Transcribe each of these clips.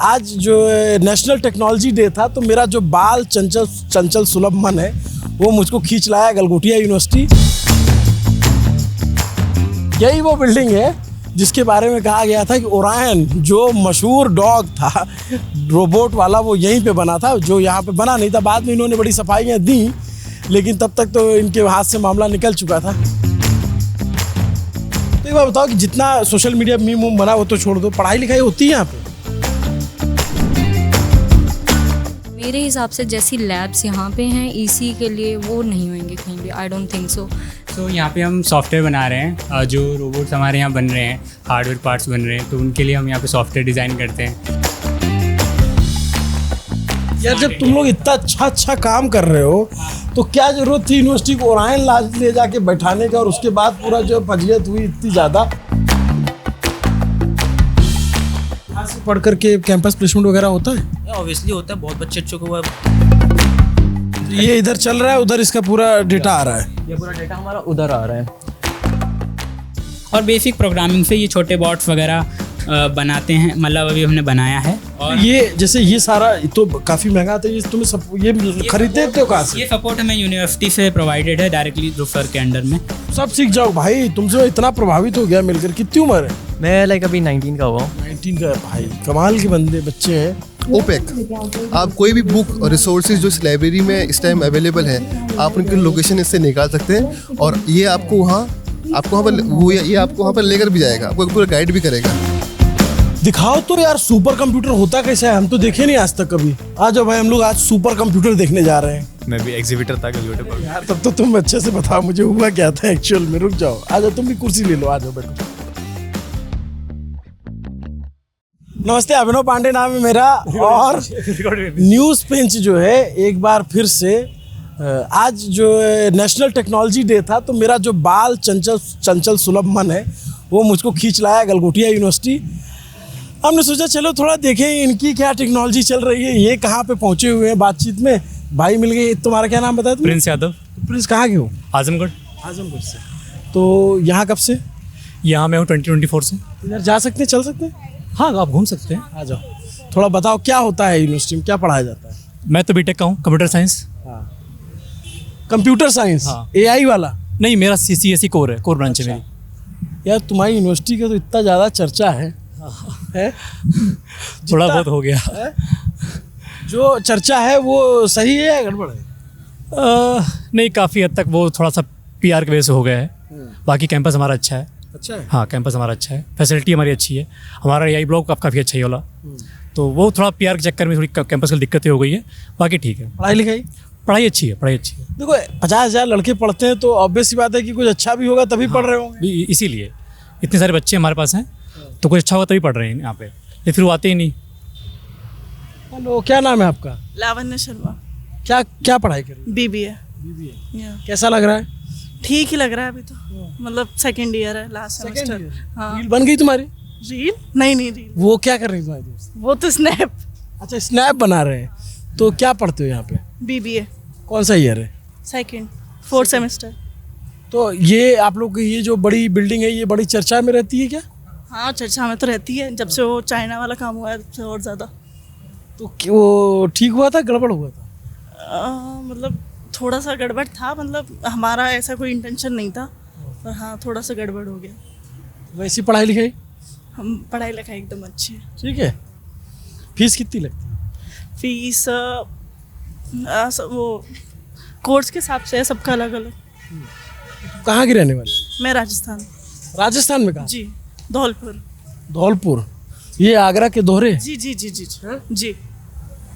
आज जो national technology day था तो मेरा जो बाल चंचल चंचल सुलभ मन है वो मुझको खींच लाया गलगोटिया यूनिवर्सिटी। यही वो बिल्डिंग है जिसके बारे में कहा गया था कि ओरायन जो मशहूर डॉग था रोबोट वाला वो यहीं पे बना था, जो यहाँ पे बना नहीं था। बाद में इन्होंने बड़ी सफाइयाँ दी लेकिन तब तक तो इनके हाथ से मामला निकल चुका था। तो एक बार बताओ कि जितना सोशल मीडिया मीम उम बना वो तो छोड़ दो, पढ़ाई लिखाई होती है यहाँ पे? मेरे हिसाब से जैसी लैब्स यहाँ पे हैं ईसी के लिए वो नहीं होंगे कहीं भी, आई डोंट थिंक सो। तो यहाँ पे हम सॉफ्टवेयर बना रहे हैं, जो रोबोट्स हमारे यहाँ बन रहे हैं, हार्डवेयर पार्ट्स बन रहे हैं, तो उनके लिए हम यहाँ पे सॉफ्टवेयर डिज़ाइन करते हैं। यार जब तुम लोग इतना अच्छा काम कर रहे हो तो क्या जरूरत थी यूनिवर्सिटी को ओरायन ले जाके बैठाने का, और उसके बाद पूरा जो फजीयत हुई इतनी ज़्यादा। यहाँ से पढ़ करके कैंपस प्लेसमेंट वगैरह होता है? ऑब्वियसली होता है, बहुत बच्चे अच्छे को हुआ। ये इधर चल रहा है, उधर इसका पूरा डेटा आ रहा है। ये पूरा डेटा हमारा उधर आ रहा है। और बेसिक प्रोग्रामिंग से ये छोटे बॉट्स वगैरह बनाते हैं, मतलब अभी हमने बनाया है। और ये जैसे ये सारा तो काफ़ी महंगा था, ये तुम्हें सब ये खरीदते हो कहाँ से? ये सपोर्ट हमें यूनिवर्सिटी से प्रोवाइडेड है डायरेक्टली सर के अंडर में। सब सीख जाओ भाई, तुमसे इतना प्रभावित हो गया मिलकर। कितनी उम्र है? मैं अभी 19 का हुआ हूँ। 19 का? भाई कमाल के बंदे बच्चे हैं। ओपेक, आप कोई भी बुक और रिसोर्सेज जो इस लाइब्रेरी में इस टाइम अवेलेबल है आप उनकी लोकेशन इससे निकाल सकते हैं, और ये आपको वहाँ पर लेकर भी जाएगा, आपको पूरा गाइड भी करेगा। दिखाओ तो यार सुपर कंप्यूटर होता कैसा है, हम तो देखे नहीं आज तक कभी। आ जाओ भाई, हम लोग आज सुपर कंप्यूटर देखने जा रहे हैं। मैं भी एग्जीबिटर था गलगोटे। यार तब तो तुम अच्छे से बताओ मुझे हुआ क्या था एक्चुअल में। रुक जाओ, आ जाओ, तुम भी कुर्सी ले लो, आ जाओ बैठो। नमस्ते, अभिनव पांडे नाम है मेरा। और न्यूज़ पिंच जो है एक बार फिर से आज जो नेशनल टेक्नोलॉजी डे था तो मेरा जो बाल चंचल सुलभ मन है वो मुझको खींच लाया गलगोटिया यूनिवर्सिटी। हमने सोचा चलो थोड़ा देखें इनकी क्या टेक्नोलॉजी चल रही है, ये कहाँ पे पहुँचे हुए हैं। बातचीत में भाई मिल गए। तुम्हारा क्या नाम बताया तुमने? प्रिंस यादव। प्रिंस कहाँ के हो? आजमगढ़। आजमगढ़ से। तो यहाँ कब से? यहाँ मैं हूँ 2024 से। इधर जा सकते हैं, चल सकते हैं? हाँ, आप घूम सकते हैं। आ जाओ, थोड़ा बताओ क्या होता है यूनिवर्सिटी में, क्या पढ़ाया जाता है? मैं तो बीटेक का हूँ, कंप्यूटर साइंस। हाँ, कंप्यूटर साइंस। हाँ। एआई वाला? नहीं, मेरा CSE कोर है, कोर ब्रांच है मेरी। यार तुम्हारी यूनिवर्सिटी का तो इतना ज़्यादा चर्चा है थोड़ा बहुत हो गया है? जो चर्चा है वो सही है या गड़बड़ है? नहीं, काफ़ी हद तक वो थोड़ा सा PR की वजह से हो गया है। बाकी कैंपस हमारा अच्छा है। अच्छा है? हाँ, कैंपस हमारा अच्छा है, फैसिलिटी हमारी अच्छी है। हमारा AI ब्लॉक काफ़ी अच्छा ही वाला, तो वो थोड़ा PR के चक्कर में थोड़ी कैंपस की दिक्कतें हो गई है। बाकी ठीक है, पढ़ाई लिखाई? पढ़ाई अच्छी है, पढ़ाई अच्छी है। देखो 50,000 लड़के पढ़ते हैं तो ऑब्वियस सी बात है कि कुछ अच्छा भी होगा तभी पढ़ रहे होंगे। इसीलिए इतने सारे बच्चे हमारे पास हैं तो कुछ अच्छा होगा तभी पढ़ रहे हैं यहाँ पे, ये फिर वो आते ही नहीं। हेलो, क्या नाम है आपका? लावण्य शर्मा। क्या क्या पढ़ाई कर रही BBA। है? कैसा लग रहा है? ठीक ही लग रहा है अभी तो, मतलब सेकंड ईयर है, लास्ट सेमेस्टर। हाँ। रील बन गई तुम्हारी? रील नहीं रील। वो क्या कर रही है तुम्हारी दोस्त? वो तो स्नैप। अच्छा, स्नैप बना रहे हैं। तो क्या पढ़ते हो यहाँ पे? BBA कौन सा ईयर है? Second 4th semester. तो ये आप लोग की ये जो बड़ी बिल्डिंग है ये बड़ी चर्चा में रहती है क्या? हाँ, चर्चा में तो रहती है, जब से वो चाइना वाला काम हुआ है तब से और ज़्यादा। तो वो ठीक हुआ था, गड़बड़ हुआ था? मतलब थोड़ा सा गड़बड़ था, मतलब हमारा ऐसा कोई इंटेंशन नहीं था, पर हाँ थोड़ा सा गड़बड़ हो गया। वैसी पढ़ाई लिखाई? हम पढ़ाई लिखाई एकदम अच्छी है। ठीक है। फीस कितनी लगती है? फीस वो कोर्स के हिसाब से है, सबका अलग अलग। कहाँ की रहने वाली? मैं राजस्थान। राजस्थान में कहाँ? जी, धौलपुर। धौलपुर, ये आगरा के दोहरे? जी जी जी जी जी जी।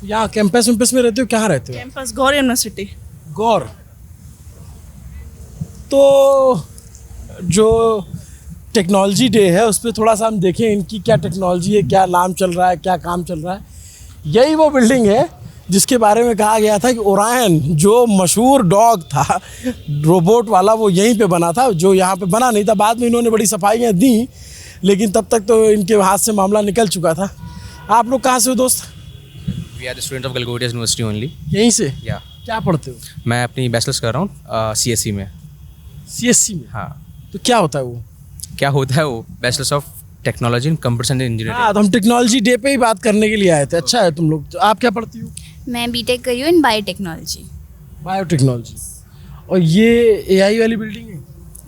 यहाँ कैंपस में रहते हो? कहाँ रहते हो? कैंपस गौर यूनिवर्सिटी। गौर। तो जो टेक्नोलॉजी डे है उस पर थोड़ा सा हम देखें इनकी क्या टेक्नोलॉजी है, क्या नाम चल रहा है, क्या काम चल रहा है। यही वो बिल्डिंग है जिसके बारे में कहा गया था कि ओरायन जो मशहूर डॉग था रोबोट वाला वो यहीं पे बना था, जो यहाँ पे बना नहीं था। बाद में इन्होंने बड़ी सफाइयाँ दी लेकिन तब तक तो इनके हाथ से मामला निकल चुका था। आप लोग कहाँ से हो दोस्त? We are the student of Galgotia university only. यहीं से? या क्या पढ़ते हो? मैं अपनी बैचलर्स कर रहा हूँ CSE में। CSE में? हाँ। तो क्या होता है वो? क्या होता है वो? Bachelors of technology and computer science engineering. हाँ, तो हम टेक्नोलॉजी डे पे ही बात करने के लिए आए थे। अच्छा है तुम लोग। तो आप क्या पढ़ती हो? मैं बीटेक करी हूँ इन बायोटेक्नोलॉजी। बायोटेक्नोलॉजी। और ये एआई वाली बिल्डिंग है?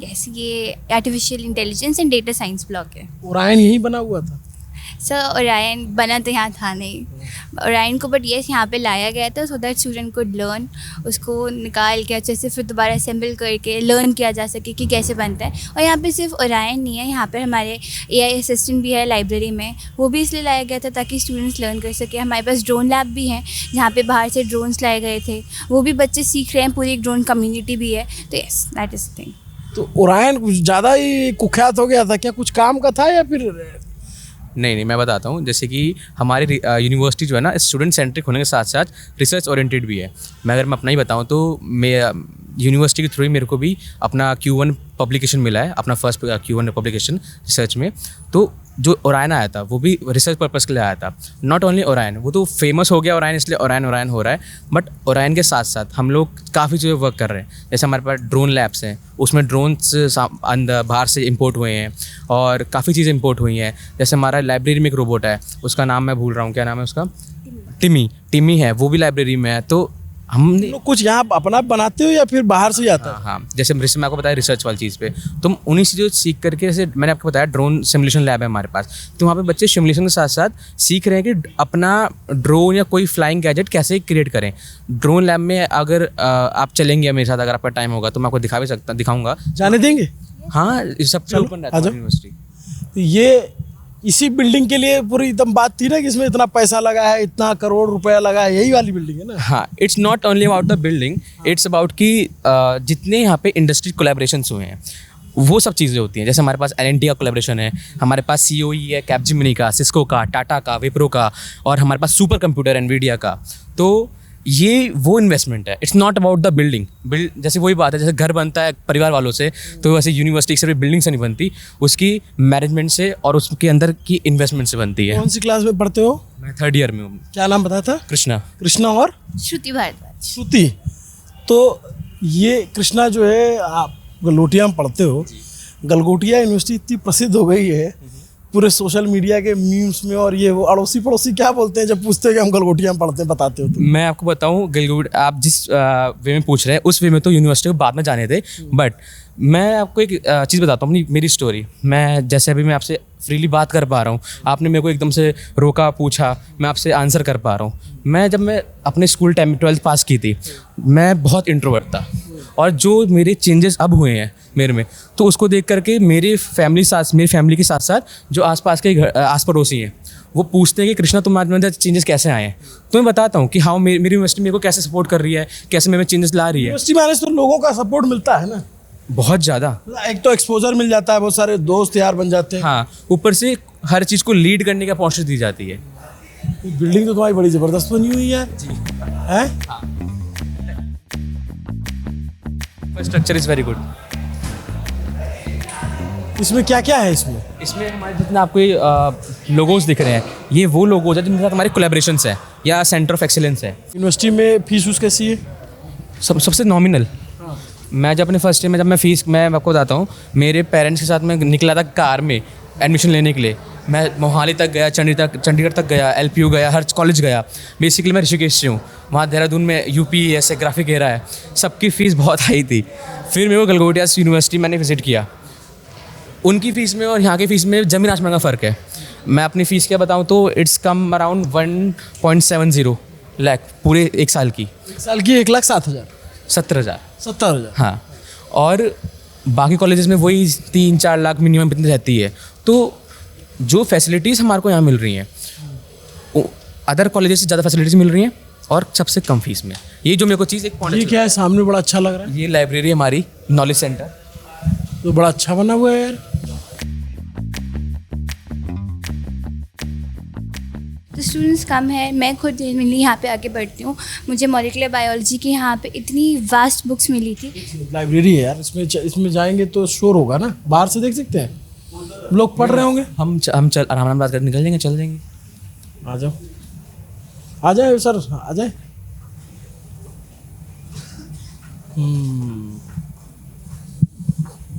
यस, ये artificial intelligence and data science block है। ओरायन यहीं बना हुआ था? सर ओरायन बना तो यहाँ था नहीं, ओरायन को बट यस यहाँ पे लाया गया था सो दैट स्टूडेंट को लर्न, उसको निकाल के अच्छे से फिर दोबारा असेंबल करके लर्न किया जा सके कि कैसे बनता है। और यहाँ पे सिर्फ ओरायन नहीं है, यहाँ पर हमारे एआई असिस्टेंट भी है लाइब्रेरी में, वो भी इसलिए लाया गया था ताकि स्टूडेंट्स लर्न कर सके। हमारे पास ड्रोन लैब भी है जहाँ पे बाहर से ड्रोन्स लाए गए थे, वो भी बच्चे सीख रहे हैं, पूरी एक ड्रोन कम्युनिटी भी है। तो यस, दैट इज़ थिंग। तो ओरायन कुछ ज़्यादा ही कुख्यात हो गया था क्या? कुछ काम का था या फिर? नहीं, मैं बताता हूँ। जैसे कि हमारी यूनिवर्सिटी जो है ना, स्टूडेंट सेंट्रिक होने के साथ साथ रिसर्च ओरिएंटेड भी है। अगर मैं अपना ही बताऊँ तो मैं यूनिवर्सिटी के थ्रू ही मेरे को भी अपना Q1 पब्लिकेशन मिला है, अपना फर्स्ट Q1 पब्लिकेशन रिसर्च में। तो जो ओरायन आया था वो भी रिसर्च पर्पज़ के लिए आया था। नॉट ओनली ओरायन, वो तो फेमस हो गया ओरायन, इसलिए ओरायन हो रहा है, बट ओरायन के साथ साथ हम लोग काफ़ी चीज़ें वर्क कर रहे हैं। जैसे हमारे पास ड्रोन लैब्स हैं, उसमें ड्रोन्स अंदर बाहर से इंपोर्ट हुए हैं और काफ़ी चीज़ें इंपोर्ट हुई हैं। जैसे हमारा लाइब्रेरी में एक रोबोट है, उसका नाम मैं भूल रहा हूँ, क्या नाम है उसका? टिमी है, वो भी लाइब्रेरी में है। तो हमने लोग कुछ यहाँ अपना बनाते हो या फिर बाहर से आता है? हाँ, जैसे मैं आपको बताया रिसर्च वाली चीज़ पे, तो उन्हीं से जो सीख करके, जैसे मैंने आपको बताया ड्रोन सिमुलेशन लैब है हमारे पास, तो वहाँ पे बच्चे सिमुलेशन के साथ साथ सीख रहे हैं कि अपना ड्रोन या कोई फ्लाइंग गैजेट कैसे क्रिएट करें। ड्रोन लैब में अगर आप चलेंगे मेरे साथ, अगर आपका टाइम होगा तो मैं आपको दिखाऊंगा। जाने देंगे? हाँ, सब ओपन रहता है यूनिवर्सिटी। तो ये इसी बिल्डिंग के लिए पूरी एकदम बात थी ना कि इसमें इतना पैसा लगा है, इतना करोड़ रुपया लगा है, यही वाली बिल्डिंग है ना? हाँ, it's not only about the building, it's about कि जितने यहाँ पे इंडस्ट्री कोलैबोरेशंस हुए हैं वो सब चीज़ें होती हैं। जैसे हमारे पास L&T का कोलैबोरेशन है, हमारे पास COE है, कैपजेमिनी का, सिस्को का, टाटा का, विप्रो का, और हमारे पास सुपर कंप्यूटर एनवीडिया का। तो ये वो इन्वेस्टमेंट है, it's not about the building. जैसे वही बात है, जैसे घर बनता है परिवार वालों से, तो वैसे यूनिवर्सिटी सिर्फ बिल्डिंग से नहीं बनती, उसकी मैनेजमेंट से और उसके अंदर की इन्वेस्टमेंट से बनती है। कौन सी क्लास में पढ़ते हो? मैं 3rd ईयर में हूँ। क्या नाम बताया था? कृष्णा और श्रुति भारद्वाज। श्रुति। तो ये कृष्णा जो है, आप गलगोटिया में पढ़ते हो। गलगोटिया यूनिवर्सिटी इतनी प्रसिद्ध हो गई है पूरे सोशल मीडिया के मीम्स में, और ये वो अड़ोसी पड़ोसी क्या बोलते हैं जब पूछते हैं कि हम गलगोटिया में पढ़ते हैं, बताते हो तो? मैं आपको बताऊं, गलगोट आप जिस वे में पूछ रहे हैं उस वे में तो यूनिवर्सिटी को बाद में जाने थे, बट मैं आपको एक चीज़ बताता हूँ, मेरी स्टोरी। मैं जैसे अभी मैं आपसे फ्रीली बात कर पा रहा हूँ, आपने मेरे को एकदम से रोका, पूछा, मैं आपसे आंसर कर पा रहा हूँ। जब मैं अपने स्कूल टाइम में 12th पास की थी, मैं बहुत इंट्रोवर्ट था, और जो मेरे चेंजेस अब हुए हैं मेरे में, तो उसको देख करके मेरी फैमिली के साथ साथ जो आसपास के आस पड़ोसी हैं वो पूछते हैं कि कृष्णा तुम्हारे अंदर चेंजेस कैसे आए हैं। तो मैं बताता हूँ कि हाँ, मेरी यूनिवर्सिटी मेरे को कैसे सपोर्ट कर रही है, कैसे मेरे में चेंजेस ला रही है। यूनिवर्सिटी में आने से तो लोगों का सपोर्ट मिलता है ना, बहुत ज़्यादा। एक तो एक्सपोजर मिल जाता है, बहुत सारे दोस्त यार बन जाते हैं। हाँ, ऊपर से हर चीज़ को लीड करने का अपॉर्चुनिटी दी जाती है। बिल्डिंग तो तुम्हारी बड़ी ज़बरदस्त बनी हुई है हैं? Structure is very good. इसमें क्या क्या है? इसमें हमारे जितना आपको ये लोगोज दिख रहे हैं, ये वो लोगोज हैं जिनके साथ हमारे कोलैबोरेशंस हैं या सेंटर ऑफ एक्सीलेंस है। यूनिवर्सिटी में फीस उस कैसी है? सबसे नॉमिनल। मैं जब अपने फर्स्ट ईयर में मैं आपको बताता हूँ, मेरे पेरेंट्स के साथ मैं निकला था कार में एडमिशन लेने के लिए। मैं मोहाली तक गया, चंडीगढ़ तक गया, LPU गया, हर कॉलेज गया। बेसिकली मैं ऋषिकेश से हूँ, वहाँ देहरादून में UP ऐसे ग्राफिक एरा है, सबकी फ़ीस बहुत हाई थी। फिर मेरे को गलगोटिया यूनिवर्सिटी मैंने विज़िट किया, उनकी फ़ीस में और यहाँ की फ़ीस में ज़मीन आसमान का फ़र्क है। मैं अपनी फ़ीस क्या बताऊँ तो इट्स कम अराउंड 1.70 लाख पूरे एक साल की। 1,07,000 70,000 हाँ, और बाकी कॉलेजेस में वही 3-4 लाख मिनिमम इतनी रहती है। तो जो फैसिलिटीज़ हमारे को यहाँ मिल रही हैं, अदर कॉलेजेस से ज़्यादा फैसिलिटीज़ मिल रही हैं और सबसे कम फीस में। ये जो मेरे को चीज़ एक पॉइंट, ये क्या है सामने, बड़ा अच्छा लग रहा है। ये लाइब्रेरी हमारी नॉलेज सेंटर, तो बड़ा अच्छा बना हुआ है यार। तो स्टूडेंट्स कम है, मैं खुद जनरली यहाँ पे आके पढ़ती हूँ। मुझे मॉलिक्यूलर बायोलॉजी की यहाँ पे इतनी वास्ट बुक्स मिली थी। लाइब्रेरी है यार, इसमें जाएंगे तो शोर होगा ना, बाहर से देख सकते हैं, लोग पढ़ रहे होंगे। हम चल आराम बात करके निकल जाएंगे, चल देंगे। आ जाओ, आ जाए सर, आ जाए।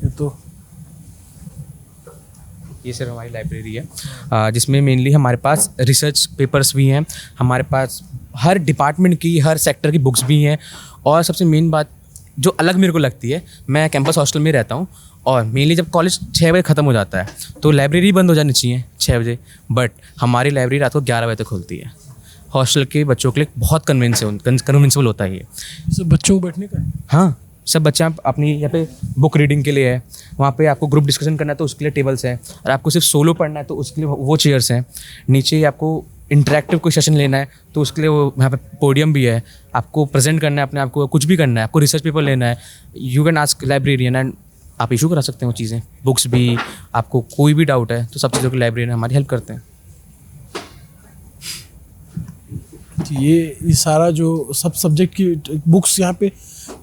ये तो ये सिर्फ हमारी लाइब्रेरी है जिसमें मेनली हमारे पास रिसर्च पेपर्स भी हैं, हमारे पास हर डिपार्टमेंट की, हर सेक्टर की बुक्स भी हैं। और सबसे मेन बात जो अलग मेरे को लगती है, मैं कैंपस हॉस्टल में रहता हूँ और मेनली जब कॉलेज 6 बजे ख़त्म हो जाता है तो लाइब्रेरी बंद हो जानी चाहिए 6 बजे, बट हमारी लाइब्रेरी रात को 11 बजे तक खुलती है। हॉस्टल के बच्चों के लिए बहुत कन्विंसेबल होता है ये। सब बच्चों को बैठने का है? हाँ, सब बच्चे आप अपनी यहाँ पे बुक रीडिंग के लिए है, वहाँ पे आपको ग्रुप डिस्कशन करना है तो उसके लिए टेबल्स हैं, और आपको सिर्फ सोलो पढ़ना है तो उसके लिए वो चेयर्स हैं। नीचे आपको इंटरेक्टिव कोई सेशन लेना है तो उसके लिए वो यहाँ पे पोडियम भी है, आपको प्रेजेंट करना है अपने आप को, कुछ भी करना है, आपको रिसर्च पेपर लेना है, you can ask librarian and आप इशू करा सकते हैं वो चीज़ें, बुक्स भी, आपको कोई भी डाउट है तो सब चीज़ों की लाइब्रेरियन हमारी हेल्प करते हैं। ये सारा जो सब सब्जेक्ट की बुक्स यहाँ पे,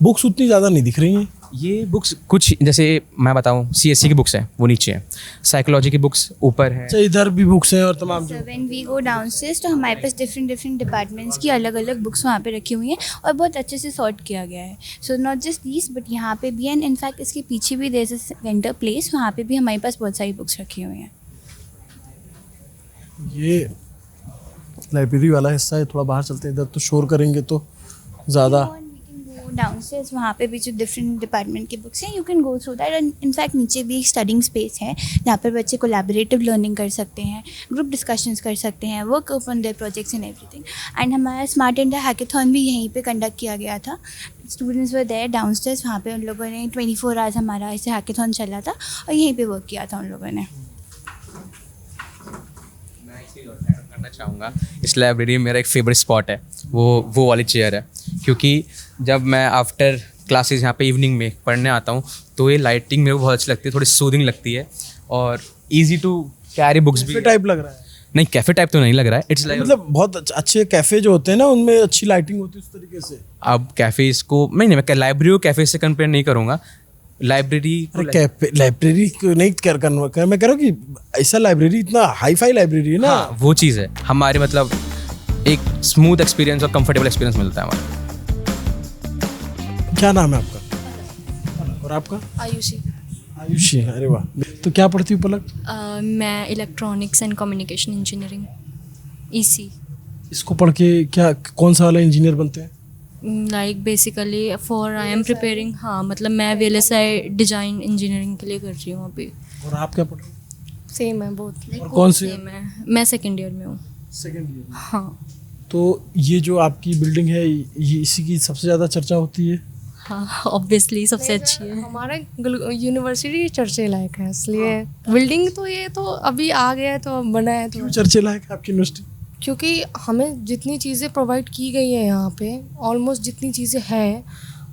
बुक्स उतनी ज़्यादा नहीं दिख रही हैं। ये बुक्स कुछ जैसे मैं बताऊँ CSE की बुक्स हैं वो नीचे है, साइकोलॉजी की बुक्स ऊपर है, अच्छा इधर भी बुक्स हैं और तमाम जो व्हेन वी गो डाउनस्टेयर्स तो हमारे पास डिफरेंट डिपार्टमेंट्स की अलग अलग बुक्स वहाँ पे रखी हुई हैं और बहुत अच्छे से सॉर्ट किया गया है। So not just these but यहाँ पे भी एंड इनफैक्ट इसके पीछे भी there is a vendor place, वहाँ पे भी हमारे पास बहुत सारी बुक्स रखी हुई हैं। ये लाइब्रेरी वाला हिस्सा है, थोड़ा बाहर चलते हैं, इधर तो शोर करेंगे तो ज़्यादा। डाउनस्टेयर्स वहाँ पे भी जो डिफरेंट डिपार्टमेंट की बुक्स हैं, you can go through that. And in fact नीचे भी एक स्टडिंग स्पेस है जहाँ पर बच्चे कोलैबोरेटिव लर्निंग कर सकते हैं, ग्रुप डिस्कशंस कर सकते हैं, work on their projects and everything. And हमारा स्मार्ट इंडिया हैकेथॉन भी यहीं पे कंडक्ट किया गया था। स्टूडेंट्स वर देयर डाउनस्टेयर्स, वहाँ पे उन लोगों ने 24 आवर्स हमारा ऐसे हैकेथॉन चला था और यहीं पे वर्क किया था उन लोगों ने। करना चाहूँगा, इस लाइब्रेरी में मेरा एक फेवरेट स्पॉट है, वो वाली चेयर है, क्योंकि जब मैं आफ्टर क्लासेस यहाँ पे इवनिंग में पढ़ने आता हूँ तो ये लाइटिंग मेरे को बहुत अच्छी लगती है, थोड़ी सूदिंग लगती है और इजी टू कैरी बुक्स भी। टाइप लग रहा है? नहीं, कैफ़े टाइप तो नहीं लग रहा है, इट्स लाइक मतलब बहुत अच्छे कैफ़े जो होते हैं ना उनमें अच्छी लाइटिंग होती है उस तरीके से। अब कैफ़ेज़ को मैं लाइब्रेरी को कैफ़े से कंपेयर नहीं करूँगा, लाइब्रेरी लाइब्रेरी को नहीं कर मैं कह रहा हूँ कि ऐसा लाइब्रेरी इतना हाई फाई लाइब्रेरी है ना। हाँ, वो चीज़ है हमारे, मतलब एक स्मूथ एक्सपीरियंस और कंफर्टेबल एक्सपीरियंस मिलता है हमारा। क्या नाम है आपका? और आपका? आयुषी। आयुषी, अरे वाह। तो क्या पढ़ती हूँ पलक? मैं electronics and communication engineering EC। इसको पढ़ के क्या कौन सा वाला इंजीनियर बनते हैं? Like basically for I am preparing, हाँ मतलब मैं VLSI डिज़ाइन इंजीनियरिंग के लिए कर रही हूँ अभी। और आप क्या पढ़ रहे हो? सेम है बहुत। और कौन से? मैं सेकेंड ईयर में हूँ। Second year? हाँ। तो ये जो आपकी बिल्डिंग है ये इसी की सबसे ज़्यादा चर्चा होती है? हाँ ऑब्वियसली सबसे अच्छी है। हमारा यूनिवर्सिटी चर्चे लायक है, इसलिए बिल्डिंग तो ये तो अभी आ गया है तो बना है तो। क्यों चर्चे लायक है आपकी यूनिवर्सिटी? क्योंकि हमें जितनी चीज़ें प्रोवाइड की गई है यहाँ पे, ऑलमोस्ट जितनी चीज़ें हैं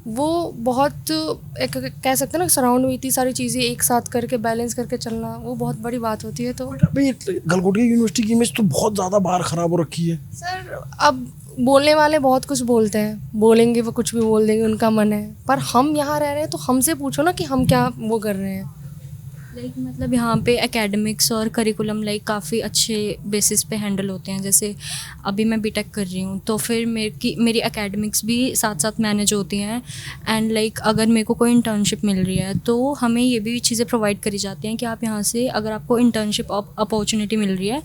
वो बहुत एक कह सकते हैं ना, सराउंड हुई इतनी सारी चीज़ें एक साथ करके बैलेंस करके चलना वो बहुत बड़ी बात होती है। तो भाई गलगोटिया यूनिवर्सिटी की इमेज तो बहुत ज़्यादा बाहर ख़राब हो रखी है सर। अब बोलने वाले बहुत कुछ बोलते हैं, बोलेंगे वो कुछ भी बोल देंगे, उनका मन है, पर हम यहाँ रह रहे हैं तो हमसे पूछो ना कि हम क्या वो कर रहे हैं। लाइक मतलब यहाँ पे एकेडमिक्स और करिकुलम लाइक काफ़ी अच्छे बेसिस पे हैंडल होते हैं। जैसे अभी मैं बीटेक कर रही हूँ तो फिर मेरी एकेडमिक्स भी साथ साथ मैनेज होती हैं। एंड लाइक अगर मेरे को कोई इंटर्नशिप मिल रही है तो हमें ये भी चीज़ें प्रोवाइड करी जाती हैं कि आप यहाँ से, अगर आपको इंटर्नशिप अपॉर्चुनिटी मिल रही है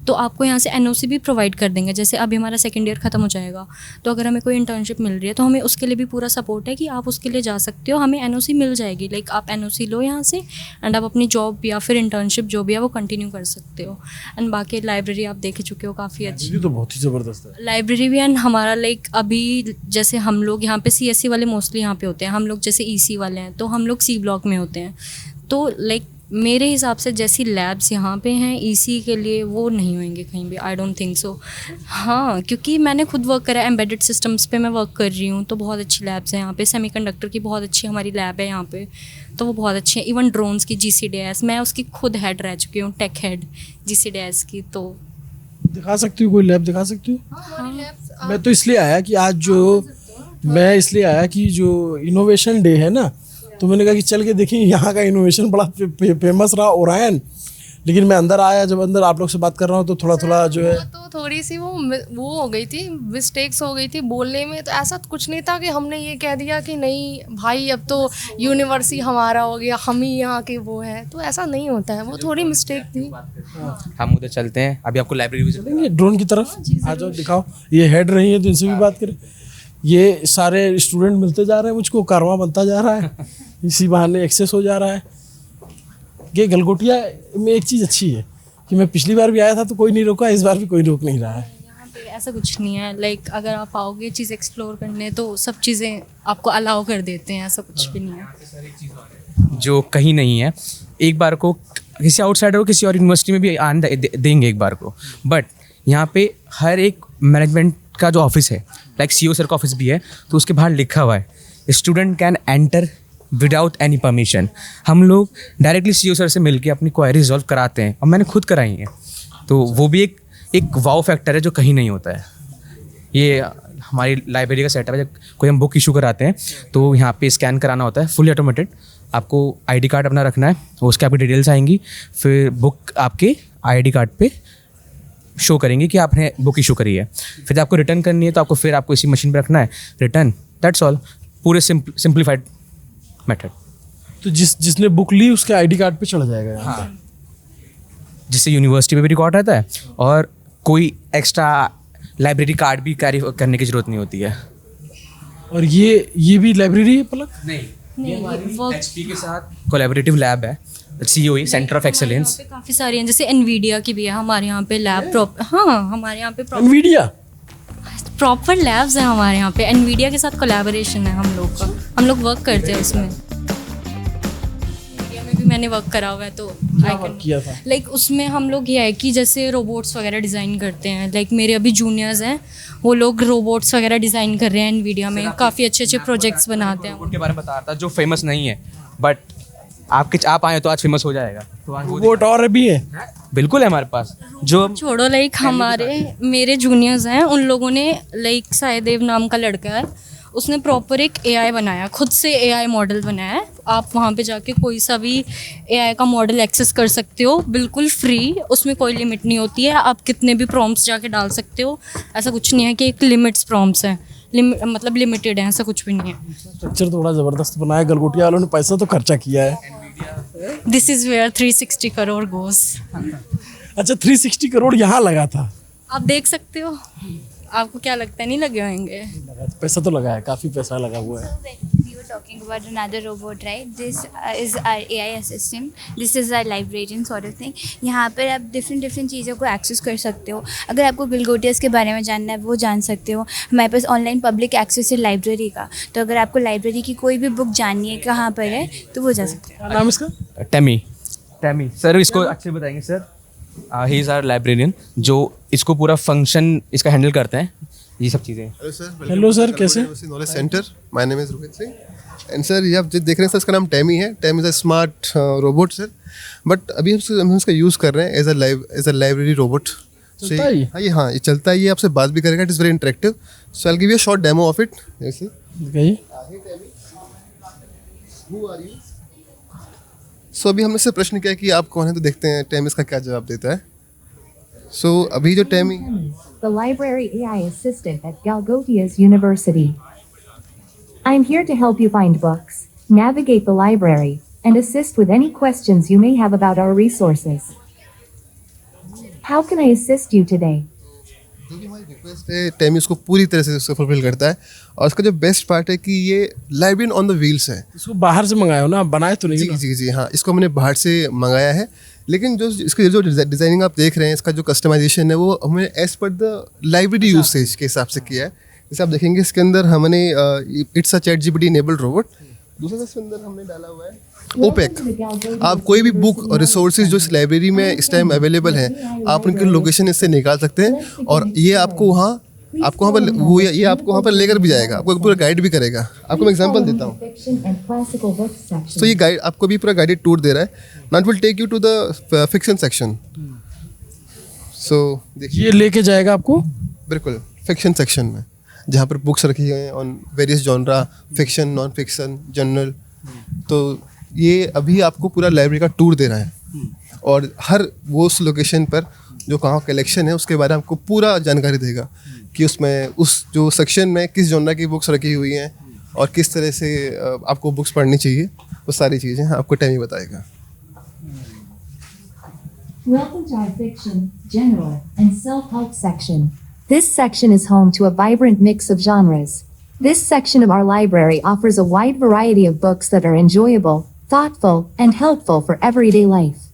तो आपको यहाँ से NOC भी प्रोवाइड कर देंगे। जैसे अभी हमारा सेकेंड ईयर ख़त्म हो जाएगा तो अगर हमें कोई इंटर्नशिप मिल रही है तो हमें उसके लिए भी पूरा सपोर्ट है कि आप उसके लिए जा सकते हो, हमें NOC मिल जाएगी। लाइक आप NOC लो यहाँ से एंड आप अपनी जॉब या फिर इंटर्नशिप जो भी है वो कंटिन्यू कर सकते हो। एंड बाकी लाइब्रेरी आप देख चुके हो काफ़ी अच्छी, तो बहुत ही ज़बरदस्त है लाइब्रेरी भी। एंड हमारा लाइक अभी जैसे हम लोग यहाँ पे CSE वाले मोस्टली यहाँ पे होते हैं, हम लोग जैसे EC वाले हैं तो हम लोग C ब्लॉक में होते हैं। तो लाइक मेरे हिसाब से जैसी लैब्स यहाँ पे हैं EC के लिए वो नहीं होंगे कहीं भी, आई डोंट थिंक सो। हाँ, क्योंकि मैंने खुद वर्क करा है, एम्बेडेड सिस्टम्स पे मैं वर्क कर रही हूँ तो बहुत अच्छी लैब्स हैं यहाँ पे। सेमीकंडक्टर की बहुत अच्छी हमारी लैब है यहाँ पे, तो वो बहुत अच्छी है। इवन ड्रोन्स की GCDS मैं उसकी खुद हेड रह चुकी हूँ, टेक हेड GCDS की। तो दिखा सकती हूँ, कोई लैब दिखा सकती हूँ? हाँ। मैं तो इसलिए आया कि आज जो इनोवेशन डे है ना, तो मैंने कहा कि चल के देखिए यहाँ का इनोवेशन बड़ा फेमस रहा। ओरायन लेकिन मैं अंदर आया, जब अंदर आप लोग से बात कर रहा हूँ तो थोड़ा थोड़ा जो है तो थोड़ी सी वो हो गई थी, मिस्टेक्स हो गई थी बोलने में। तो ऐसा कुछ नहीं था कि हमने ये कह दिया कि नहीं भाई अब तो यूनिवर्सिटी हमारा हो गया, हम ही यहाँ के वो हैं, तो ऐसा नहीं होता है, वो थोड़ी मिस्टेक थी। हम उधर चलते हैं, अभी आपको लाइब्रेरी विजिट चलेंगे ड्रोन की तरफ, आ जाओ दिखाओ। ये हेड रही है तो इनसे भी बात करें। ये सारे स्टूडेंट मिलते जा रहे हैं मुझको, कारवां बनता जा रहा है, इसी बहाने एक्सेस हो जा रहा है। ये गलगोटिया में एक चीज़ अच्छी है कि मैं पिछली बार भी आया था तो कोई नहीं रोका, इस बार भी कोई रोक नहीं रहा है। यहाँ पे ऐसा कुछ नहीं है, लाइक अगर आप आओगे चीज़ एक्सप्लोर करने तो सब चीज़ें आपको अलाउ कर देते हैं, ऐसा कुछ भी नहीं है जो कहीं नहीं है। एक बार को किसी आउटसाइडर को किसी और यूनिवर्सिटी में भी आने देंगे एक बार को, बट यहाँ पे हर एक मैनेजमेंट का जो ऑफिस है, लाइक CEO सर का ऑफिस भी है, तो उसके बाहर लिखा हुआ है student can enter without any permission. हम लोग डायरेक्टली CEO सर से मिलके अपनी क्वायरी रिजॉल्व कराते हैं, और मैंने खुद कराई है, तो वो भी एक वाव फैक्टर है जो कहीं नहीं होता है। ये हमारी लाइब्रेरी का सेटअप है, जब कोई हम बुक इशू कराते हैं तो यहाँ पे स्कैन कराना होता है, फुली ऑटोमेटेड। आपको ID कार्ड अपना रखना है, उसके आपकी डिटेल्स आएंगी, फिर बुक आपके ID कार्ड पे शो करेंगे कि आपने बुक इशू करी है। फिर जब आपको रिटर्न करनी है तो आपको इसी मशीन पे रखना है, रिटर्न, दैट्स ऑल। पूरे सिंप्लीफाइड मेथड। तो जिसने बुक ली उसके ID कार्ड पे चढ़ जाएगा यहाँ पे। जिससे यूनिवर्सिटी पे भी रिकॉर्ड रहता है और कोई एक्स्ट्रा लाइब्रेरी कार्ड भी कैरी करने की ज़रूरत नहीं होती है। और ये भी लाइब्रेरी है पलक? नहीं, वो HP के साथ कोलैबोरेटिव लैब है, COE सेंटर ऑफ एक्सेलेंस। काफ़ी सारी हैं, जैसे NVIDIA की भी है हमारे यहाँ पे लैब। हाँ, हमारे यहाँ पे NVIDIA प्रॉपर लैब्स हैं हमारे यहाँ पे। NVIDIA के साथ कोलैबोरेशन है हम लोग का, हम लोग वर्क करते हैं उसमें। NVIDIA में भी मैंने वर्क करा हुआ है, तो किया था। लाइक उसमें हम लोग ये है कि जैसे रोबोट्स वगैरह डिज़ाइन करते हैं। लाइक मेरे अभी जूनियर्स हैं, वो लोग रोबोट्स वगैरह डिज़ाइन कर रहे हैं NVIDIA में, काफ़ी अच्छे अच्छे प्रोजेक्ट्स बनाते हैं। रोबोट के बारे में बता रहा था जो फेमस नहीं है, बट आप आए तो आज फेमस हो जाएगा। तो आज रोबोट और भी है? बिल्कुल है हमारे पास। जो छोड़ो, लाइक मेरे जूनियर्स हैं, उन लोगों ने लाइक सायदेव नाम का लड़का है, उसने प्रॉपर एक AI बनाया, खुद से AI मॉडल बनाया है। आप वहाँ पे जाके कोई सा भी AI का मॉडल एक्सेस कर सकते हो, बिल्कुल फ्री, उसमें कोई लिमिट नहीं होती है। आप कितने भी प्रॉम्प्ट्स जाके डाल सकते हो, ऐसा कुछ नहीं है कि एक लिमिट्स प्रॉम्प्ट्स हैं, मतलब लिमिटेड है, ऐसा कुछ भी नहीं है। स्ट्रक्चर थोड़ा ज़बरदस्त बनाया, गलगोटिया वालों ने पैसा तो खर्चा किया है। This is where 360 crore goes. अच्छा, 360 करोड़ यहाँ लगा था? आप देख सकते हो, आपको क्या लगता है नहीं लगे होंगे? पैसा तो लगा है, काफ़ी पैसा लगा हुआ है। We were talking about another robot, right? This is our AI assistant. This is our librarian sort of thing. यहाँ पर आप different चीज़ों को एक्सेस कर सकते हो। अगर आपको गलगोटियास के बारे में जानना है वो जान सकते हो। हमारे पास ऑनलाइन पब्लिक एक्सेस है लाइब्रेरी का, तो अगर आपको लाइब्रेरी की कोई भी बुक जाननी है कहाँ पर है तो वो जा सकते हो। क्या नाम इसका? टेमी सर, इसको अच्छे बताएंगे sir. He is our librarian जो इसको पूरा फंक्शन इसका हैंडल करते हैं, ये सब चीज़ें। हेलो सर, कैसे? Knowledge centre, my name is Rohit Singh and sir ये आप जो देख रहे हैं सर, इसका नाम टेमी है। Temi is a smart robot sir, but अभी हम इसका यूज़ कर रहे हैं एज अ लाइब्रेरी रोबोट। चलता है ये? हाँ, ये चलता है, ये आपसे बात भी करेगा। It is very interactive. So I will give you a short demo of it. दिखाइए। सो अभी हमने से प्रश्न किया कि आप कौन हैं, तो देखते हैं टेमी इसका क्या जवाब देता है। सो अभी जो Temi, the library AI assistant at Galgotias University. I'm here to help you find books, navigate the library, and assist with any questions you may have about our resources. How can I assist you today? जो भी हमारी request है टेमी उसको पूरी तरह से उसको fulfil करता है। और उसका जो बेस्ट पार्ट है कि ये लाइब्रेरियन ऑन द व्हील्स है। इसको बाहर से मंगाया हो ना, बनाए तो नहीं? जी हाँ, इसको हमने बाहर से मंगाया है, लेकिन जो इसकी जो डिज़ाइनिंग आप देख रहे हैं, इसका जो कस्टमाइजेशन है वो हमने as per the library usage के हिसाब से किया है। जैसे आप देखेंगे इसके अंदर हमने it's a ChatGPT enabled robot. दूसरा इसके अंदर हमने डाला हुआ है ओपेक। आप कोई भी बुक और रिसोर्सेज जो इस लाइब्रेरी में इस टाइम अवेलेबल हैं, आप उनकी लोकेशन इससे निकाल सकते हैं, और ये आपको वहाँ पर वो ये आपको वहाँ पर लेकर भी जाएगा, आपको पूरा गाइड भी करेगा। आपको मैं एग्जांपल देता हूँ। तो ये गाइड आपको भी पूरा गाइडेड टूर दे रहा है। Now it will take you to the fiction section. So देखिए, ये लेके जाएगा आपको बिल्कुल फिक्शन सेक्शन में, जहाँ पर बुक्स रखी गई हैं on various genre, fiction, non fiction, general. तो ये अभी आपको पूरा लाइब्रेरी का टूर दे रहा है। और हर वो उस लोकेशन पर जो कहाँ कलेक्शन है उसके बारे में आपको पूरा जानकारी देगा कि उसमें उस जो सेक्शन में किस जॉनर की बुक्स रखी हुई हैं और किस तरह से आपको बुक्स पढ़नी चाहिए, वो सारी चीज़ें आपको टाइम ही बताएगा। Welcome to our fiction, general, and self-help section. This section is home to a vibrant mix of genres. This section of our library offers a wide variety of books that are enjoyable, thoughtful, and helpful for everyday life.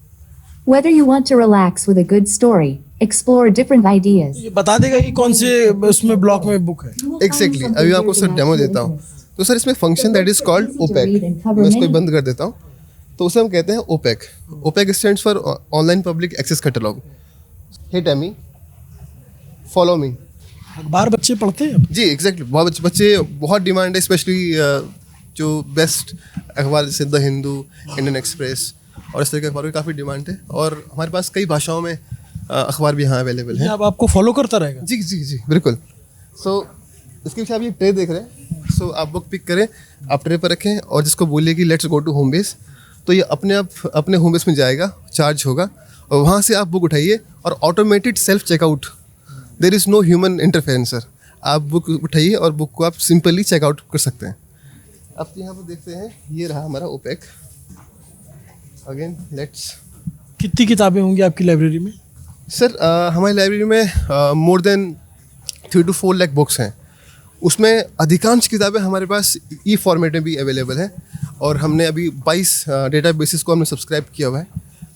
Whether you want to relax with a good story, explore different ideas. ये बता देगा कि कौन से उसमें block में book है। Exactly. अभी मैं आपको सर डेमो देता हूँ। तो सर इसमें function that is called OPAC, मैं इसको बंद कर देता हूँ। तो उसे हम कहते हैं OPAC. OPAC stands for online public access catalogue. Hey Tammy, follow me. अखबार बच्चे पढ़ते हैं? जी एग्जैक्टली, बहुत बच्चे बहुत डिमांड है, स्पेशली जो बेस्ट अखबार जैसे द हिंदू, इंडियन एक्सप्रेस और इस तरह के अखबारों की काफ़ी डिमांड है। और हमारे पास कई भाषाओं में अखबार भी यहाँ अवेलेबल है। अब आपको फॉलो करता रहेगा? जी जी जी बिल्कुल। सो इसके पीछे आप ये ट्रे देख रहे हैं। सो आप बुक पिक करें, आप ट्रे पर रखें और जिसको बोलिए कि let's go to home base, तो ये अपने आप अपने होम बेस में जाएगा, चार्ज होगा और वहाँ से आप बुक उठाइए और automated self checkout, there is no human interference sir. आप बुक उठाइए और बुक को आप सिंपली चेकआउट कर सकते हैं। अब यहाँ पर देखते हैं, ये रहा हमारा ओपेक। Again let's. कितनी किताबें होंगी आपकी लाइब्रेरी में? सर हमारी लाइब्रेरी में more than 3 to 4 lakh books हैं। उसमें अधिकांश किताबें हमारे पास ई फॉर्मेट में भी अवेलेबल है और हमने अभी 22 डेटा बेसिस को हमने सब्सक्राइब किया हुआ है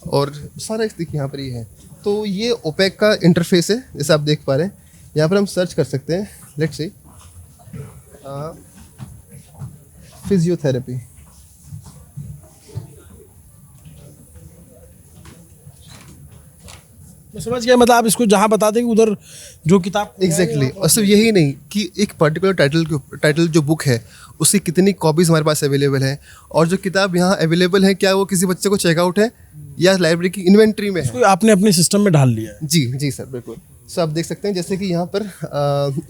और सारा देखिए यहाँ पर ये है। तो ये ओपेक का इंटरफेस है, जैसे आप देख पा रहे हैं। यहाँ पर हम सर्च कर सकते हैं, लेट्स से फिजियोथेरेपी। मैं समझ गया, मतलब आप इसको जहाँ बता देंगे उधर जो किताब एग्जैक्टली और सिर्फ यही नहीं कि एक पर्टिकुलर टाइटल जो बुक है उसकी कितनी कॉपीज़ हमारे पास अवेलेबल है और जो किताब यहाँ अवेलेबल है क्या वो किसी बच्चे को चेकआउट है या लाइब्रेरी की इन्वेंट्री में है। आपने अपने सिस्टम में डाल लिया है? जी जी सर बिल्कुल। सो आप देख सकते हैं जैसे कि यहाँ पर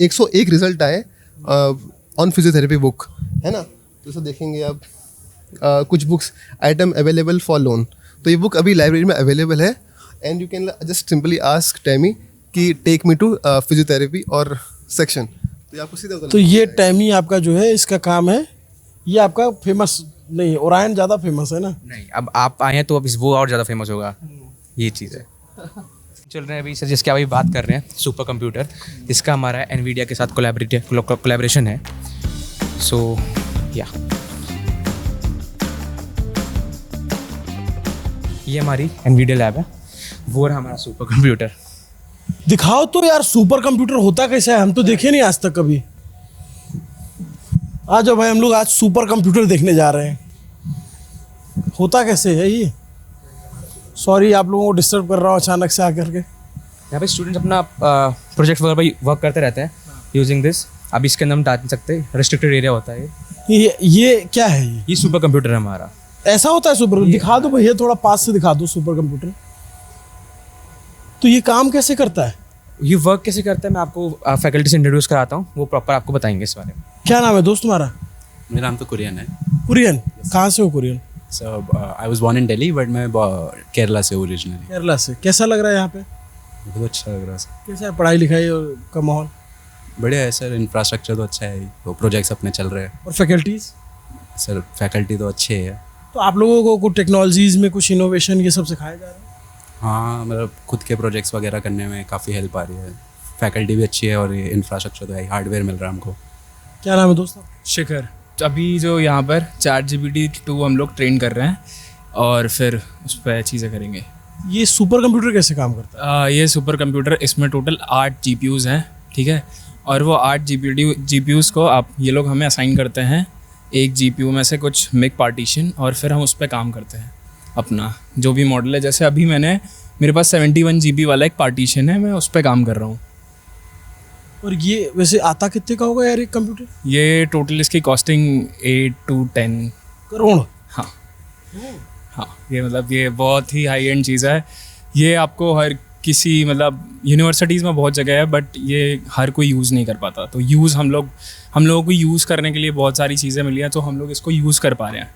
101 रिजल्ट आए ऑन फिजियोथेरेपी बुक, है ना। तो इसे देखेंगे आप, कुछ books item available for loan, तो ये बुक अभी लाइब्रेरी में अवेलेबल है and you can just simply ask Tammy कि टेक मी टू फिजियोथेरेपी और सेक्शन, तो ये आपको सीधा तो ये टैमी आपका जो है इसका काम है, ये आपका फेमस नहीं, ओरायन ज़्यादा फेमस है ना? नहीं, अब आप आए हैं तो अब वो और ज़्यादा फेमस होगा, ये चीज़ है। चल रहे हैं अभी सर, जिसके अभी बात कर रहे हैं, सुपर कंप्यूटर, इसका हमारा एनवीडिया के साथ कोलैबोरेशन है। सो या ये हमारी एनवीडिया लैब है, वो रहा हमारा सुपर कंप्यूटर। दिखाओ तो यार सुपर कंप्यूटर होता कैसा है, हम तो देखे नहीं आज तक कभी। आ जाओ भाई, हम लोग आज सुपर कंप्यूटर देखने जा रहे हैं। होता कैसे है ये? सॉरी आप लोगों को डिस्टर्ब कर रहा हूँ अचानक से आकर के। यहाँ पे स्टूडेंट्स अपना प्रोजेक्ट वगैरह पर वर्क करते रहते हैं यूजिंग दिस। अभी इसके अंदर हम डाल नहीं सकते, रिस्ट्रिक्टेड एरिया होता है ये क्या है? ये सुपर कंप्यूटर है हमारा। ऐसा होता है सुपर? दिखा दो भैया, थोड़ा पास से दिखा दो सुपर कंप्यूटर। तो ये काम कैसे करता है? ये वर्क कैसे करता है मैं आपको फैकल्टी से इंट्रोड्यूस कराता हूँ, वो प्रॉपर आपको बताएंगे इस बारे में। क्या नाम है दोस्त तुम्हारा? मेरा नाम तो कुरियन है। कुरियन? कहाँ से हो Kurian? So I was born in Delhi but मैं केरला से ओरिजिनली। केरला से। कैसा लग रहा है यहाँ पे? बहुत अच्छा लग रहा है सर। कैसा है पढ़ाई लिखाई और का माहौल? बढ़िया है सर, इंफ्रास्ट्रक्चर तो अच्छा है, वो प्रोजेक्ट्स अपने चल रहे हैं। और फैकल्टीज? सर फैकल्टी तो अच्छे है। तो आप लोगों को कुछ टेक्नोलॉजीज में कुछ इनोवेशन ये सब सिखाया जा रहा है? हाँ, मतलब खुद के प्रोजेक्ट्स वगैरह करने में काफ़ी हेल्प आ रही है। फैकल्टी भी अच्छी है और ये इंफ्रास्ट्रक्चर तो है, हार्डवेयर मिल रहा है हमको। क्या नाम है दोस्तों? शिखर। अभी जो यहाँ पर ChatGPT-2 हम लोग ट्रेन कर रहे हैं और फिर उस पर चीज़ें करेंगे। ये सुपर कंप्यूटर कैसे काम करता है? ये सुपर कंप्यूटर, इसमें टोटल 8 GPUs हैं, ठीक है। और वो 8 GPUs को आप ये लोग हमें असाइन करते हैं, एक GPU में से कुछ मेक पार्टीशन, और फिर हम उस पर काम करते हैं अपना जो भी मॉडल है। जैसे अभी मेरे पास 71 GB वाला एक पार्टीशन है, मैं उस पर काम कर रहा हूँ। और ये वैसे आता कितने का होगा यार एक कंप्यूटर? ये टोटल इसकी कॉस्टिंग 8 to 10 करोड़। हाँ हाँ, ये मतलब ये बहुत ही हाई एंड चीज़ है। ये आपको हर किसी मतलब यूनिवर्सिटीज़ में बहुत जगह है, बट ये हर कोई यूज़ नहीं कर पाता। तो यूज़ हम लोगों को यूज़ करने के लिए बहुत सारी चीज़ें मिली हैं, तो हम लोग इसको यूज़ कर पा रहे हैं।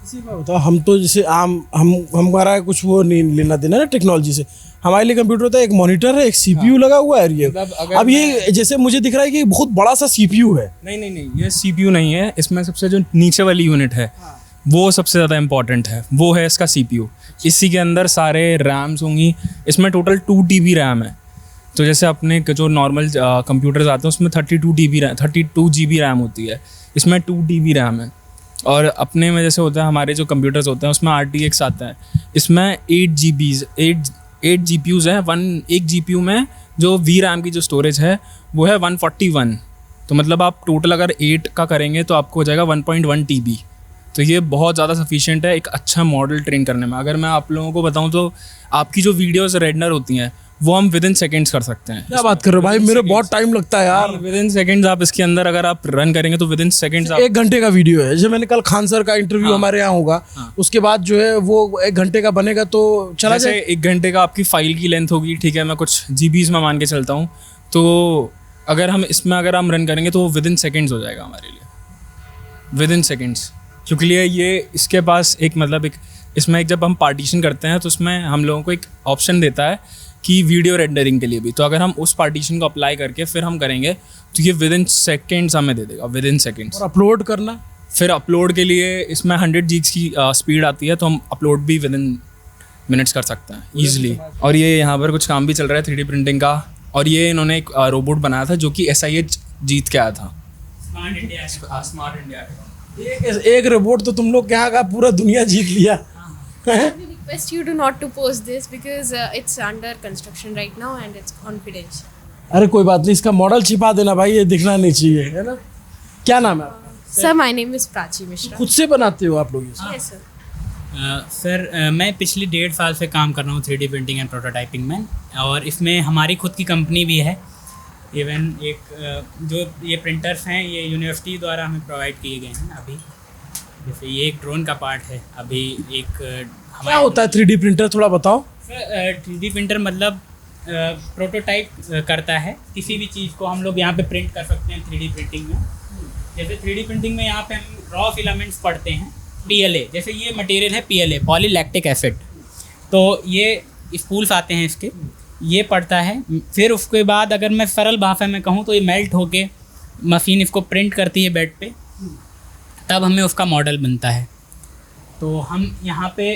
इसी में बताओ, हम तो जैसे आम हम हमारा कुछ वो नहीं लेना देना ना टेक्नोलॉजी से। हमारे लिए कंप्यूटर होता है, एक मॉनिटर है, एक सीपीयू लगा हुआ है। ये अब ये जैसे मुझे दिख रहा है कि बहुत बड़ा सा सीपीयू है। नहीं, ये CPU नहीं है, इसमें सबसे जो नीचे वाली यूनिट है वो सबसे ज़्यादा इम्पॉर्टेंट है, वो है इसका CPU। इसी के अंदर सारे रैम्स होंगी, इसमें टोटल 2 TB रैम है। तो जैसे अपने जो नॉर्मल कंप्यूटर्स आते हैं उसमें 32 GB रैम होती है, इसमें 2 TB रैम है। और अपने में जैसे होता है हमारे जो कंप्यूटर्स होते हैं उसमें RTX आता है, इसमें 8 GPUs हैं। एक GPU में जो VRAM की जो स्टोरेज है वो है 141। तो मतलब आप टोटल अगर 8 का करेंगे तो आपको हो जाएगा 1.1 TB। तो ये बहुत ज़्यादा सफिशिएंट है एक अच्छा मॉडल ट्रेन करने में। अगर मैं आप लोगों को बताऊं तो आपकी जो वीडियोस रेंडर होती हैं वो हम विद इन सेकेंड्स कर सकते हैं। क्या बात कर रहे हो भाई, मेरे बहुत टाइम लगता है यार। विद इन सेकेंड्स आप इसके अंदर अगर आप रन करेंगे तो विद इन सेकेंड्स 1 घंटे का वीडियो है। जैसे मैंने कल खान सर का इंटरव्यू हमारे यहाँ होगा, उसके बाद जो है वो 1 घंटे का बनेगा तो चला जाए। 1 घंटे का आपकी फाइल की लेंथ होगी, ठीक है, मैं कुछ GBs में मान के चलता हूँ। तो अगर हम इसमें अगर हम रन करेंगे तो विद इन सेकेंड्स हो जाएगा हमारे लिए, विद इन सेकेंड्स। क्योंकि ये इसके पास एक मतलब एक इसमें एक जब हम पार्टीशन करते हैं तो उसमें हम लोगों को एक ऑप्शन देता है कि वीडियो रेंडरिंग के लिए भी। तो अगर हम उस पार्टीशन को अप्लाई करके फिर हम करेंगे तो ये विद इन सेकेंड्स हमें दे देगा, विद इन सेकेंड्स। और अपलोड करना, फिर अपलोड के लिए इसमें 100 GB की स्पीड आती है, तो हम अपलोड भी विद इन मिनट्स कर सकते हैं ईजिली। और ये यहाँ पर कुछ काम भी चल रहा है 3D प्रिंटिंग का। और ये इन्होंने एक रोबोट बनाया था जो कि SIH जीत के आया था, स्मार्ट इंडिया। एक रोबोट तो तुम लोग यहाँ का पूरा दुनिया जीत लिया। Request you to not to post this because it's under construction right now and it's confidential. अरे कोई बात नहीं, इसका मॉडल छिपा देना भाई, ये दिखना नहीं चाहिए, है ना। क्या नाम है आपका? Sir, my name is Prachi Mishra. खुद से बनाते हो आप लोग ये? Yes sir. सर मैं पिछले 1.5 साल से काम कर रहा हूँ 3D प्रिंटिंग एंड प्रोटोटाइपिंग में, और इसमें हमारी खुद की कंपनी भी है। इवन एक जो ये प्रिंटर्स हैं ये यूनिवर्सिटी द्वारा हमें प्रोवाइड किए गए हैं। अभी जैसे ये एक ड्रोन का पार्ट है, अभी एक क्या होता है 3D प्रिंटर, थोड़ा बताओ। सर 3D प्रिंटर मतलब प्रोटोटाइप करता है किसी भी चीज़ को। हम लोग यहाँ पे प्रिंट कर सकते हैं 3D प्रिंटिंग में। जैसे 3D प्रिंटिंग में यहाँ पे हम रॉ फिलामेंट्स पढ़ते हैं, PLA। जैसे ये मटेरियल है PLA, पॉलीलैक्टिक एसिड। तो ये स्पूल्स आते हैं इसके, ये पड़ता है। फिर उसके बाद अगर मैं सरल भाषा में कहूँ तो ये मेल्ट होके मशीन इसको प्रिंट करती है बेड पे, तब हमें उसका मॉडल बनता है। तो हम यहाँ पे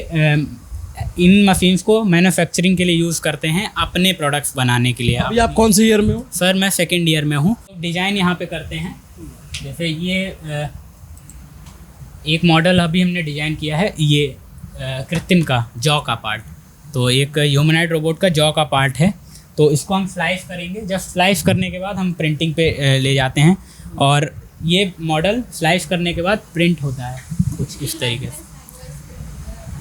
इन मशीन्स को मैन्युफैक्चरिंग के लिए यूज़ करते हैं अपने प्रोडक्ट्स बनाने के लिए। अभी आप कौन से ईयर में हो? सर मैं 2nd ईयर में हूँ। डिज़ाइन यहाँ पे करते हैं। जैसे ये एक मॉडल अभी हमने डिज़ाइन किया है, ये कृत्रिम का जॉ का पार्ट। तो एक ह्यूमनॉइड रोबोट का जॉ का पार्ट है, तो इसको हम स्लाइस करेंगे। जब स्लाइस करने के बाद हम प्रिंटिंग पे ले जाते हैं, और ये मॉडल स्लाइस करने के बाद प्रिंट होता है कुछ इस तरीके से।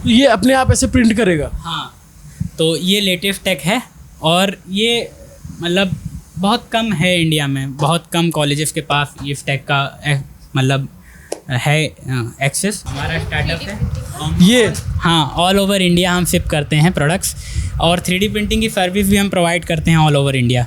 तो ये अपने आप ऐसे प्रिंट करेगा? हाँ, तो ये लेटेस्ट टेक है, और ये मतलब बहुत कम है इंडिया में, बहुत कम कॉलेजेस के पास ये टेक का मतलब है एक्सेस। हमारा स्टार्टअप है ये, हाँ, ऑल ओवर इंडिया हम शिप करते हैं प्रोडक्ट्स, और 3D प्रिंटिंग की सर्विस भी हम प्रोवाइड करते हैं ऑल ओवर इंडिया।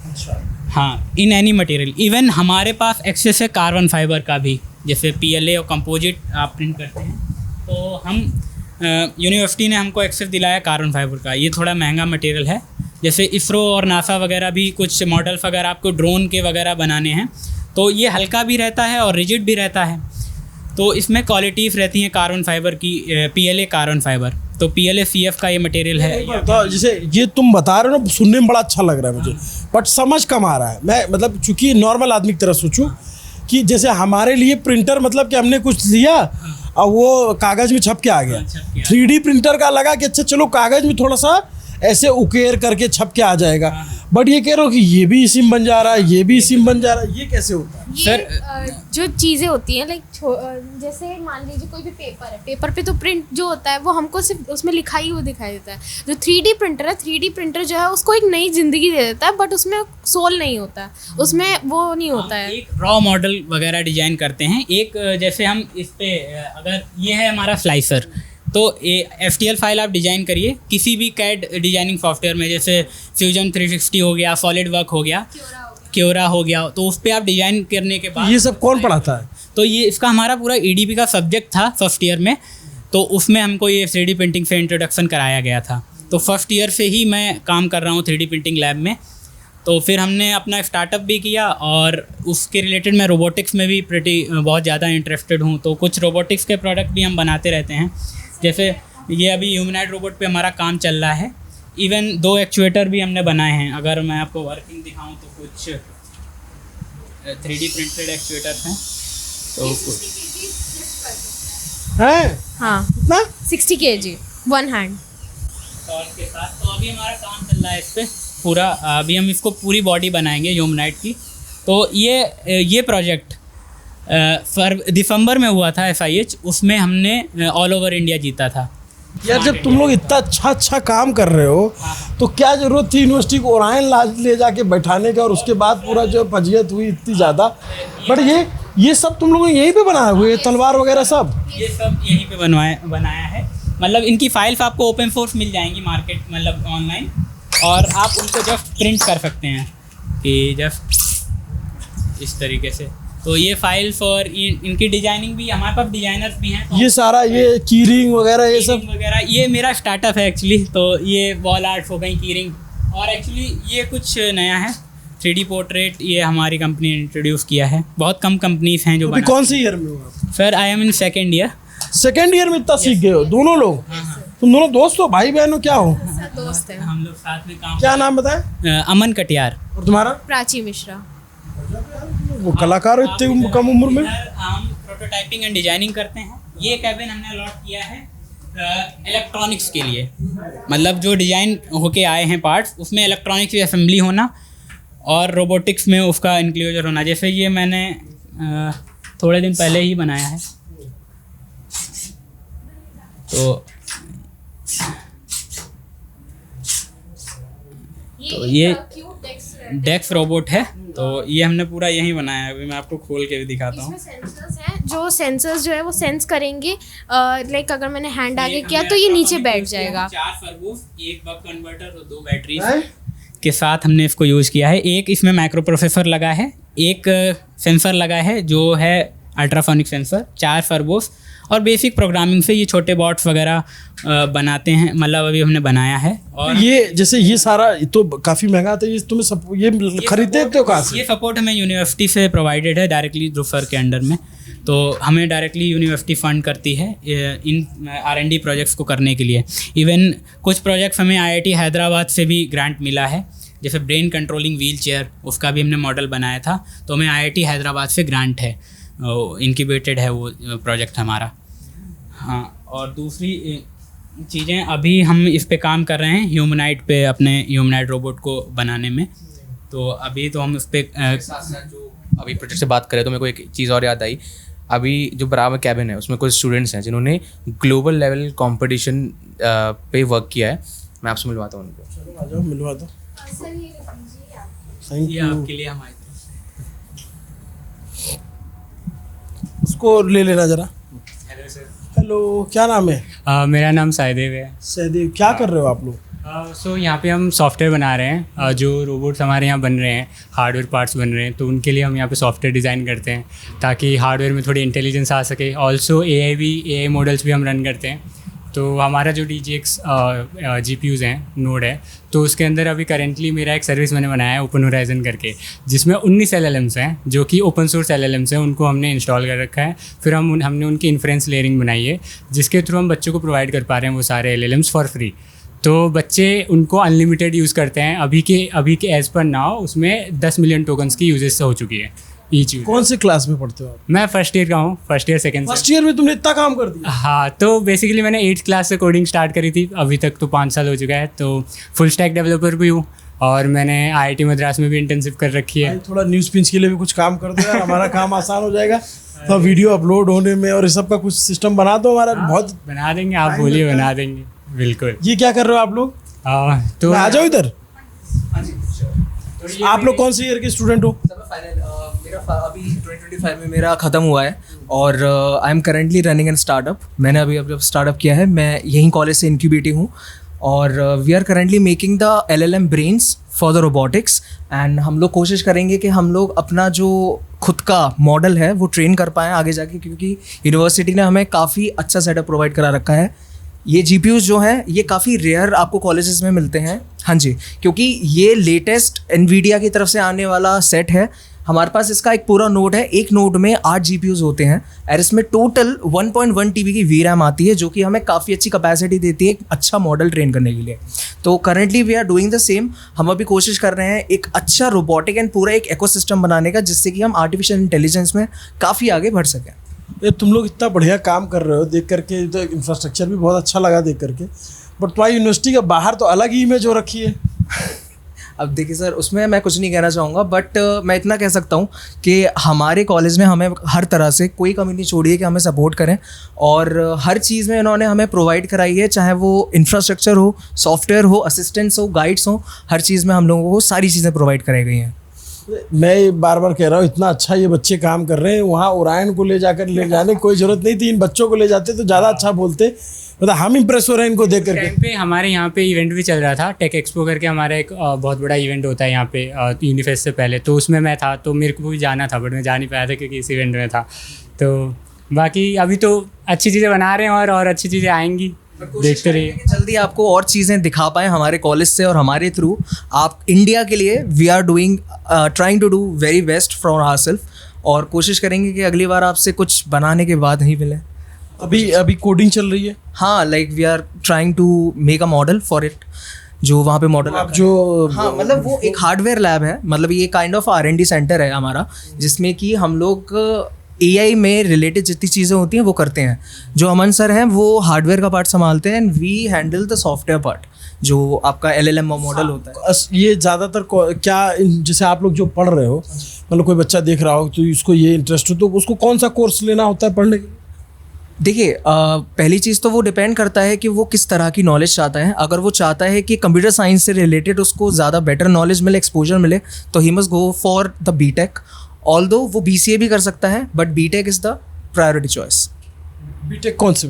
अच्छा। हाँ, इन एनी मटेरियल। इवन हमारे पास एक्सेस है कार्बन फाइबर का भी, जैसे PLA और कंपोजिट आप प्रिंट करते हैं, तो हम यूनिवर्सिटी ने हमको एक्सेस दिलाया कार्बन फाइबर का। ये थोड़ा महंगा मटेरियल है। जैसे इसरो और नासा वगैरह भी कुछ मॉडल्स अगर आपको ड्रोन के वगैरह बनाने हैं तो ये हल्का भी रहता है और रिजिड भी रहता है। तो इसमें क्वालिटीज़ रहती हैं कार्बन फाइबर की, PLA कार्बन फाइबर। तो PLA CF का ये मटेरियल है। तो जैसे ये तुम बता रहे हो ना, सुनने में बड़ा अच्छा लग रहा है मुझे, बट समझ कम आ रहा है। मैं मतलब चूँकि नॉर्मल आदमी की तरह सोचूं कि जैसे हमारे लिए प्रिंटर मतलब कि हमने कुछ दिया और वो कागज़ में छप के आ गया। 3D प्रिंटर का लगा कि अच्छा चलो कागज़ में थोड़ा सा ऐसे उकेर करके छप के आ जाएगा, बट ये कह रहे हो कि ये भी सिम बन जा रहा है, ये भी सिम बन जा रहा है, ये कैसे होता है? सर जो चीज़ें होती हैं लाइक जैसे मान लीजिए कोई भी पेपर है, पेपर पे तो प्रिंट जो होता है वो हमको सिर्फ उसमें लिखाई वो दिखाई देता है। जो 3D प्रिंटर है, 3D प्रिंटर जो है उसको एक नई ज़िंदगी दे देता है, बट उसमें सोल नहीं होता है, उसमें वो नहीं होता है। एक रॉ मॉडल वगैरह डिजाइन करते हैं। एक जैसे हम इस पे अगर ये है हमारा स्लाइसर, तो FTL फाइल आप डिज़ाइन करिए किसी भी CAD डिजाइनिंग सॉफ्टवेयर में, जैसे फ्यूजन 360 हो गया, सॉलिड वर्क हो गया, क्योरा हो गया, तो उस पर आप डिज़ाइन करने के बाद ये सब कौन पढ़ाता है? तो ये इसका हमारा पूरा EDP का सब्जेक्ट था फर्स्ट ईयर में, तो उसमें हमको ये 3D प्रिंटिंग से इंट्रोडक्शन कराया गया था। तो फर्स्ट ईयर से ही मैं काम कर रहा हूँ 3D प्रिंटिंग लैब में। तो फिर हमने अपना स्टार्टअप भी किया और उसके रिलेटेड मैं रोबोटिक्स में भी बहुत ज़्यादा इंटरेस्टेड हूँ। तो कुछ रोबोटिक्स के प्रोडक्ट भी हम बनाते रहते हैं, जैसे ये अभी ह्यूमनॉइड रोबोट पे हमारा काम चल रहा है। इवन 2 एक्चुएटर भी हमने बनाए हैं। अगर मैं आपको वर्किंग दिखाऊं तो कुछ 3D प्रिंटेड एक्चुएटर्स हैं। तो हाँ, कितना 60 kg 1 हैंड टॉर्च के साथ। तो अभी हमारा काम चल रहा है इस पर पूरा। अभी हम इसको पूरी बॉडी बनाएंगे ह्यूमनॉइड की। तो ये प्रोजेक्ट दिसंबर में हुआ था FIH, उसमें हमने ऑल ओवर इंडिया जीता था। यार जब तुम लोग इतना अच्छा काम कर रहे हो तो क्या जरूरत थी यूनिवर्सिटी को ओरायन ले जाके बैठाने का, और उसके बाद पूरा जो फजीयत हुई इतनी ज़्यादा। बट ये सब तुम लोगों ने यहीं पे बनाया हुए, तलवार वगैरह सब ये सब यहीं पे बनाया है। मतलब इनकी फाइल्स आपको ओपन सोर्स मिल जाएंगी मार्केट, मतलब ऑनलाइन, और आप उनको जस्ट प्रिंट कर सकते हैं कि जस्ट इस तरीके से। तो ये फाइल्स और इनकी डिजाइनिंग भी, हमारे पास डिजाइनर्स भी हैं। ये सारा ये कीरिंग वगैरह ये सब वगैरह, ये मेरा स्टार्टअप है एक्चुअली। तो ये वॉल आर्ट हो गई, कीरिंग, और एक्चुअली ये कुछ नया है 3D पोर्ट्रेट, ये हमारी कंपनी ने इंट्रोड्यूस किया है। बहुत कम कंपनीज हैं जो अभी कौन से ईयर में हो आप? Sir I am in second year. Second year में इतना सीख गए हो दोनों लोग? तुम दोनों दोस्त हो, भाई बहन हो, क्या हो? दोस्त है। हम लोग साथ में काम। क्या नाम बताए? अमन कटियार। और तुम्हारा? प्राची मिश्रा। वो कलाकार हो इतने कम उम्र में? हम प्रोटोटाइपिंग एंड डिजाइनिंग करते हैं। ये कैबिन हमने अलॉट किया है इलेक्ट्रॉनिक्स के लिए, मतलब जो डिज़ाइन होके आए हैं पार्ट्स, उसमें इलेक्ट्रॉनिक्स की असेंबली होना और रोबोटिक्स में उसका इंक्लूजर होना। जैसे ये मैंने थोड़े दिन पहले ही बनाया है। तो ये डेक्स रोबोट है। तो ये हमने पूरा यहीं बनाया है। अभी मैं आपको खोल के भी दिखाता हूँ। सेंसर्स हैं, जो सेंसर्स जो है वो सेंस करेंगे, लाइक अगर मैंने हैंड आगे किया तो ये नीचे बैठ जाएगा। 4 सर्वो, 1 बक कन्वर्टर और 2 बैटरी के साथ हमने इसको यूज़ किया है। एक इसमें माइक्रो प्रोसेसर लगा है, एक सेंसर लगा है जो है अल्ट्रासोनिक सेंसर, 4 सर्वोस, और बेसिक प्रोग्रामिंग से ये छोटे बॉट्स वगैरह बनाते हैं। मतलब अभी हमने बनाया है। और ये जैसे ये सारा तो काफ़ी महंगा था, ये तुम्हें ये खरीदते हो कहाँ से? ये सपोर्ट हमें यूनिवर्सिटी से प्रोवाइडेड है डायरेक्टली ध्रुव सर के अंडर में। तो हमें डायरेक्टली यूनिवर्सिटी फंड करती है इन R&D प्रोजेक्ट्स को करने के लिए। इवन कुछ प्रोजेक्ट्स हमें IIT हैदराबाद से भी ग्रांट मिला है, जैसे ब्रेन कंट्रोलिंग व्हील चेयर, उसका भी हमने मॉडल बनाया था। तो हमें IIT हैदराबाद से ग्रांट है, इनक्यूबेटेड है वो प्रोजेक्ट हमारा। हाँ, और दूसरी चीज़ें अभी हम इस पे काम कर रहे हैं ह्यूमनॉइड पे, अपने ह्यूमनॉइड रोबोट को बनाने में। तो अभी तो हम उस पर जो अभी प्रोजेक्ट से बात करें तो मेरे को एक चीज़ और याद आई। अभी जो बराबर कैबिन है उसमें कुछ स्टूडेंट्स हैं जिन्होंने ग्लोबल लेवल कंपटीशन पे वर्क किया है। मैं आपसे मिलवाता हूँ उनको। आ जाओ, मिलवा दो। ये आपके लिए हम आए थे। उसको ले लेना जरा। हेलो, क्या नाम है? मेरा नाम सहदेव है। सहदेव, क्या कर रहे हो आप लोग? सो यहाँ पे हम सॉफ्टवेयर बना रहे हैं। जो रोबोट्स हमारे यहाँ बन रहे हैं, हार्डवेयर पार्ट्स बन रहे हैं, तो उनके लिए हम यहाँ पे सॉफ्टवेयर डिज़ाइन करते हैं ताकि हार्डवेयर में थोड़ी इंटेलिजेंस आ सके। ऑल्सो AI मॉडल्स भी हम रन करते हैं। तो हमारा जो DGX GPUs हैं, नोड है, तो उसके अंदर अभी करेंटली मेरा एक सर्विस मैंने बनाया है ओपन होराइजन करके, जिसमें 19 LLMs हैं जो कि ओपन सोर्स LLMs हैं, उनको हमने इंस्टॉल कर रखा है। फिर हमने उनकी इन्फ्रेंस लेयरिंग बनाई है, जिसके थ्रू हम बच्चों को प्रोवाइड कर पा रहे हैं वो सारे LLMs फॉर फ्री। तो बच्चे उनको अनलिमिटेड यूज़ करते हैं। अभी के एज़ पर नाउ उसमें 10 मिलियन टोकन्स की यूजेस हो चुकी है ईच। कौन से क्लास में पढ़ते हो आप? मैं फर्स्ट ईयर का हूँ, first year second. First year में तुमने इतना काम कर दिया? हाँ, तो बेसिकली मैंने 8th क्लास से कोडिंग स्टार्ट करी थी, अभी तक तो 5 साल हो चुका है। तो फुल स्टैक डेवलपर भी हूँ और मैंने IIT मद्रास में भी इंटर्नशिप कर रखी है। थोड़ा न्यूज़ पिंच के लिए भी कुछ काम कर दो यार, हमारा काम आसान हो जाएगा। तो वीडियो अपलोड होने में और इस सब का कुछ सिस्टम बना दो हमारा। बहुत बना देंगे, आप बोलिए, बना देंगे बिल्कुल। ये क्या कर रहे हो आप लोग? तो आ जाओ इधर। आप लोग कौन से ईयर के स्टूडेंट हो? मेरा अभी 2025 में मेरा ख़त्म हुआ है और I am currently running an startup. मैंने अभी स्टार्टअप किया है, मैं यहीं कॉलेज से इनक्यूबेटिव हूँ और we are currently making the LLM brains for the robotics and हम लोग कोशिश करेंगे कि हम लोग अपना जो खुद का मॉडल है वो ट्रेन कर पाएँ आगे जाके, क्योंकि यूनिवर्सिटी ने हमें काफ़ी अच्छा सेटअप प्रोवाइड करा रखा है। ये GPUs जो हैं ये काफ़ी रेयर आपको कॉलेजेस में मिलते हैं। हाँ जी, क्योंकि ये लेटेस्ट NVIDIA की तरफ से आने वाला सेट है। हमारे पास इसका एक पूरा नोड है, एक नोड में 8 GPUs होते हैं और इसमें टोटल 1.1 TB की VRAM आती है, जो कि हमें काफ़ी अच्छी कैपेसिटी देती है एक अच्छा मॉडल ट्रेन करने के लिए। तो currently we are doing the same. हम अभी कोशिश कर रहे हैं एक अच्छा रोबोटिक एंड पूरा एक इकोसिस्टम बनाने का, जिससे कि हम आर्टिफिशियल इंटेलिजेंस में काफ़ी आगे बढ़ सकें। ये तुम लोग इतना बढ़िया काम कर रहे हो देख करके, तो इंफ्रास्ट्रक्चर भी बहुत अच्छा लगा देख करके, बट तुम्हारी यूनिवर्सिटी के बाहर तो अलग ही इमेज हो रखी है। अब देखिए सर, उसमें मैं कुछ नहीं कहना चाहूँगा, बट मैं इतना कह सकता हूँ कि हमारे कॉलेज में हमें हर तरह से कोई कमी नहीं छोड़ी है कि हमें सपोर्ट करें, और हर चीज़ में इन्होंने हमें प्रोवाइड कराई है, चाहे वो इंफ्रास्ट्रक्चर हो, सॉफ्टवेयर हो, असिस्टेंट्स हो, गाइड्स हो, हर चीज़ में हम लोगों को सारी चीज़ें प्रोवाइड कराई गई हैं। मैं बार बार कह रहा हूँ, इतना अच्छा ये बच्चे काम कर रहे हैं, वहाँ ओरायन को ले जाने की कोई ज़रूरत नहीं थी, इन बच्चों को ले जाते तो ज़्यादा अच्छा बोलते। मतलब हम इम्प्रेस हो रहे हैं इनको देख करके। टाइम पे हमारे यहाँ पे इवेंट भी चल रहा था, टेक एक्सपो करके हमारा एक बहुत बड़ा इवेंट होता है यहाँ पे यूनिफेस्ट से पहले, तो उसमें मैं था, तो मेरे को भी जाना था, बट मैं जा नहीं पाया था क्योंकि इस इवेंट में था। तो बाकी अभी तो अच्छी चीज़ें बना रहे हैं और अच्छी चीज़ें आएंगी, देखते रहिए। जल्दी आपको और चीज़ें दिखा पाएँ हमारे कॉलेज से और हमारे थ्रू। आप इंडिया के लिए we are doing trying to do very best from our self, और कोशिश करेंगे कि अगली बार आपसे कुछ बनाने के बाद ही मिले। अभी कोडिंग चल रही है? हाँ, like we are trying to make a model for it, जो वहाँ पे मॉडल आप जो हाँ, मतलब वो एक हार्डवेयर लैब है, मतलब ये काइंड ऑफ R&D सेंटर है हमारा, जिसमें कि हम लोग AI में रिलेटेड जितनी चीज़ें होती हैं वो करते हैं। जो अमन सर हैं वो हार्डवेयर का पार्ट संभालते हैं, and we handle the software part, जो आपका LLM मॉडल होता है। ये ज़्यादातर क्या, जैसे आप लोग जो पढ़ रहे हो, मतलब कोई बच्चा देख रहा हो तो इसको ये इंटरेस्ट हो, तो उसको कौन सा कोर्स लेना होता है पढ़ने के? देखिए, पहली चीज़ तो वो डिपेंड करता है कि वो किस तरह की नॉलेज चाहता है। अगर वो चाहता है कि कंप्यूटर साइंस से रिलेटेड उसको ज़्यादा बेटर नॉलेज मिले, एक्सपोजर मिले, तो he must go for the BTech। Although वो BCA भी कर सकता है, but BTech is the priority choice. BTech कौन से?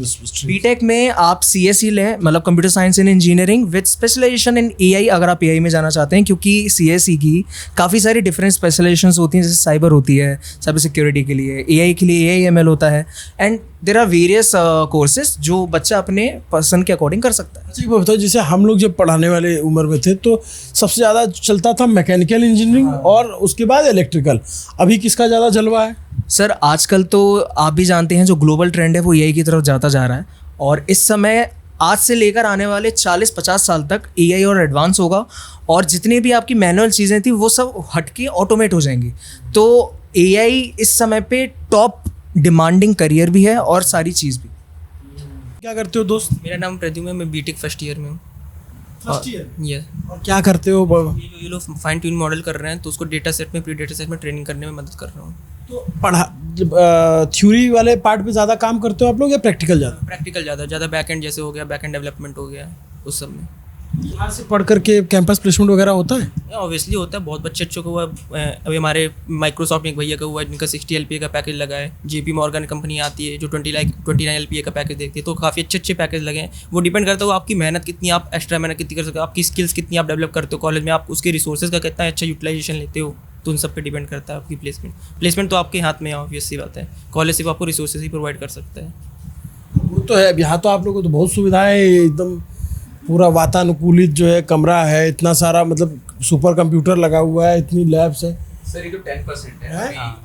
BTech में आप CSE लें, मतलब computer science and engineering with specialisation in AI, अगर आप AI में जाना चाहते हैं, क्योंकि CSE की काफ़ी सारी डिफरेंट स्पेशलाइजेशंस होती हैं, जैसे साइबर होती है, साइबर सिक्योरिटी के लिए, AI के लिए AI/ML होता है, and there are various courses जो बच्चा अपने पसंद के अकॉर्डिंग कर सकता है। अच्छा, ये बताओ, जैसे हम लोग जब पढ़ाने वाले उम्र में थे तो सबसे ज़्यादा चलता था मैकेनिकल इंजीनियरिंग और उसके बाद इलेक्ट्रिकल, अभी किसका ज़्यादा जलवा है? सर, आजकल तो आप भी जानते हैं जो ग्लोबल ट्रेंड है वो AI की तरफ जाता जा रहा है, और इस समय आज से लेकर आने वाले 40-50 साल तक AI और एडवांस होगा, और जितनी भी आपकी मैनुअल चीज़ें थी वो सब हट के ऑटोमेट हो जाएंगी। तो AI इस समय पे टॉप डिमांडिंग करियर भी है और सारी चीज़ भी। क्या करते हो दोस्त? मेरा नाम प्रद्युम्न है, मैं BTech फर्स्ट ईयर में हूँ। First year? ये और क्या करते हो? ये लोग फाइन ट्यून मॉडल कर रहे हैं, तो उसको डेटा सेट में, प्री डेटा सेट में ट्रेनिंग करने में मदद कर रहा हूँ। तो थ्योरी वाले पार्ट पे ज़्यादा काम करते हो आप लोग या प्रैक्टिकल ज़्यादा? प्रैक्टिकल ज़्यादा बैक एंड जैसे हो गया, बैक एंड डेवलपमेंट हो गया, उस सब में। यहाँ से पढ़ करके कैंपस प्लेसमेंट वगैरह होता है? ऑब्वियसली होता है, बहुत बच्चे अच्छों को हुआ। अभी हमारे माइक्रोसॉफ्ट में एक भैया का हुआ जिनका 60 LPA का पैकेज लगा है। JP Morgan कंपनी आती है जो 29 LPA का पैकेज देखती है, तो काफ़ी अच्छे पैकेज लगे हैं। वो डिपेंड करता है आपकी मेहनत कितनी, आप एक्स्ट्रा मेहनत कितनी कर सकते हो, आपकी स्किल्स कितनी आप डेवलप करते हो कॉलेज में, आप उसके रिसोर्सेज का कितना अच्छा यूटिलाइजेशन लेते हो, तो उन सब पे डिपेंड करता है आपकी प्लेसमेंट तो आपके हाथ में है, ऑब्वियस सी बात है। कॉलेज सिर्फ आपको रिसोर्सेज ही प्रोवाइड कर सकता है। वो तो है, यहाँ तो आप लोगों को तो बहुत सुविधाएं, एकदम पूरा वातानुकूलित जो है कमरा है, इतना सारा, मतलब सुपर कंप्यूटर लगा हुआ है, इतनी लैब्स है। सर ये तो 10% है।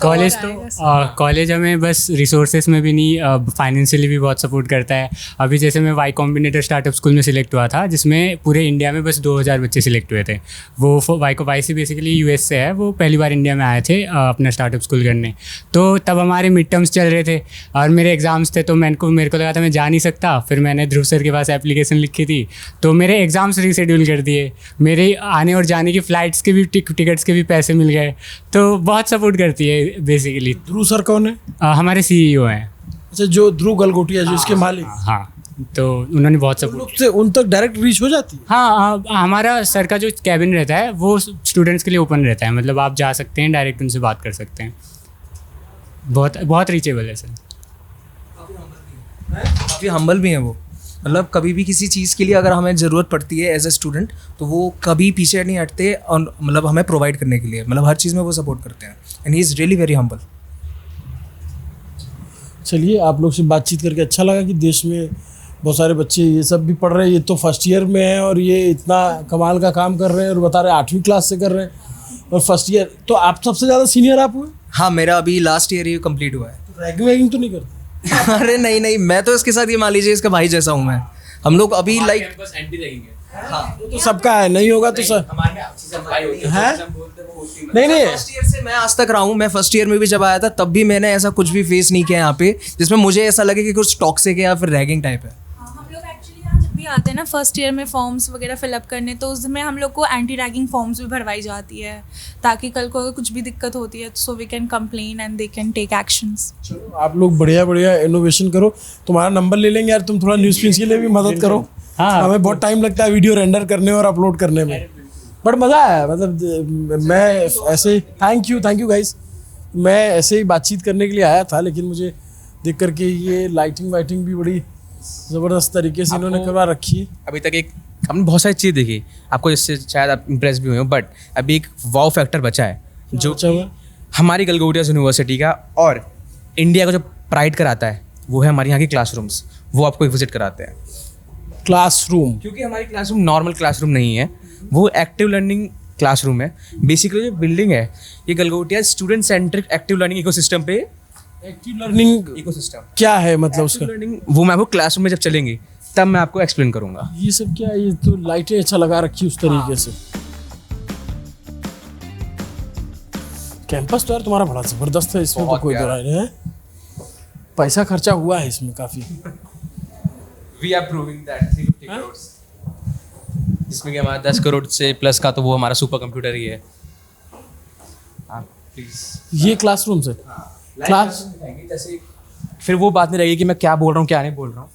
कॉलेज तो कॉलेज हमें बस रिसोर्सेज में भी नहीं, फाइनेंशियली भी बहुत सपोर्ट करता है। अभी जैसे मैं वाई कॉम्बिनेटर स्टार्टअप स्कूल में सिलेक्ट हुआ था, जिसमें पूरे इंडिया में बस 2000 बच्चे सिलेक्ट हुए थे। वो वाई से बेसिकली US से है, वो पहली बार इंडिया में आए थे अपना स्टार्टअप स्कूल करने। तो तब हमारे मिड टर्म्स चल रहे थे और मेरे एग्ज़ाम्स थे, तो मेरे को लगा था मैं जा नहीं सकता। फिर मैंने ध्रुव सर के पास एप्लीकेशन लिखी थी, तो मेरे एग्ज़ाम्स रीशेड्यूल कर दिए, मेरे आने और जाने की फ़्लाइट्स के भी टिकट्स के भी पैसे मिल गए। तो बहुत सपोर्ट करती है बेसिकली। ध्रुव सर कौन है? हमारे CEO हैं। अच्छा, जो ध्रुव गलगोटिया जो इसके मालिक? हाँ, तो उन्होंने बहुत सपोर्ट से उन तक डायरेक्ट रीच हो जाती है? हाँ, हमारा सर का जो कैबिन रहता है वो स्टूडेंट्स के लिए ओपन रहता है, मतलब आप जा सकते हैं, डायरेक्ट उनसे बात कर सकते हैं। बहुत रीचेबल है सर। काफ़ी हम्बल भी हैं वो, मतलब कभी भी किसी चीज़ के लिए अगर हमें ज़रूरत पड़ती है एज ए स्टूडेंट, तो वो कभी पीछे नहीं हटते और मतलब हमें प्रोवाइड करने के लिए, मतलब हर चीज़ में वो सपोर्ट करते हैं and he is really very humble. चलिए, आप लोग से बातचीत करके अच्छा लगा कि देश में बहुत सारे बच्चे ये सब भी पढ़ रहे हैं। ये तो फर्स्ट ईयर में है और ये इतना कमाल का काम कर रहे हैं और बता रहे हैं 8वीं क्लास से कर रहे हैं और फर्स्ट ईयर। तो आप सबसे ज़्यादा सीनियर आप हुए? हाँ, मेरा अभी लास्ट ईयर ही कंप्लीट हुआ है। तो रैगिंग वैगिंग तो नहीं करते? अरे नहीं, मैं तो इसके साथ ये मान लीजिए इसका भाई जैसा हूँ मैं। हम लोग अभी लाइक तो सबका है, नहीं होगा तो सब है। नहीं फर्स्ट ईयर से मैं आज तक रहा हूँ। मैं फर्स्ट ईयर में भी जब आया था तब भी मैंने ऐसा कुछ भी फेस नहीं किया यहाँ पे जिसमें मुझे ऐसा लगे कि कुछ टॉक्सिक है या फिर रैगिंग टाइप है। हम लोग एक्चुअली यहाँ जब भी आते हैं ना फर्स्ट ईयर में फॉर्म्स वगैरह फिलअप करने, तो उसमें हम लोग को एंटी रैगिंग फॉर्म्स भी भरवाई जाती है ताकि कल को अगर कुछ भी दिक्कत होती है so we can complain and they can take actions. चलो, आप लोग बढ़िया इनोवेशन करो। तुम्हारा नंबर ले लेंगे यार, तुम थोड़ा न्यूज़ प्रिंट्स के लिए भी मदद करो। हाँ, हमें बहुत टाइम लगता है वीडियो रेंडर करने और अपलोड करने में, बट मज़ा आया। मतलब मैं ऐसे थैंक यू गाइस। मैं ऐसे ही बातचीत करने के लिए आया था, लेकिन मुझे देख करके ये लाइटिंग वाइटिंग भी बड़ी ज़बरदस्त तरीके से इन्होंने करवा रखी है। अभी तक एक हमने बहुत सारी चीज़ देखी आपको, जिससे शायद आप इम्प्रेस भी हुए हो, बट अभी एक वाव फैक्टर बचा है जो हमारी गलगोटियाज़ यूनिवर्सिटी का और इंडिया का जो प्राइड कराता है वो है हमारे यहाँ की क्लासरूम्स। वो आपको एक विजिट कराते हैं क्लासरूम, क्योंकि हमारी क्लासरूम नॉर्मल क्लासरूम नहीं है, वो एक्टिव लर्निंग क्लासरूम है। बेसिकली जो बिल्डिंग है ये Galgotia student centric active learning ecosystem पे। एक्टिव लर्निंग इकोसिस्टम क्या है मतलब उसका? लर्निंग वो मैं आपको क्लासरूम में जब चलेंगे तब मैं आपको एक्सप्लेन करूँगा। ये सब क्या है? ये तो लाइटें अच्छा लगा रखी उस तरीके से। कैंपस तो यार तुम्हारा बड़ा ज़बरदस्त है, इसमें तो कोई दो राय नहीं है। पैसा खर्चा हुआ है इसमें काफ़ी। We are proving that 350 crore, जिसमें कि हमारा 10 करोड़ से प्लस का तो वो हमारा सुपर कंप्यूटर ही है। आप प्लीज ये क्लासरूम से क्लास जैसे फिर वो बात नहीं रहेगी कि मैं क्या बोल रहा हूँ क्या नहीं बोल रहा हूँ।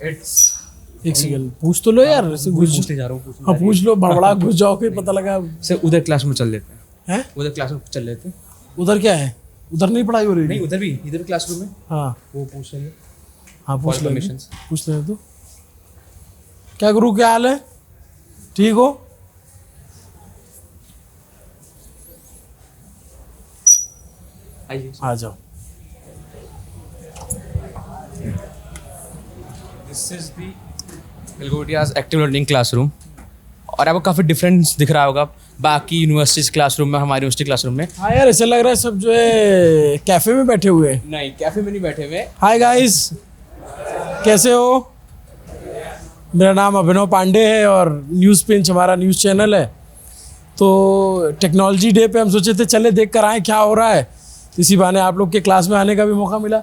एक सेकंड पूछ तो लो यार, ऐसे पूछने जा रहा हूँ। हाँ पूछ लो, बड़बड़ा घुस जाओ कि पता लगा। सर उधर क्लास में चल लेते हैं। उधर क्लास में चल लेते हैं। उधर क्या है? उधर नहीं पढ़ाई हो रही? नहीं उधर भी, इधर भी क्लासरूम में। हाँ वो पूछ लेंगे। हाँ पूछ ले तो। क्या गुरु, क्या हाल है? ठीक हो? आ जाओ। This is the Galgotias active learning classroom और आपको काफ़ी डिफरेंस दिख रहा होगा बाकी यूनिवर्सिटीज क्लासरूम में, हमारी यूनिवर्सिटी क्लासरूम में। हाँ यार, ऐसा लग रहा है सब जो है कैफे में बैठे हुए हैं। नहीं, कैफे में नहीं बैठे हुए। हाय गाइस, कैसे हो? मेरा नाम अभिनव पांडे है और न्यूज़ पिंच हमारा न्यूज़ चैनल है। तो टेक्नोलॉजी डे पे हम सोचे थे चले देख कर आएँ क्या हो रहा है, इसी बहाने आप लोग के क्लास में आने का भी मौका मिला।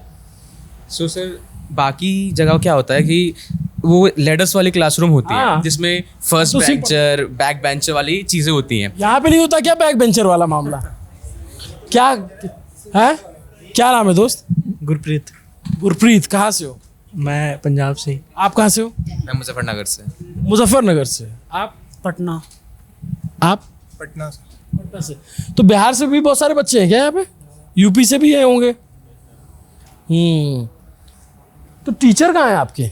सो सर बाकी जगह क्या होता है कि वो लेडर्स वाली क्लासरूम होती है जिसमें फर्स्ट बेंचर बैक बेंचर वाली चीज़ें होती हैं। यहाँ पे नहीं होता क्या बैक बेंचर वाला मामला? क्या है? क्या नाम है दोस्त? गुरप्रीत। गुरप्रीत, कहाँ से हो? मैं पंजाब से। आप कहाँ से हो? मैं मुजफ्फरनगर से। मुजफ्फरनगर से। आप? पटना। आप? पटना से। पटना से। तो बिहार से भी बहुत सारे बच्चे हैं क्या यहाँ पे? यूपी से भी हैं होंगे। तो टीचर कहाँ हैं आपके?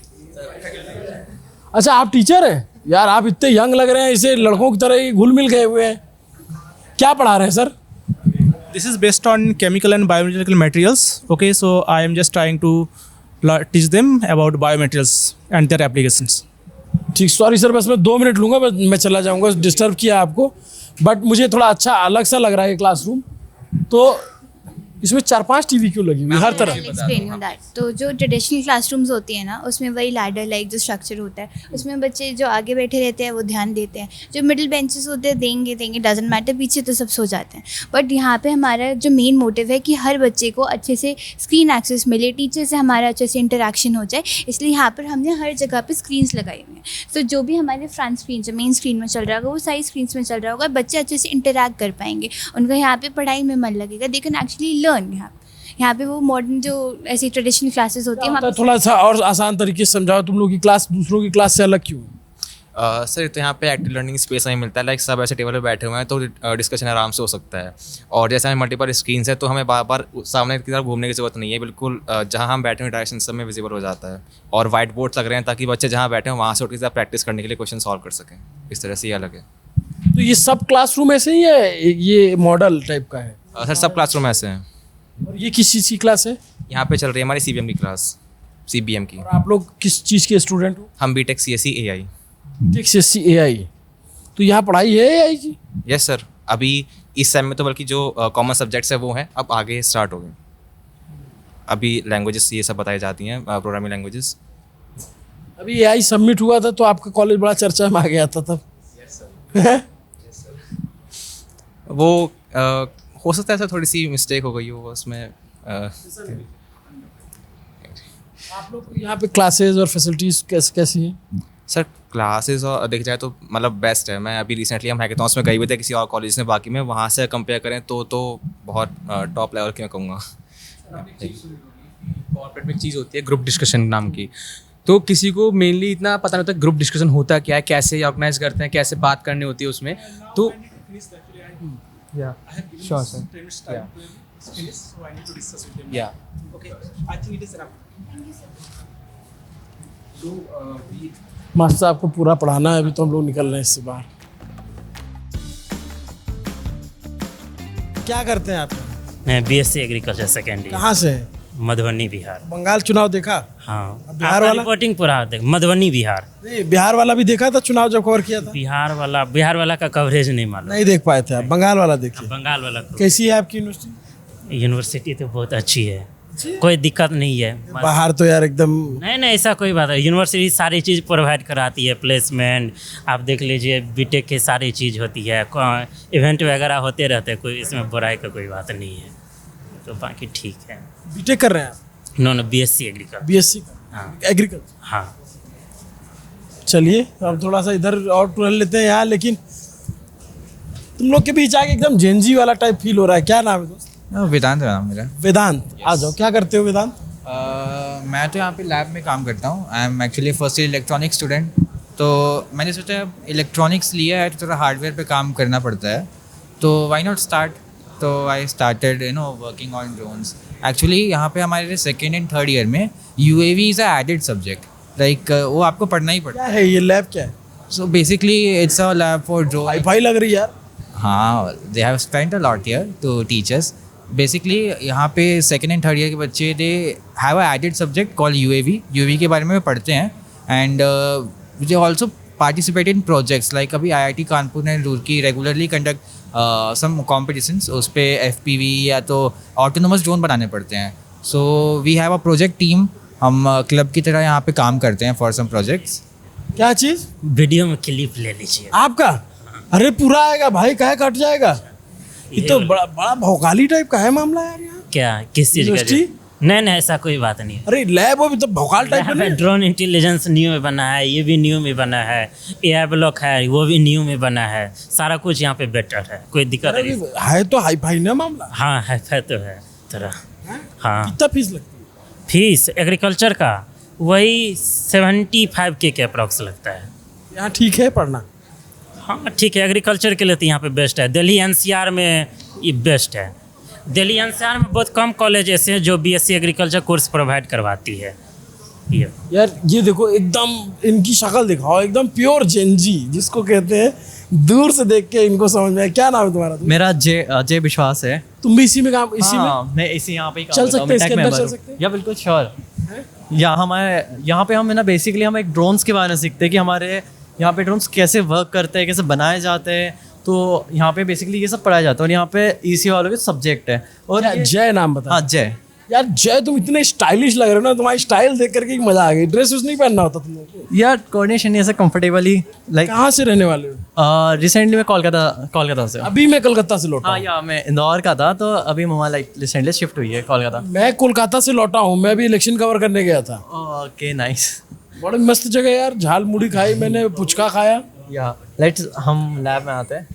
अच्छा आप टीचर हैं? यार आप इतने यंग लग रहे हैं, इसे लड़कों की तरह ही घुल मिल गए हुए हैं। क्या पढ़ा रहे हैं sir? This is based on chemical and biomedical materials. Okay, so I am just trying to teach them about biomaterials and their applications. ठीक, सॉरी सर, बस मैं 2 मिनट लूँगा, मैं चला जाऊँगा, डिस्टर्ब किया आपको। बट मुझे थोड़ा अच्छा अलग सा लग रहा है ये क्लासरूम। तो इसमें 4-5 टीवी क्यों लगी हुई हर तरफ? Explain you that. तो जो ट्रेडिशनल क्लासरूम्स होती है ना उसमें वही लैडर लाइक जो स्ट्रक्चर होता है, उसमें बच्चे जो आगे बैठे रहते हैं वो ध्यान देते हैं। जो मिडिल बेंचेस होते हैं देंगे डजेंट मैटर, पीछे तो सब सो जाते हैं। बट यहाँ पे हमारा जो मेन मोटिव है कि हर बच्चे को अच्छे से स्क्रीन एक्सेस मिले, टीचर से हमारा अच्छे से इंटरेक्शन हो जाए, इसलिए यहाँ पर हमने हर जगह पर स्क्रीन्स लगाई हुई हैं। तो जो भी हमारे फ्रंट स्क्रीन जो मेन स्क्रीन में चल रहा होगा वो सारी स्क्रीन्स में चल रहा होगा, बच्चे अच्छे से इंटरेक्ट कर पाएंगे, उनका यहाँ पे पढ़ाई में मन लगेगा, दे कैन एक्चुअली लर्न। यहाँ पे वो मॉडर्न जो ऐसी ट्रेडिशनल क्लासेस होती है थोड़ा सा और आसान तरीके से समझाओ। तुम लोग की क्लास दूसरों की क्लास से अलग क्यों? सर तो यहाँ पे एक्टिव लर्निंग स्पेस हमें मिलता है, लाइक सब ऐसे टेबल पे बैठे हुए हैं तो डिस्कशन आराम से हो सकता है। और जैसे हमें मल्टीपल स्क्रीन्स है तो हमें बार बार सामने की तरफ घूमने की ज़रूरत नहीं है, बिल्कुल जहाँ हम बैठे हुए डायरेक्शन सब में विजिबल हो जाता है। और वाइट बोर्ड्स लग रहे हैं ताकि बच्चे जहाँ बैठे हैं वहाँ से उठ के प्रैक्टिस करने के लिए क्वेश्चन सॉल्व कर सकें। इस तरह से ये अलग है। तो ये सब क्लासरूम ऐसे ही है, ये मॉडल टाइप का है? सर सब क्लासरूम ऐसे हैं। और ये किस चीज़ की क्लास है? यहाँ पे चल रही है हमारी CBM की क्लास, CBM की। और आप लोग किस चीज़ के स्टूडेंट हो? हम BTech CSE AI। CSE AI, तो यहाँ पढ़ाई है AI की? यस सर, अभी इस सेम में तो बल्कि जो कॉमन सब्जेक्ट्स है वो हैं, अब आगे स्टार्ट हो गए। अभी लैंग्वेजेस ये सब बताई जाती हैं, प्रोग्रामिंग लैंग्वेजेस। अभी AI सबमिट हुआ था तो आपका कॉलेज बड़ा चर्चा में आ गया था तब। वो हो सकता है सर थोड़ी सी मिस्टेक हो गई हो उसमें। आप लोग यहाँ पे क्लासेस और फैसिलिटीज़ कैसी हैं? सर क्लासेस और देख जाए तो मतलब बेस्ट है। मैं अभी रिसेंटली हम हैकेथॉन्स में गए हुए थे किसी और कॉलेज में, बाकी में वहाँ से कंपेयर करें तो बहुत टॉप लेवल की मैं कहूँगा। कॉर्पोरेट में एक चीज़ होती है ग्रुप डिस्कशन नाम की, तो किसी को मेनली इतना पता नहीं होता ग्रुप डिस्कशन होता क्या है, कैसे ऑर्गेनाइज करते हैं, कैसे बात करनी होती है उसमें। तो Yeah, sure, sir. Yeah. Master साहब को पूरा पढ़ाना है, अभी तो हम लोग निकल रहे हैं इससे बाहर। क्या करते हैं आप? मैं BSc एग्रीकल्चर सेकेंड ईयर। कहाँ से हैं? मधुबनी बिहार। बंगाल चुनाव देखा? हाँ। बिहार वाला रिपोर्टिंग पूरा देख, मधुबनी बिहार। नहीं, बिहार वाला भी देखा था चुनाव जब कवर किया था? बिहार वाला का कवरेज नहीं मालूम। नहीं देख पाए थे आप, बंगाल वाला देखिए। बंगाल वाला कैसी है आपकी यूनिवर्सिटी? यूनिवर्सिटी तो बहुत अच्छी है, कोई दिक्कत नहीं है। बाहर तो यार एकदम नहीं ऐसा कोई बात है, यूनिवर्सिटी सारी चीज़ प्रोवाइड कराती है, प्लेसमेंट आप देख लीजिए, BTech की सारी चीज़ होती है, इवेंट वगैरह होते रहते हैं, कोई इसमें बुराई का कोई बात नहीं है। तो बाकी ठीक है। BTech कर रहे हैं आप? No BSc agriculture. BSc हाँ एग्रीकल्चर। हाँ। चलिए अब थोड़ा सा इधर और टूर लेते हैं यहाँ, लेकिन तुम लोग के बीच आके एकदम जेनजी वाला टाइप फील हो रहा है। क्या नाम है दोस्त? वेदांत नाम मेरा। वेदांत, आ जाओ। क्या करते हो वेदांत? मैं तो यहाँ पे लैब में काम करता हूँ। I am actually first year electronics student. तो मैंने सोचा इलेक्ट्रॉनिक्स लिया है तो थोड़ा हार्डवेयर पे काम करना पड़ता है, तो व्हाई नॉट स्टार्ट। तो I started working on drones. Actually यहाँ पे हमारे सेकेंड एंड थर्ड ईयर में UAV is a added subject, like वो आपको पढ़ना ही पड़ता है। क्या है ये लैब, क्या है? So basically it's a lab for drone. Wifi लग रही है यार। हाँ, they have spent a lot here to teach us. Basically यहाँ पे सेकेंड एंड थर्ड ईयर के बच्चे they have a added subject called UAV के बारे में पढ़ते हैं। And they also participate in projects, like अभी IIT कानपुर ने Roorkee regularly conduct some competitions, उस पर FPV या तो ऑटोनोमस ड्रोन बनाने पड़ते हैं। So we have a project team, हम क्लब की तरह यहाँ पे काम करते हैं फॉर सम प्रोजेक्ट्स। क्या चीज़? वीडियो में क्लिप ले लीजिए आपका। अरे पूरा आएगा भाई, काहे कट जाएगा? ये तो बड़ा भौकाली टाइप का है मामला यार यहाँ। क्या, किस चीज़ का? नहीं ऐसा कोई बात नहीं है। अरे लैब वो भी तो भौकाल टाइप का नहीं है। ड्रोन इंटेलिजेंस न्यू में बना है, ये भी न्यू में बना है, AI ब्लॉक है वो भी न्यू में बना है, सारा कुछ यहाँ पे बेटर है, कोई दिक्कत नहीं है। तो हाई फाई ना मामला। हाँ है तो है तरह। हाँ। कितना फीस लगती है? फीस एग्रीकल्चर का वही 75K के अप्रॉक्स लगता है। यहाँ ठीक है पढ़ना? हाँ ठीक है, एग्रीकल्चर के लिए तो यहाँ पे बेस्ट है। दिल्ली NCR में ये बेस्ट है। दिल्ली NCR में बहुत कम कॉलेज ऐसे हैं जो BSc एग्रीकल्चर कोर्स प्रोवाइड करवाती है। ये यार ये देखो, एकदम इनकी शक्ल दिखाओ, एकदम प्योर जेनजी जिसको कहते हैं, दूर से देख के इनको समझ में। क्या नाम है तुम्हारा? मेरा जय विश्वास है। तुम भी इसी में काम? इसी में मैं इसी यहाँ पे चल सकते हैं, इसके अंदर चल सकते हैं? या बिल्कुल श्योर। यहाँ पे हम बेसिकली हम एक ड्रोन्स के बारे में सीखते हैं कि हमारे यहाँ पे ड्रोन्स कैसे वर्क करते हैं, कैसे बनाए जाते हैं। तो यहाँ पे बेसिकली ये सब पढ़ाया जाता है और यहाँ पे EC वालों के सब्जेक्ट है। और जय नाम बता। हाँ जय। यार जय, तुम इतने स्टाइलिश लग रहे हो ना, तुम्हारी स्टाइल देख करके मजा आ गई। ड्रेस नहीं पहनना होता तुम लोग को? यार कोऑर्डिनेशन ऐसे कंफर्टेबली। लाइक कहाँ से रहने वाले हो? रिसेंटली मैं कोलकाता से। अभी मैं कोलकाता से लौटा। हाँ यार मैं इंदौर का था, तो अभी मम्मा लाइक रिसेंटली शिफ्ट हुई है कोलकाता। मैं कोलकाता से लौटा हूँ, मैं भी इलेक्शन कवर करने गया था। Okay nice. बड़ी मस्त जगह यार, झाल मुड़ी खाई मैंने, पुचका खाया। या लेट्स हम लैब में आते हैं।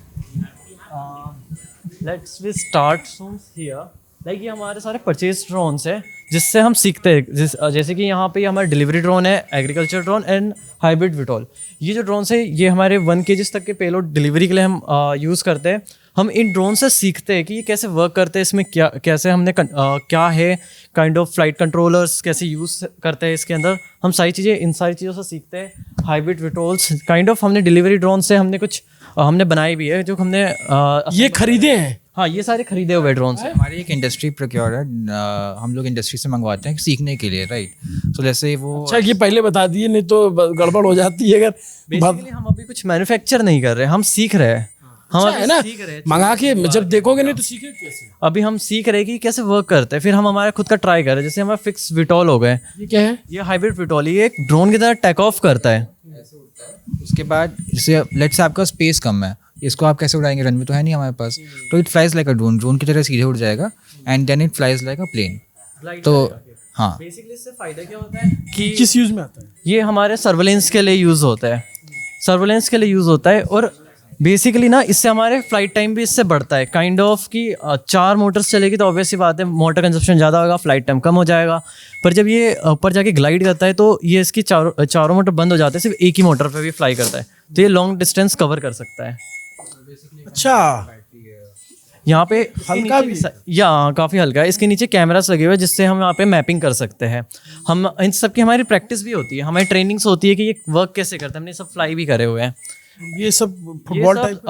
Let's we start from here. Like ये हमारे सारे परचेज ड्रोन्स है जिससे हम सीखते हैं। जैसे कि यहाँ पे हमारा डिलीवरी ड्रोन है, agriculture drone and hybrid Vitol. ये जो ड्रोन्स है ये हमारे 1 kg तक के पेलोड डिलीवरी के लिए हम यूज़ करते हैं। हम इन ड्रोन से सीखते हैं कि ये कैसे वर्क करते हैं, इसमें क्या कैसे हमने क्या है काइंड ऑफ फ्लाइट कंट्रोलर्स कैसे यूज़ करते हैं इसके अंदर। हम सारी चीज़ें इन सारी चीज़ों से सीखते हैं। हाइब्रिड विटोल्स काइंड ऑफ हमने डिलीवरी ड्रोन से हमने कुछ हमने बनाई भी है जो हमने ये खरीदे हैं। हाँ, ये सारे खरीदे हुए ड्रोन है। हमारी एक इंडस्ट्री प्रोक्योर है, हम लोग इंडस्ट्री से मंगवाते हैं सीखने के लिए, राइट। सो जैसे वो अच्छा ये पहले बता दिए, नहीं तो गड़बड़ हो जाती है। अगर बेसिकली हम अभी कुछ मैन्युफैक्चर नहीं कर रहे, हम सीख रहे हैं। हम अच्छा है ना, मंगा के जब देखोगे नहीं तो सीखे कैसे। अभी हम सीख रहे हैं कि कैसे वर्क करते हैं, फिर हम हमारा खुद का ट्राई कर रहे हैं। जैसे हमारा फिक्स विटोल हो गए। ये क्या है? ये हाइब्रिड विटोल, ये एक ड्रोन की तरह टेक ऑफ करता है। उसके बाद जैसे लेट्स से आपका स्पेस कम है, इसको आप कैसे उड़ाएंगे, रनवे तो है नहीं हमारे पास, तो it flies like a drone, drone की तरह सीधे उड़ जाएगा and then it flies like a plane. तो हाँ, बेसिकली इससे फायदा क्या होता है कि किस यूज में आता है? ये हमारे सर्वेलेंस के लिए यूज़ होता है। सर्वेलेंस के लिए यूज़ होता है और बेसिकली ना इससे हमारे फ्लाइट टाइम भी इससे बढ़ता है। काइंड ऑफ कि 4 मोटर्स चलेगी तो ऑब्वियस सी बात है मोटर कंजप्शन ज़्यादा होगा, फ्लाइट टाइम कम हो जाएगा। पर जब ये ऊपर जाके ग्लाइड करता है तो ये इसकी चारों मोटर बंद हो जाते हैं, सिर्फ एक ही मोटर पे भी फ्लाई करता है, तो ये लॉन्ग डिस्टेंस कवर कर सकता है। अच्छा, यहाँ पे हल्का भी या काफ़ी हल्का है। इसके नीचे कैमरास लगे हुए हैं जिससे हम यहाँ पे मैपिंग कर सकते हैं। हम इन सब की हमारी प्रैक्टिस भी होती है, हमारी ट्रेनिंग्स होती है कि ये वर्क कैसे करते हैं। हमने सब फ्लाई भी करे हुए हैं। ये सब फुटबॉल टाइप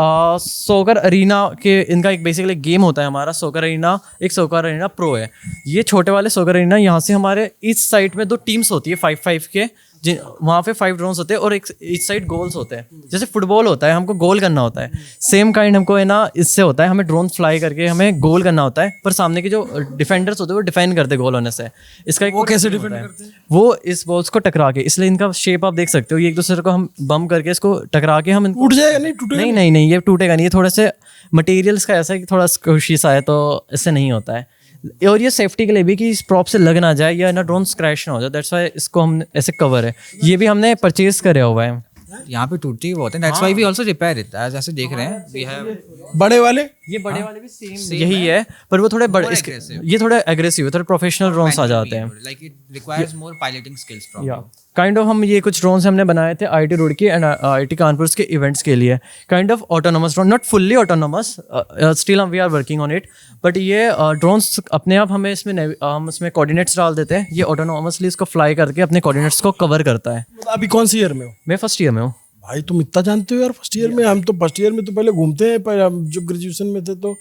सोकर अरीना के इनका एक बेसिकली गेम होता है हमारा सोकर अरीना। एक सोकर अरीना प्रो है। ये छोटे वाले सोकर अरीना, यहाँ से हमारे इस साइड में 2 टीम्स होती है 5-5 के, वहाँ पे 5 ड्रोन्स होते हैं और एक इस साइड गोल्स होते हैं। जैसे फुटबॉल होता है, हमको गोल करना होता है, सेम काइंड हमको है ना इससे होता है। हमें ड्रोन फ्लाई करके हमें गोल करना होता है, पर सामने के जो डिफेंडर्स होते हैं वो डिफेंड करते हैं गोल होने से। इसका एक वो कैसे डिफेंड करते हैं? वो इस बॉल्स को टकरा के, इसलिए इनका शेप आप देख सकते हो, ये एक दूसरे को हम बम करके इसको टकरा के हम टूट जाएगा? नहीं टूटेगा। नहीं, ये टूटेगा नहीं। ये थोड़े से मटेरियल्स का ऐसा है कि थोड़ा स्क्विशी सा है, तो इससे नहीं होता है। और ये सेफ्टी के लिए भी कि इस प्रॉप से लग ना जाए या ना ड्रोन क्रैश ना हो जाए, दैट्स वाई इसको हम ऐसे कवर है। ये भी हमने परचेज कराया हुआ है। यहाँ पे टूटती ही बहुत है, that's why we also repair it. जैसे देख रहे हैं वी हैव बड़े वाले, ये बड़े वाले भी सेम यही है, पर वो थोड़े बड़े ये थोड़े एग्रेसिव है, थोड़े प्रोफेशनल ड्रोन्स आ जाते हैं। Like it requires more piloting skills from you. Kind of हम ये कुछ ड्रोन्स हमने बनाए थे IIT Roorkee and IIT Kanpur के इवेंट्स के लिए। Kind of autonomous drone, not fully autonomous, still we are working on it. But ये ड्रोन्स अपने आप हमें हम इसमें कोऑर्डिनेट्स डाल देते हैं, ये ऑटोनोमसली इसको फ्लाई करके अपने कोऑर्डिनेट्स को कवर करता है। अभी कौन सी ईयर में हो? मैं फर्स्ट ईयर में हूँ। भाई तुम इतना जानते हो यार फर्स्ट ईयर में। हम तो फर्स्ट ईयर में तो पहले घूमते हैं, पर हम जो ग्रेजुएशन में थे तो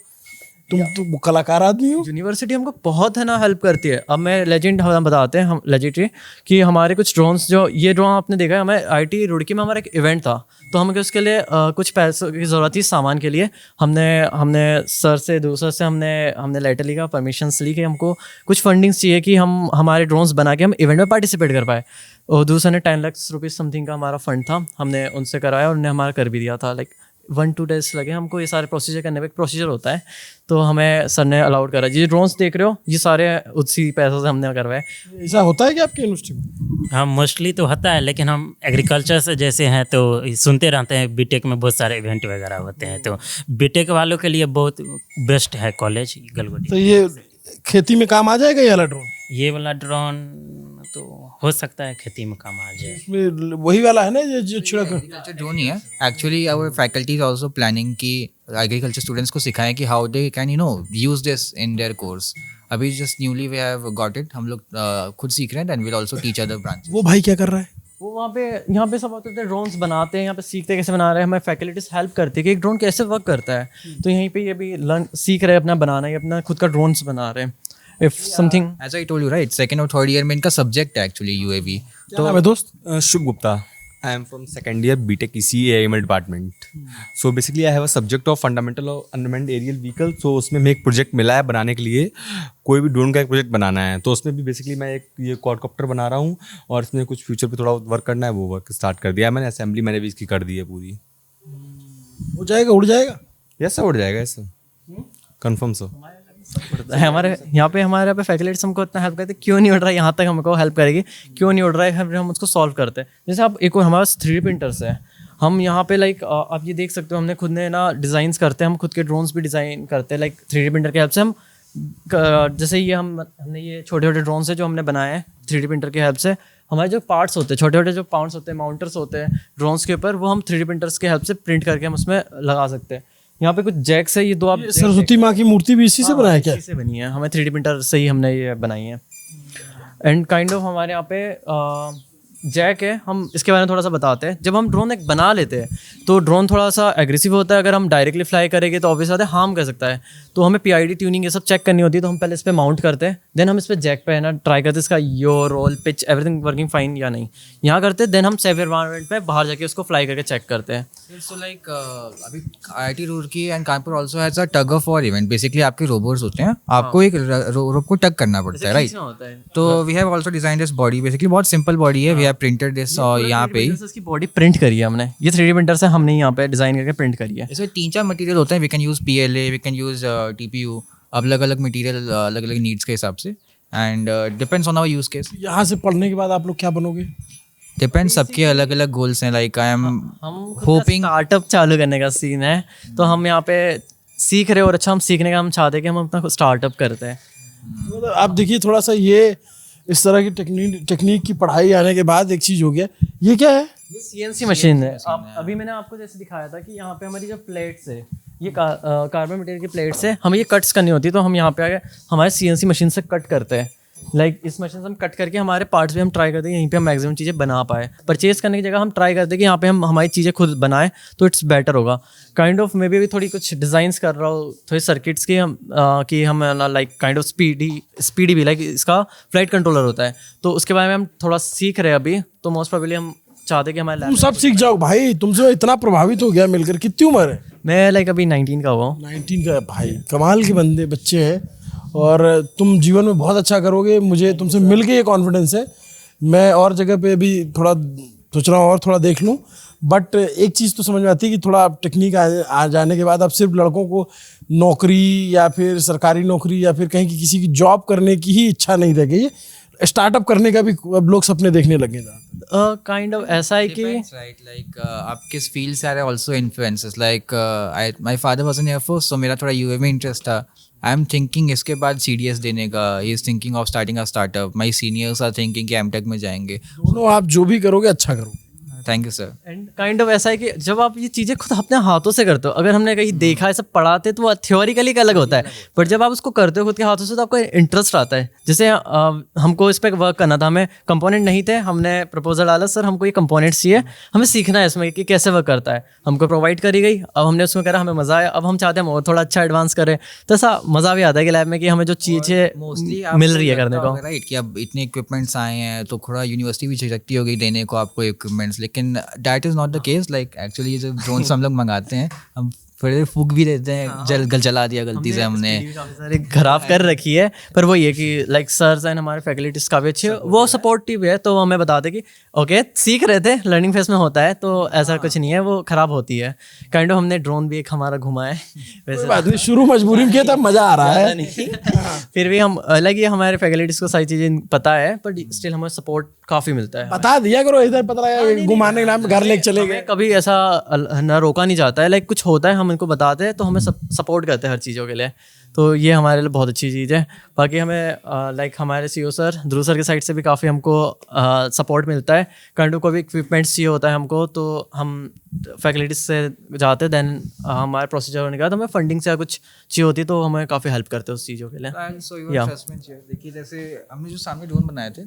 तुम तो कलाकार आदमी हो। यूनिवर्सिटी हमको बहुत है ना हेल्प करती है। अब मैं लेजेंड हम बताते हैं, हम लेजेंडरी कि हमारे कुछ ड्रोन्स, जो ये ड्रोन आपने देखा है, हमें IIT रुड़की में हमारा एक इवेंट था, तो हमें उसके लिए कुछ पैसों की ज़रूरत थी सामान के लिए। हमने सर से दूसरे से हमने लेटर लिखा, परमिशंस ली कि हमको कुछ फंडिंग्स चाहिए कि हम हमारे ड्रोन्स बना के हम इवेंट में पार्टिसिपेट कर पाए। और दूसरे ने 10 लाख रुपीज़ समथिंग का हमारा फंड था, हमने उनसे कराया और उन्हें हमारा कर भी दिया था। लाइक 1-2 डेज लगे हमको ये सारे प्रोसीजर करने में। एक प्रोसीजर होता है, तो हमें सर ने अलाउड करा। ये ड्रोन्स देख रहे हो, ये सारे उसी पैसों से हमने करवाए। ऐसा होता है कि आपकी यूनिवर्सिटी में? हाँ, मोस्टली तो होता है, लेकिन हम एग्रीकल्चर से जैसे हैं तो सुनते रहते हैं बीटेक में बहुत सारे इवेंट वगैरह होते हैं, तो बीटेक वालों के लिए बहुत बेस्ट है कॉलेज गलगोटी। तो ये खेती में काम आ जाएगा ये वाला ड्रोन? ये वाला ड्रोन तो हो सकता है खेती में काम आ जाए। इसमें वही वाला है ना जो छिड़क ड्रोन ही है actually. Our faculty is also planning कि एग्रीकल्चर स्टूडेंट्स को सिखाएं कि how they can use this in their course. अभी just newly we have got it, हम लोग खुद सीख रहे हैं, and will also teach other branches. वो भाई क्या कर रहा है? वो वहाँ पे यहाँ पे सब होते हैं, ड्रोन्स बनाते हैं, यहाँ पे सीखते हैं कैसे बना रहे हैं। हमें फैकल्टीज हेल्प करती है कि एक ड्रोन कैसे वर्क करता है, तो यहीं पे ये भी सीख रहे हैं अपना बनाना, ये अपना खुद का ड्रोन्स बना रहे हैं। If something, as I told you, right, second और third year में इनका सब्जेक्ट है एक्चुअली UAV। तो मैं दोस्त Shubh Gupta, I am from second year BTech इसी AIML department. So basically I have a subject of fundamental of unmanned aerial vehicle. So उसमें मैं एक प्रोजेक्ट मिला है बनाने के लिए, कोई भी ड्रोन का एक प्रोजेक्ट बनाना है, तो उसमें भी बेसिकली मैं एक ये क्वाडकॉप्टर बना रहा हूँ और इसमें कुछ फ्यूचर पे थोड़ा वर्क करना है, वो वर्क स्टार्ट कर दिया है मैंने। असेंबली मैंने भी इसकी कर दी है पूरी। हो जाएगा, उड़ जाएगा? यस सर, उड़ जाएगा। Yes sir, confirm sir. हमारे यहाँ पे फैकल्टीज हमको इतना हेल्प करते, क्यों नहीं उड़ रहा है यहाँ तक हमको हेल्प करेगी, क्यों नहीं उड़ रहा है हम उसको सॉल्व करते हैं। जैसे आप एक और हमारे पास 3D प्रिंटर्स है, हम यहाँ पे लाइक आप ये देख सकते हो, हमने खुद ने ना डिज़ाइंस करते हैं, हम खुद के ड्रोन्स भी डिज़ाइन करते हैं। लाइक 3D प्रिंटर की हेल्प से हम जैसे ये हमने ये छोटे छोटे ड्रोन से जो हमने बनाए हैं 3D प्रिंटर की हेल्प से, हमारे जो पार्ट्स होते हैं छोटे छोटे जो पार्ट्स होते हैं, माउंटर्स होते हैं ड्रोन्स के ऊपर, वो हम 3D प्रिंटर्स की हेल्प से प्रिंट करके हम उसमें लगा सकते हैं। यहाँ पे कुछ जैक्स है, ये दो आप सरस्वती माँ की मूर्ति भी इसी से बनाया क्या? इसी से बनी है, हमें 3D प्रिंटर से ही हमने ये बनाई है। एंड काइंड ऑफ हमारे यहाँ पे जैक है, हम इसके बारे में थोड़ा सा बताते हैं। जब हम ड्रोन एक बना लेते हैं तो ड्रोन थोड़ा सा एग्रेसिव होता है, अगर हम डायरेक्टली फ्लाई करेंगे तो ऑब्वियस बात है हार्म कर सकता है, तो हमें PID ट्यूनिंग ये सब चेक करनी होती है। तो हम पहले इस पर माउंट करते हैं, देन हम इस पर जैक पे है ना ट्राई करते हैं इसका your roll pitch everything working fine या नहीं, यहाँ करते हैं। देन हम सेफ एनवायरनमेंट में बाहर जाके उसको फ्लाई करके चेक करते हैं। सो लाइक अभी IIT Roorkee and Kanpur also has a tug of war event. Basically आपके रोबोट्स होते हैं, आपको एक रोब को टग करना पड़ता है, राइट? तो we have also design this body, basically बहुत सिंपल बॉडी है, वी हैव प्रिंटेड दिस यहाँ पे इसकी बॉडी प्रिंट करी है हमने, ये 3D प्रिंटर से हमने यहाँ पे डिजाइन करके प्रिंट करी है। इसमें 3-4 मटेरियल होते हैं, we can use PLA, we can use TPU, अलग अलग मटेरियल अलग अलग नीड्स के हिसाब से, and depends on our use case. यहाँ से पढ़ने के बाद आप लोग क्या बनोगे? डिपेंड्स, सबके अलग अलग गोल्स हैं। Like I am hoping startup चालू करने का सीन है, तो हम यहाँ पे सीख रहे हैं और अच्छा हम सीखने का हम चाहते हैं कि हम अपना स्टार्टअप करते हैं। मतलब आप देखिए थोड़ा सा ये इस तरह की टेक्निक की पढ़ाई आने के बाद एक चीज़ हो गया। ये क्या है? ये CNC मशीन है। अभी मैंने आपको जैसे दिखाया था कि यहाँ पे हमारी जो प्लेट्स है, ये कार्बन मटेरियल की प्लेट्स है, हमें ये कट्स करनी होती है, तो हम यहाँ पे आके हमारे CNC मशीन से कट करते हैं। लाइक इस मशीन से हम कट करके हमारे पार्ट्स भी हम ट्राई करते हैं यहीं पे हम मैक्सिमम चीज़ें बना पाए। परचेज करने की जगह हम ट्राई करते हैं कि यहाँ पे हम हमारी चीज़ें खुद बनाएं, तो इट्स बेटर होगा। काइंड ऑफ मैं भी अभी थोड़ी कुछ डिज़ाइंस कर रहा हूँ, थोड़ी सर्किट्स की हम लाइक काइंड ऑफ स्पीडी भी लाइक इसका फ्लाइट कंट्रोलर होता है, तो उसके बारे में हम थोड़ा सीख रहे हैं अभी। तो मोस्ट प्रोबेबली हम चाहते हैं कि हमारे तुम सब सीख जाओ भाई, तुमसे इतना प्रभावित हो गया मिलकर। कितनी उम्र है? मैं लाइक अभी 19 का हुआ हूँ। 19 का? भाई कमाल के बच्चे हैं और तुम जीवन में बहुत अच्छा करोगे, मुझे तुमसे मिल के ये कॉन्फिडेंस है। मैं और जगह पे भी थोड़ा सोच रहा हूँ और थोड़ा देख लूँ, बट एक चीज़ तो समझ में आती है कि थोड़ा टेक्निक आ जाने के बाद अब सिर्फ लड़कों को नौकरी या फिर सरकारी नौकरी या फिर कहीं की किसी की जॉब करने की ही इच्छा नहीं रह गई, स्टार्टअप करने का भी अब लोग सपने देखने लगे। काइंड ऑफ ऐसा है कि राइट, लाइक आप किस फील्ड से आ रहे हैं also influences. Like my father was in air force, so मेरा थोड़ा UAV में इंटरेस्ट था। आई एम थिंकिंग इसके बाद CDS देने का, he is thinking of starting a startup. My seniors are thinking कि M.Tech में जाएंगे। दोनों आप जो भी करोगे अच्छा करोगे। Thank you sir. And kind of ऐसा है कि जब आप ये चीज़ें खुद अपने हाथों से करते हो, अगर हमने कहीं देखा है सब पढ़ाते तो वो थ्योरिकली एक अलग होता है, बट जब आप उसको करते हो खुद के हाथों से तो आपको इंटरेस्ट आता है। जैसे हमको इस पर वर्क करना था, हमें कंपोनेंट नहीं थे, हमने प्रपोजल डाला सर हमको ये कंपोनेंट्स चाहिए, हमें सीखना है इसमें कि कैसे वर्क करता है, हमको प्रोवाइड करी गई। अब हमने उसमें करा, हमें मज़ा आया, अब हम चाहते हैं और थोड़ा अच्छा एडवांस करें। तो ऐसा मज़ा भी आता है कि लैब में कि हमें जो चीज़ें मिल रही है करने को। राइट, कि अब इतने इक्विपमेंट्स आए हैं तो थोड़ा यूनिवर्सिटी भी झिझकती होगी देने को आपको इक्विपमेंट्स, लेकिन that is not the case. Like actually जो ड्रोन्स हम लोग मंगाते हैं, हम थोड़े फूक भी देते हैं, जला दिया गलती से हमने, काफ़ी सारी खराब कर रखी है। पर वो ये कि लाइक सर्स एंड हमारे फैकल्टीज काफ़ी अच्छे, वो सपोर्टिव है, तो हमें बताते कि ओके सीख रहे थे, लर्निंग फेज में होता है, तो ऐसा कुछ नहीं है, वो ख़राब होती है। काइंड ऑफ हमने ड्रोन भी एक हमारा घुमा है, वैसे बात नहीं, शुरू मजबूरी में किया था, मज़ा आ रहा है नहीं। फिर भी हम अलग ही हमारे फैकल्टीज को सारी चीज़ें पता है, बट स्टिल हमें सपोर्ट काफ़ी मिलता है। बता दिया करो, इधर पता लगा घुमाने के नाम घर लेके चले गए। कभी ऐसा ना रोका नहीं जाता है, लाइक कुछ होता है हम इनको बताते हैं, तो हमें सपोर्ट करते हैं हर चीज़ों के लिए, तो ये हमारे लिए बहुत अच्छी चीज़ है। बाकी हमें लाइक हमारे CEO सर, ध्रुव सर की साइड से भी काफ़ी हमको सपोर्ट मिलता है। कंडू को भी इक्विपमेंट्स चाहिए होता है हमको, तो हम फैकल्टीज से जाते हैं, देन हमारे प्रोसीजर होने के बाद हमें फंडिंग से कुछ चाहिए होती है, तो हमें काफ़ी हेल्प करते हैं उस चीज़ों के लिए। देखिए जैसे हमने जो सामने ड्रोन बनाए थे,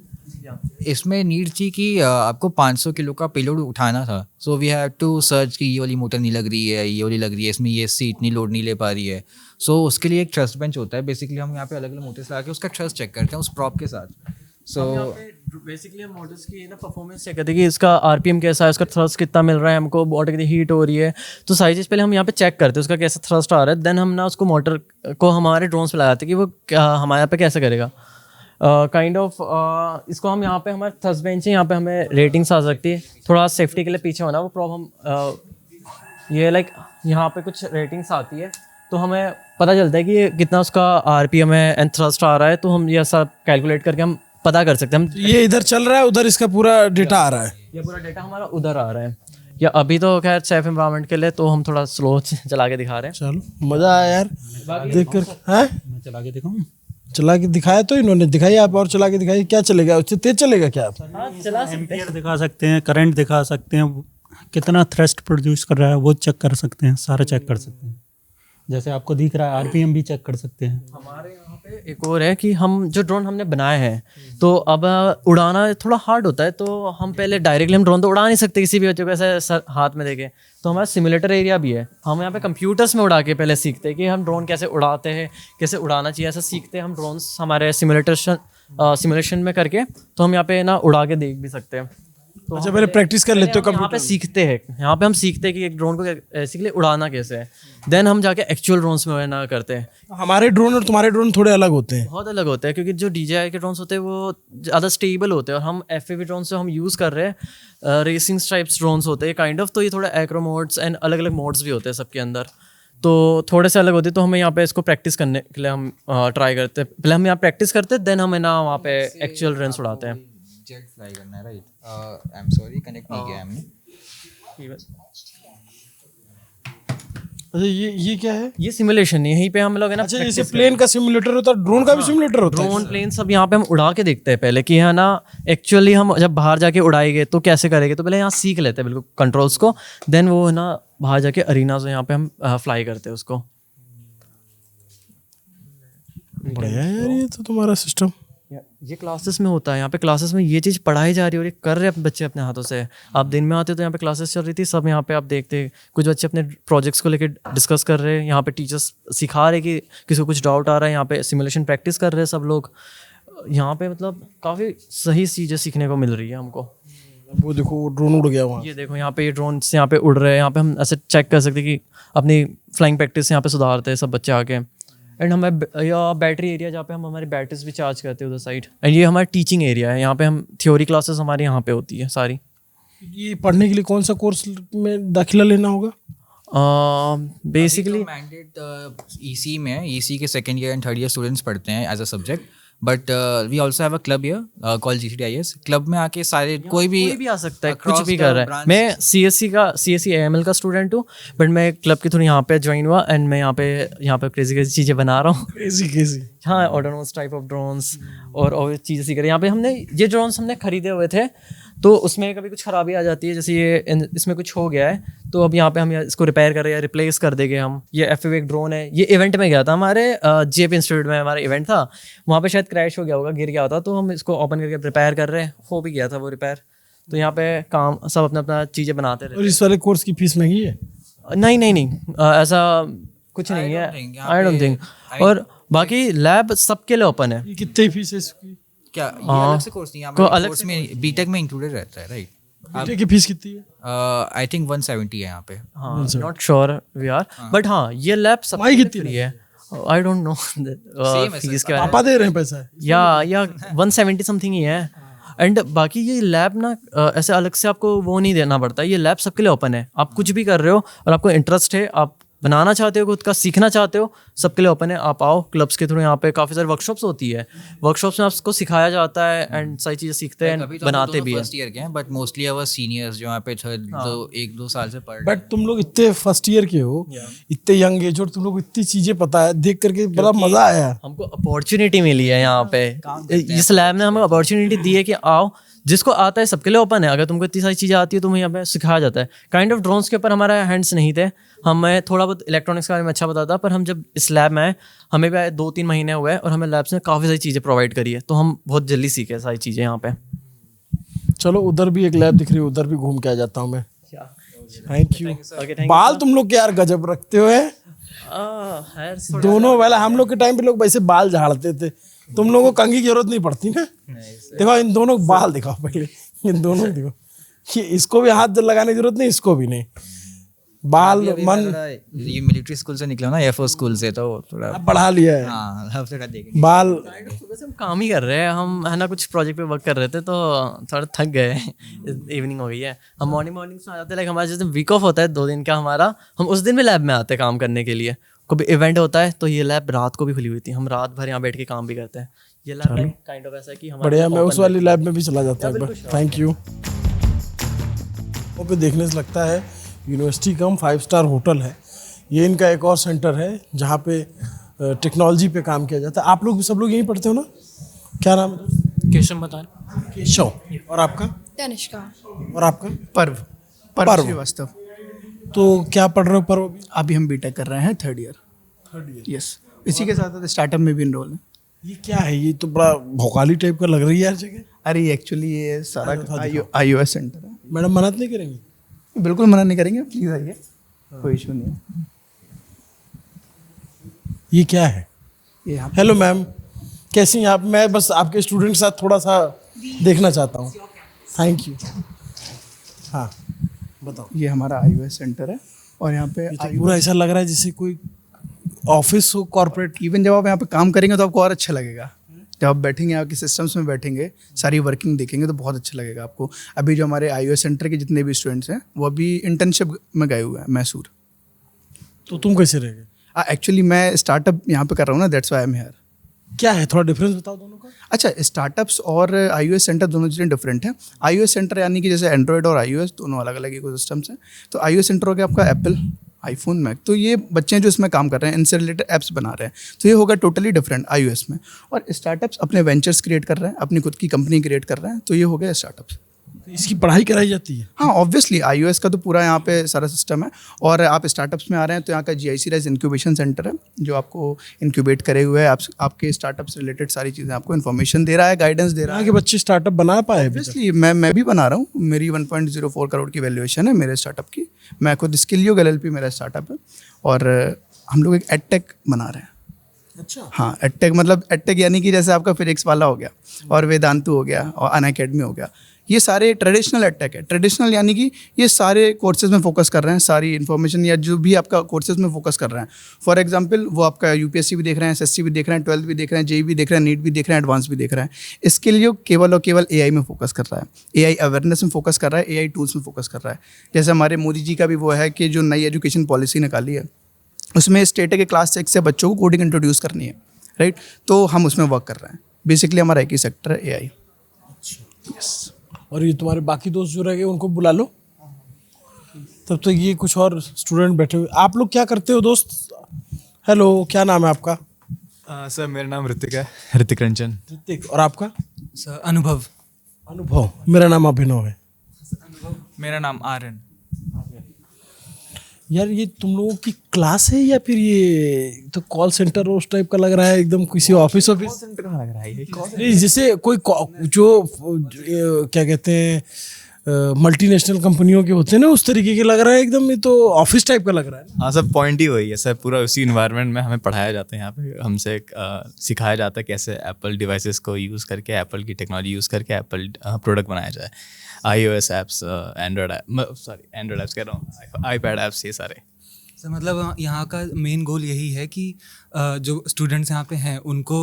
इसमें नीड थी कि आपको 500 किलो का पेलोड उठाना था। So we have to search कि ये वाली मोटर नहीं लग रही है, ये वाली लग रही है, इसमें ये सीट इतनी लोड नहीं ले पा रही है। सो उसके लिए एक ट्रस्ट बेंच होता है। बेसिकली हम यहाँ पे अलग अलग मोटर्स लगा के उसका ट्रस्ट चेक करते हैं उस प्रॉप के साथ। सो बेसिकली हम मोटर्स की ना परफॉर्मेंस चेक करते हैं कि इसका RPM कैसा है, उसका थ्रस्ट कितना मिल रहा है, हमको मोटर कितनी हीट हो रही है, तो सारी चीज़ पहले हम यहाँ पे चेक करते हैं उसका कैसा थ्रस्ट आ रहा है। देन हम ना उसको मोटर को हमारे ड्रोन्स पे लगाते हैं कि वो हमारे यहाँ पे कैसे करेगा। काइंड ऑफ इसको हम यहाँ पे हमारे थ्रस्ट बेंच है, यहाँ पे हमें रेटिंग्स आ सकती है। थोड़ा सेफ्टी के लिए पीछे होना, वो प्रॉब्लम ये लाइक यहाँ पे कुछ रेटिंग्स आती है, तो हमें पता चलता है कि कितना उसका RPM है एंड थ्रस्ट आ रहा है, तो हम ये सब कैलकुलेट करके हम पता कर सकते हैं। हम ये इधर चल रहा है, उधर इसका पूरा डेटा आ रहा है, ये पूरा डेटा हमारा उधर आ रहा है। या अभी तो खैर सेफ एनवायरनमेंट के लिए तो हम थोड़ा स्लो चला के दिखा रहे हैं। चलो मज़ा आया यार देख कर। हैं मैं चला के दिखाऊं? चला के दिखाया तो इन्होंने, दिखाई आप और चला के दिखाइए। क्या चलेगा उससे तेज चलेगा क्या आप? हाँ चला सकते हैं। एम्पियर दिखा सकते हैं, करंट दिखा सकते हैं, कितना थ्रस्ट प्रोड्यूस कर रहा है वो चेक कर सकते हैं, सारा चेक कर सकते हैं। जैसे आपको दिख रहा है आरपीएम भी चेक कर सकते हैं। हमारे यहाँ पे एक और है कि हम जो ड्रोन हमने बनाए हैं तो अब उड़ाना थोड़ा हार्ड होता है, तो हम पहले डायरेक्टली हम ड्रोन तो उड़ा नहीं सकते किसी भी बच्चे को ऐसे सर हाथ में देके, तो हमारा सिमुलेटर एरिया भी है। हम यहाँ पे कंप्यूटर्स में उड़ा के पहले सीखते हैं कि हम ड्रोन कैसे उड़ाते हैं, कैसे उड़ाना चाहिए, ऐसा सीखते हैं हम ड्रोन्स हमारे सिमुलेशन में करके, तो हम यहाँ पे ना उड़ा के देख भी सकते हैं। तो अच्छा पहले प्रैक्टिस कर लेते हो यहाँ पे सीखते हैं, यहाँ पे हम सीखते हैं कि एक ड्रोन को बेसिकली उड़ाना कैसे है, देन हम जाके एक्चुअल ड्रोन्स में ना करते हैं। हमारे ड्रोन और तुम्हारे ड्रोन थोड़े अलग होते हैं। बहुत अलग होते हैं क्योंकि जो DJI के ड्रोन्स होते हैं वो ज़्यादा स्टेबल होते हैं, और हम FPV ड्रोन्स जो हम यूज़ कर रहे हैं रेसिंग स्ट्राइप्स ड्रोन्स होते हैं काइंड ऑफ, तो ये थोड़ा एक्रो मोड्स एंड अलग अलग मोड्स भी होते हैं सबके अंदर, तो थोड़े से अलग होते हैं। तो हमें यहाँ पे इसको प्रैक्टिस करने के लिए हम ट्राई करते हैं, पहले हम यहाँ प्रैक्टिस करते हैं, देन हमें ना वहाँ पे एक्चुअल ड्रोन्स उड़ाते हैं। जेट फ्लाई करना है, right? I am sorry, connect नहीं किया हमने। अच्छा ये क्या है? ये सिमुलेशन, यहीं पे हम लोग है ना। अच्छा जैसे प्लेन का सिमुलेटर होता है, ड्रोन का भी सिमुलेटर होता है? ड्रोन प्लेन सब यहाँ पे हम उड़ा के देखते हैं पहले कि है ना एक्चुअली हम जब बाहर जाके उड़ाएंगे तो कैसे करेंगे, तो पहले यहाँ सीख लेते हैं बिल्कुल कंट्रोल्स को, देन वो है ना बाहर जाके अरीना से यहाँ पे हम फ्लाई करते हैं उसको। बढ़िया यार ये तो तुम्हारा सिस्टम। ये क्लासेस में होता है, यहाँ पे क्लासेस में ये चीज़ पढ़ाई जा रही है और ये कर रहे हैं बच्चे अपने हाथों से। आप दिन में आते तो यहाँ पे क्लासेस चल रही थी, सब यहाँ पे आप देखते कुछ बच्चे अपने प्रोजेक्ट्स को लेके डिस्कस कर रहे हैं, यहाँ पे टीचर्स सिखा रहे कि किसी को कुछ डाउट आ रहा है, यहाँ पे सिमुलेशन प्रैक्टिस कर रहे हैं सब लोग यहाँ पे। मतलब काफ़ी सही चीज़ें सीखने को मिल रही है हमको। वो देखो ड्रोन उड़ गया वहाँ, ये देखो यहाँ पे ये ड्रोन यहाँ पे उड़ रहे हैं, यहाँ पे हम ऐसे चेक कर सकते हैं कि अपनी फ्लाइंग प्रैक्टिस यहाँ पे सुधारते हैं सब बच्चे आके। एंड हमें बैटरी एरिया जहाँ पे हम हमारी बैटरीज भी चार्ज करते हैं उधर साइड। एंड ये हमारा टीचिंग एरिया है, यहाँ पे हम थ्योरी क्लासेस हमारे यहाँ पे होती है सारी। ये पढ़ने के लिए कौन सा कोर्स में दाखिला लेना होगा? बेसिकली मैंडेट EC में है, EC के second year and third year students पढ़ते हैं as a subject, but we also have a club here called GCDIS। Club में आके सारे कोई भी आ सकता है, कुछ भी कर रहा है। मैं CSE AML का स्टूडेंट हूँ, बट मैं क्लब की थ्रू यहाँ पे ज्वाइन हुआ एंड मैं यहाँ पे क्रेजी चीज़ें बना रहा हूँ। क्रेजी हाँ, ऑटोनोमस टाइप ऑफ ड्रोन्स और चीज़ें सीख रहे हैं। यहाँ पे हमने ये ड्रोन्स हमने खरीदे हुए थे, तो उसमें कभी कुछ खराबी आ जाती है, जैसे ये इसमें कुछ हो गया है तो अब यहाँ पे हम इसको रिपेयर कर रहे हैं या रिप्लेस कर देंगे हम। ये FPV एक ड्रोन है, ये इवेंट में गया था हमारे JP इंस्टीट्यूट में, हमारा इवेंट था वहाँ पे, शायद क्रैश हो गया होगा, गिर गया होता, तो हम इसको ओपन करके रिपेयर कर रहे हैं, हो भी गया था वो रिपेयर। तो यहाँ पे काम सब अपना अपना चीज़ें बनाते रहे। और इस वाले कोर्स की फीस महंगी है? नहीं ऐसा कुछ नहीं है, आई डोंट थिंक। और बाकी लैब सबके लिए ओपन है। कितनी फीस है इसकी? क्या ये अलग से कोर्स नहीं है? हमारे कोर्स में बीटेक में इंक्लूडेड रहता है, राइट? बीटेक की फीस कितनी है? आई थिंक 170 है यहाँ पे। हाँ, not sure we are, but हाँ ये लैब सब कितनी है आई डोंट नो फीस के बारे में। पापा दे रहे हैं पैसा? या 170 समथिंग ही है। एंड बाकी ये लैब ना ऐसे अलग से आपको वो नहीं देना पड़ता, ये लैब सबके लिए ओपन है। आप कुछ भी कर रहे हो और आपको इंटरेस्ट है, आप बनाना चाहते हो, खुद का सीखना चाहते हो, सबके लिए ओपन है। आप आओ क्लब्स के थ्रू, यहाँ पे काफ़ी सारी वर्कशॉप्स होती है, वर्कशॉप्स में आपको सिखाया जाता है एंड सारी चीज़ें सीखते हैं, बनाते भी हैं। फर्स्ट ईयर के हैं, बट मोस्टली आवर सीनियर्स जो यहाँ पे 1-2 साल से पढ़। बट तुम लोग इतने फर्स्ट ईयर के हो, इतने यंग एज, और तुम लोग इतनी चीज़ें पता है, देख करके बड़ा मज़ा आया। हमको अपॉर्चुनिटी मिली है यहाँ पे, इस लैब ने हमें अपॉर्चुनिटी दी है कि आओ, जिसको आता है सबके लिए ओपन है। अगर तुमको इतनी सारी चीज़ें आती है तुम्हें यहाँ पे सिखाया जाता है। काइंड ऑफ ड्रोन्स के ऊपर हमारा हैंड्स नहीं थे, हमें थोड़ा बहुत इलेक्ट्रॉनिक्स के बारे में अच्छा पता था, पर हम जब इस लैब में आए, हमें भी 2-3 महीने हुए और हमें लैब्स ने काफ़ी सारी चीज़ें प्रोवाइड करी है, तो हम बहुत जल्दी सीखे सारी चीज़ें यहाँ पे। चलो उधर भी एक लैब दिख रही है, उधर भी घूम के आ जाता हूँ मैं। Thank you. बाल तुम लोग यार गजब रखते हो है दोनों। वाला हम लोग के टाइम पे लोग वैसे बाल झाड़ते थे, तुम लोगों को कंघी की जरूरत नहीं पड़ती ना। देखो इन दोनों बाल दिखाओ पहले, इन दोनों देखो, ये इसको भी हाथ लगाने की जरूरत नहीं, इसको भी नहीं। बाल मन ये मिलिट्री स्कूल से निकला ना, एयरफोर्स स्कूल से, तो थोड़ा बढ़ा लिया है। हाँ, अब थोड़ा देखेंगे। बाल वैसे हम काम ही कर रहे हैं, हम है ना कुछ प्रोजेक्ट पे वर्क कर रहे थे, तो थोड़ा थक गए, इवनिंग हो गई है। हम मॉर्निंग में आ जाते हैं, लाइक हमारा जैसे वीक ऑफ होता है 2 दिन का हमारा, हम उस दिन भी लैब में आते हैं काम करने के लिए। कभी इवेंट होता है तो ये लैब रात को भी खुली हुई थी, हम रात भर यहाँ बैठ के काम भी करते हैं। ये लैब काइंड ऑफ ऐसा है कि हमारा बढ़िया, मैं उस वाली लैब में भी चला जाता हूँ। Thank you. वहाँ पे देखने से लगता है यूनिवर्सिटी कम 5 स्टार होटल है। ये इनका एक और सेंटर है जहाँ पे टेक्नोलॉजी पे काम किया जाता है। आप लोग सब लोग यहीं पढ़ते हो ना? क्या नाम है? केशव बतान। केशव। और आपका? तनिष्का। और आपका? पर्व श्रीवास्तव। तो क्या पढ़ रहे हो पर्व? अभी हम बीटेक कर रहे हैं थर्ड ईयर। यस, इसी के साथ स्टार्टअप में भी इनरोल है। ये क्या है? ये तो बड़ा भोकाली टाइप का लग रही है हर जगह। अरे एक्चुअली ये सारा iOS सेंटर है। मैडम मना नहीं करेंगी? बिल्कुल मना नहीं करेंगे, प्लीज आइए, कोई इशू नहीं है। ये क्या है? ये हेलो मैम, कैसी हैं आप? मैं बस आपके स्टूडेंट के साथ थोड़ा सा देखना चाहता हूँ। Thank you. हाँ बताओ। ये हमारा iOS सेंटर है और यहाँ पे तो पूरा ऐसा लग रहा है जैसे कोई ऑफिस हो, कॉर्पोरेट। इवन जब आप यहाँ पे काम करेंगे तो आपको और अच्छा लगेगा। जब आप बैठेंगे, आपके सिस्टम्स में बैठेंगे, सारी वर्किंग देखेंगे तो बहुत अच्छा लगेगा आपको। अभी जो हमारे iOS सेंटर के जितने भी स्टूडेंट्स हैं वो अभी इंटर्नशिप में गए हुए हैं मैसूर। तो तुम कैसे रह गए? एक्चुअली मैं स्टार्टअप यहाँ पे कर रहा हूँ ना, that's why I am here. क्या है, थोड़ा डिफरेंस बताओ दोनों का। अच्छा, स्टार्टअप्स और iOS सेंटर दोनों चीज़ें डिफरेंट हैं। iOS सेंटर यानी कि जैसे एंड्रॉयड और iOS दोनों अलग अलग इकोसिस्टम्स हैं। तो iOS सेंटर हो गया आपका एप्पल, आईफोन, मैक। तो ये बच्चे हैं जो इसमें काम कर रहे हैं, इनसे रिलेटेड ऐप्स बना रहे हैं। तो ये होगा टोटली डिफरेंट iOS में। और स्टार्टअप्स अपने वेंचर्स क्रिएट कर रहे हैं, अपनी खुद की कंपनी क्रिएट कर रहे हैं। तो ये हो गया स्टार्टअप्स। इसकी पढ़ाई कराई जाती है? हाँ, ऑब्वियसली iOS का तो पूरा यहाँ पे सारा सिस्टम है। और आप स्टार्टअप्स में आ रहे हैं तो यहाँ का GIC राइज इंक्यूबेशन सेंटर है जो आपको इंक्यूबेट करे हुए है। आपके स्टार्टअप से रिलेटेड सारी चीज़ें आपको इन्फॉर्मेशन दे रहा है, गाइडेंस दे रहा है। कि बच्चे स्टार्टअप बना पाए? ऑब्वियसली मैं भी बना रहा हूँ। मेरी 1.04 करोड़ की वैल्यूएशन है मेरे स्टार्टअप की। मैं खुद स्किलयोग LLP मेरा स्टार्टअप है। और हम लोग एक एडटेक बना रहे हैं। अच्छा। हाँ, एडटेक मतलब एडटेक यानी कि जैसे आपका फिजिक्स वाला हो गया और वेदांतु हो गया और अनअकैडमी हो गया, ये सारे ट्रेडिशनल एडटेक है। ट्रेडिशनल यानी कि ये सारे कोर्सेज में फोकस कर रहे हैं, सारी इन्फॉर्मेशन या जो भी आपका कोर्सेज में फोकस कर रहे हैं। फॉर एग्जांपल वो आपका UPSC भी देख रहे हैं, SSC भी देख रहे हैं, 12th भी देख रहे हैं, JEE भी देख रहे हैं, नीट भी देख रहे हैं, एडवांस भी देख रहे हैं। इसके लिए केवल और केवल AI में फोकस कर रहा है, AI अवेयरनेस में फोकस कर रहा है, AI टूल्स में फोकस कर रहा है। जैसे हमारे मोदी जी का भी वो है कि जो नई एजुकेशन पॉलिसी निकाली है उसमें स्टेट है कि क्लास 6 से बच्चों को कोडिंग इंट्रोड्यूस करनी है, राइट। तो हम उसमें वर्क कर रहे हैं। बेसिकली हमारा एक ही सेक्टर है AI। यस। और ये तुम्हारे बाकी दोस्त जो रह गए उनको बुला लो। तब तो ये कुछ और स्टूडेंट बैठे हुए। आप लोग क्या करते हो दोस्त? हेलो, क्या नाम है आपका? सर मेरा नाम ऋतिक है, ऋतिक रंजन। ऋतिक। और आपका? सर अनुभव। अनुभव। मेरा नाम अभिनव है। मेरा नाम आर्यन। यार ये तुम लोगों की क्लास है या फिर ये तो कॉल सेंटर उस टाइप का लग रहा है, एकदम किसी ऑफिस कॉल सेंटर कहाँ लग रहा है ये? नहीं, जैसे कोई जो क्या कहते हैं मल्टीनेशनल कंपनियों के होते हैं ना, उस तरीके के लग रहा है एकदम। ये तो ऑफिस टाइप का लग रहा है। हाँ सर, पॉइंट ही वही है सर। पूरा उसी इन्वायरमेंट में हमें पढ़ाया जाता है। यहाँ पे हमसे सिखाया जाता है कैसे एप्पल डिवाइसेस को यूज़ करके, एप्पल की टेक्नोलॉजी यूज़ करके एप्पल प्रोडक्ट बनाया जाए। iOS ऐप्स, एंड्रॉयड ऐप्स कह रहा हूँ, iPad ऐप्स, ये सारे। सर मतलब यहाँ का मेन गोल यही है कि जो स्टूडेंट्स यहाँ पे हैं उनको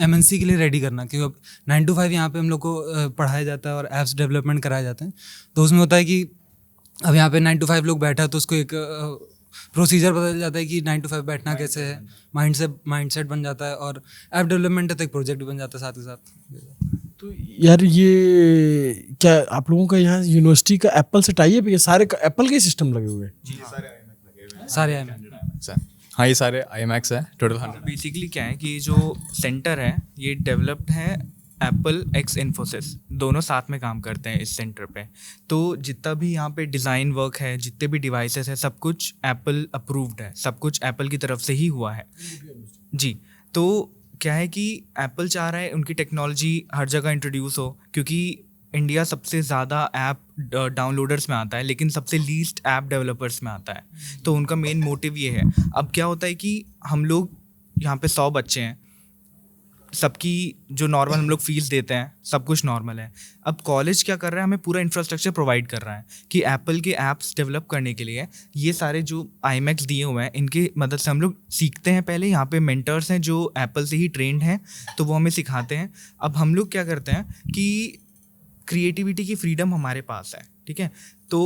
MNC के लिए रेडी करना। क्योंकि अब 9 to 5 यहाँ पे हम लोग को पढ़ाया जाता है और ऐप्स डेवलपमेंट कराए जाते हैं। तो उसमें होता है कि अब यहाँ पे 9 to 5 लोग बैठा है तो उसको एक प्रोसीजर पता चल जाता है कि 9 to 5 बैठना कैसे है, माइंडसेट बन जाता है। और ऐप डेवलपमेंट है तो एक प्रोजेक्ट भी बन जाता है साथ ही साथ। तो यार ये क्या आप लोगों का यहाँ यूनिवर्सिटी का एप्पल से टाई है? सारे एप्पल के सिस्टम लगे हुए हैं? सारे iMac। हाँ, ये सारे iMacs है, टोटल 100। बेसिकली क्या है कि जो सेंटर है ये डेवलप्ड है एप्पल एक्स इन्फोसिस, दोनों साथ में काम करते हैं इस सेंटर पे। तो जितना भी यहाँ पे डिज़ाइन वर्क है, जितने भी डिवाइसेस है, सब कुछ एप्पल अप्रूव्ड है, सब कुछ एप्पल की तरफ से ही हुआ है जी। तो क्या है कि एप्पल चाह रहा है उनकी टेक्नोलॉजी हर जगह इंट्रोड्यूस हो, क्योंकि इंडिया सबसे ज़्यादा ऐप डाउनलोडर्स में आता है लेकिन सबसे लीस्ट ऐप डेवलपर्स में आता है। तो उनका मेन मोटिव ये है। अब क्या होता है कि हम लोग यहाँ पे 100 बच्चे हैं, सबकी जो नॉर्मल हम लोग फीस देते हैं सब कुछ नॉर्मल है। अब कॉलेज क्या कर रहा है, हमें पूरा इंफ्रास्ट्रक्चर प्रोवाइड कर रहा है कि एप्पल के ऐप्स डेवलप करने के लिए ये सारे जो iMacs दिए हुए हैं इनकी मदद से हम लोग सीखते हैं। पहले यहाँ पे मेंटर्स हैं जो एप्पल से ही ट्रेंड हैं, तो वो हमें सिखाते हैं। अब हम लोग क्या करते हैं कि क्रिएटिविटी की फ्रीडम हमारे पास है, ठीक है। तो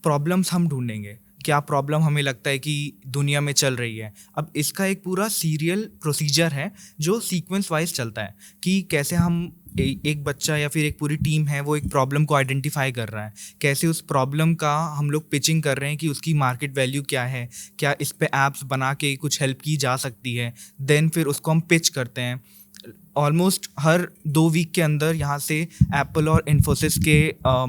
प्रॉब्लम्स हम ढूंढेंगे, क्या प्रॉब्लम हमें लगता है कि दुनिया में चल रही है। अब इसका एक पूरा सीरियल प्रोसीजर है जो सीक्वेंस वाइज चलता है कि कैसे हम एक बच्चा या फिर एक पूरी टीम है वो एक प्रॉब्लम को आइडेंटिफाई कर रहा है, कैसे उस प्रॉब्लम का हम लोग पिचिंग कर रहे हैं कि उसकी मार्केट वैल्यू क्या है, क्या इस पे ऐप्स बना के कुछ हेल्प की जा सकती है, देन फिर उसको हम पिच करते हैं। ऑलमोस्ट हर 2 वीक के अंदर यहाँ से एप्पल और इन्फोसिस के